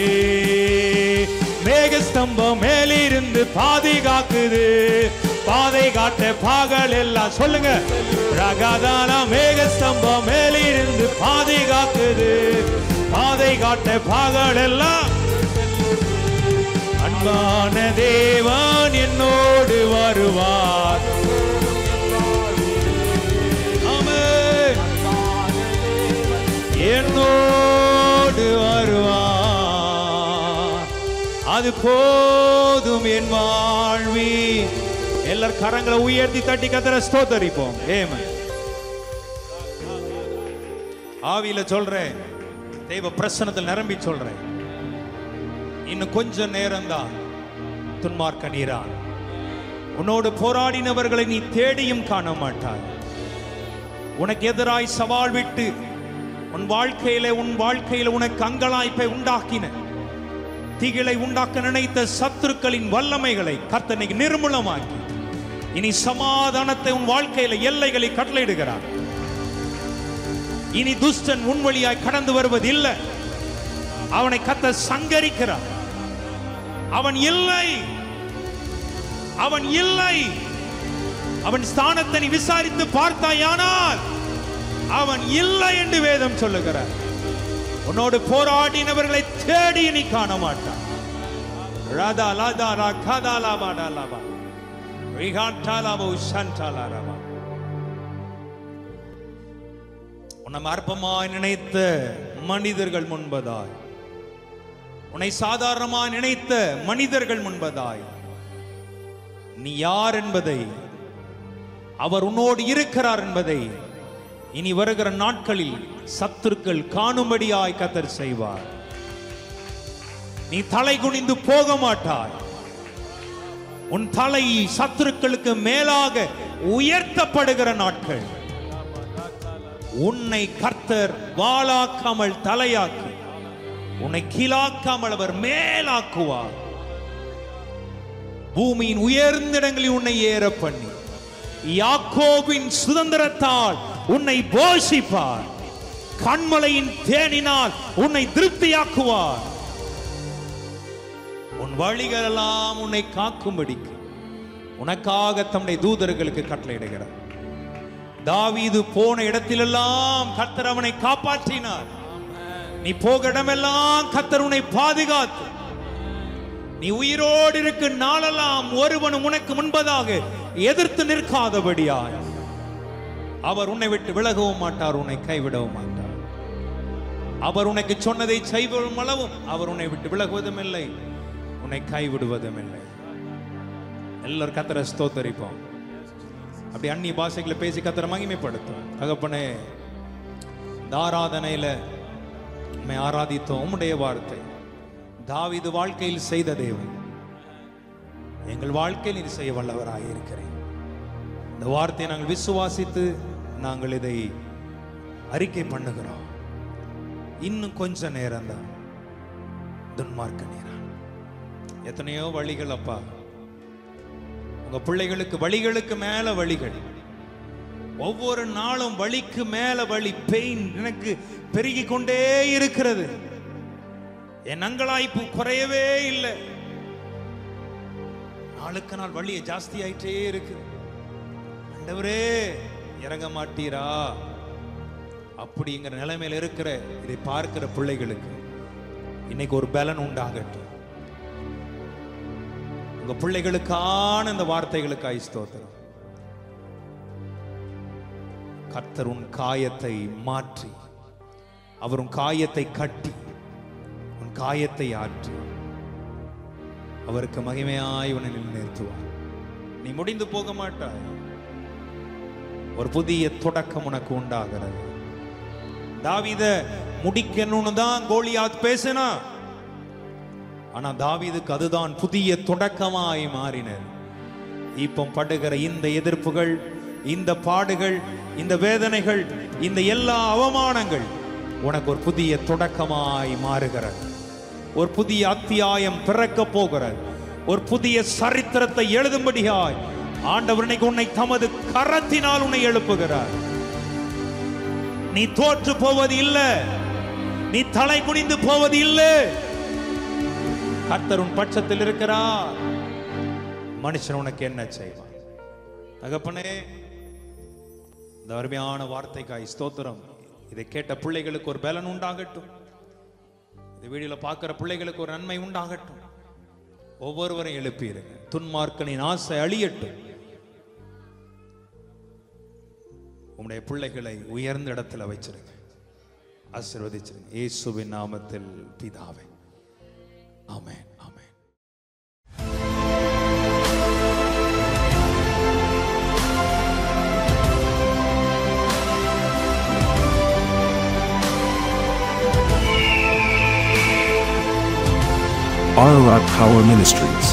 மேகஸ்தம்பம் மேலிருந்து பாதுகாக்குது, பாதை காட்ட பாகல் எல்லாம். சொல்லுங்க, ரகதான மேகஸ்தம்பம் மேலிருந்து பாதுகாக்குது, பாதை காட்ட பாகல் எல்லாம். அன்பான தேவன் என்னோடு வருவார், ஆமென். என்னோடு வருவார், அது போதும் என் வாழ்வி. எல்லாரும் கரங்களை உயர்த்தி தட்டி கர்த்தரை ஸ்தோத்தரிப்போம். ஆமென். ஆவியில சொல்றேன், தேவ பிரசன்னத்தில் நிரம்பி சொல்றேன். இன்னும் கொஞ்ச நேரம் தான் துன்மார்க்க நீரான். உன்னோடு போராடினவர்களை நீ தேடியும் காண மாட்டாய். உனக்கு எதிராய் சவால் விட்டு உன் வாழ்க்கையில உனக்கு அங்கலாய்ப்பை உண்டாக்கின, திகிலை உண்டாக்க நினைத்த சத்துருக்களின் வல்லமைகளை கர்த்தர் இன்னைக்கு நிர்மூலமாக்கி இனி சமாதானத்தை உன் வாழ்க்கையில எல்லைகளை கட்டளையிடுகிறார். இனி துஷ்டன் உன் வழியாய் கடந்து வருவது இல்லை. அவனை கர்த்தர் சங்கரிக்கிறார். அவன் இல்லை, அவன் இல்லை. அவன் ஸ்தானத்தை நீ விசாரித்து பார்த்தாயானால் அவன் இல்லை என்று வேதம் சொல்லுகிறார். உன்னோடு போராடினவர்களை தேடி நீ காண மாட்டான். ராதா லாதா ரா காதா லாபா டா லாபா ரிகாண்டா லாபா உஷாண்டா லாபா. உன்னை அற்பமாய் நினைத்த மனிதர்கள் முன்பதாய், உன்னை சாதாரணமாய் நினைத்த மனிதர்கள் முன்பதாய் நீ யார் என்பதை, அவர் உன்னோடு இருக்கிறார் என்பதை இனி வருகிற நாட்களில் சத்துருக்கள் காணும்படியாய் கர்த்தர் செய்வார். நீ தலை குனிந்து போக மாட்டாய். உன் தலை சத்துருக்களுக்கு மேலாக உயர்த்தப்படுகிற நாட்கள், உன்னை கர்த்தர் வாளாக்காமல் தலையாக்கி, உன்னை கீழாக்காமல் அவர் மேலாக்குவார். பூமியின் உயர்ந்த இடங்களில் உன்னை ஏற பண்ணி யாக்கோபின் சுதந்திரத்தால் உன்னை போஷிப்பார். கண்மலையின் தேனினால் உன்னை திருப்தியாக்குவார். உன் வழிகளெல்லாம் உன்னை காக்கும்படிக்கு உனக்காக தம்முடைய தூதர்களுக்கு கட்டளையிடுகிறார். தாவீது போன இடத்திலெல்லாம் கர்த்தர் அவனை காப்பாற்றினார். நீ போக இடமெல்லாம் கர்த்தர் உன்னை பாதுகாத்து, நீ உயிரோடு இருக்கும் நாளெல்லாம் ஒருவனும் உனக்கு முன்பதாக எதிர்த்து நிற்காதபடியாய் அவர் உன்னை விட்டு விலகவும் மாட்டார், உன்னை கைவிடவும் மாட்டார். அவர் உனக்கு சொன்னதை செய்வதும் அளவும் அவர் உன்னை விட்டு விலகுவதும் இல்லை, உன்னை கைவிடுவதும் இல்லை. எல்லாரும் கர்த்தரை ஸ்தோத்தரிப்போம். அப்படி அந்நிய பாஷைகளை பேசி கர்த்தரை மகிமைப்படுத்தும். தகப்பனே, இந்த ஆராதனையில உம்மை ஆராதித்தோம். உம்முடைய வார்த்தை தாவீது வாழ்க்கையில் செய்த தேவன் எங்கள் வாழ்க்கையில் நீர் செய்ய வல்லவராக இருக்கிறேன். இந்த வார்த்தையை நாங்கள் விசுவாசித்து நாங்கள் இதை அறிக்கை பண்ணுகிறோம். இன்னும் கொஞ்ச நேரம் தான் துன்மார்க்க நேரம். எத்தனையோ வழிகள் அப்பா, உங்க பிள்ளைகளுக்கு வழிகளுக்கு மேல வழிகள், ஒவ்வொரு நாளும் வழிக்கு மேல வழி, பெயின் எனக்கு பெருகி கொண்டே இருக்கிறது. என் அங்கலாய்ப்பு குறையவே இல்லை. நாளுக்கு நாள் வழியை ஜாஸ்தி ஆயிட்டே இருக்கு. ஆண்டவரே இறங்க மாட்டீரா அப்படிங்கிற நிலைமையில இருக்கிற இதை பார்க்கிற பிள்ளைகளுக்கு இன்னைக்கு ஒரு பலன் உண்டாகட்டும். உங்க பிள்ளைகளுக்கான இந்த வார்த்தைகளுக்காய் ஸ்தோத்திரம். கர்த்தர் உன் காயத்தை மாற்றி, அவர் உன் காயத்தை கட்டி, உன் காயத்தை ஆற்றி அவருக்கு மகிமையாய் உன்னை நிறுத்துவார். நீ முடிந்து போக மாட்டாய். ஒரு புதிய தொடக்கம் உனக்கு உண்டாகிறது. தாவீத முடிக்கணும்னு தான் கோலியாத் பேசினா, ஆனா தாவீதுக்கு அதுதான் புதிய தொடக்கமாய் மாறினர். இப்போ படுகிற இந்த எதிர்ப்புகள், இந்த பாடுகள், இந்த வேதனைகள், இந்த எல்லா அவமானங்கள் உனக்கு ஒரு புதிய தொடக்கமாய் மாறுகிறது. ஒரு புதிய அத்தியாயம் பிறக்க போகிறது. ஒரு புதிய சரித்திரத்தை எழுதும்படியாய் ஆண்டவர் இன்னைக்கு உன்னை தமது கரத்தினால் உன்னை எழுப்புகிறார். நீ தோற்று போவது இல்லை, நீ தலை குனிந்து போவது இல்லை. கர்த்தர் உன் பட்சத்தில் இருக்கிறார். மனுஷன் உனக்கு என்ன செய்வான்? தகப்பனே, இந்த அருமையான வார்த்தைக்காய் ஸ்தோத்திரம். இதை கேட்ட பிள்ளைகளுக்கு ஒரு பலன் உண்டாகட்டும். இந்த வீடியோல பார்க்கிற பிள்ளைகளுக்கு ஒரு நன்மை உண்டாகட்டும். ஒவ்வொருவரையும் எழுப்பிடுங்க. துன்மார்க்கனின் ஆசை அழியட்டும். உம்முடைய பிள்ளைகளை உயர்ந்த இடத்துல வச்சிருங்க, ஆசீர்வதிச்சிருங்க. இயேசுவின் நாமத்தில் பிதாவே, ஆமென், ஆமென். RROC Power Ministries.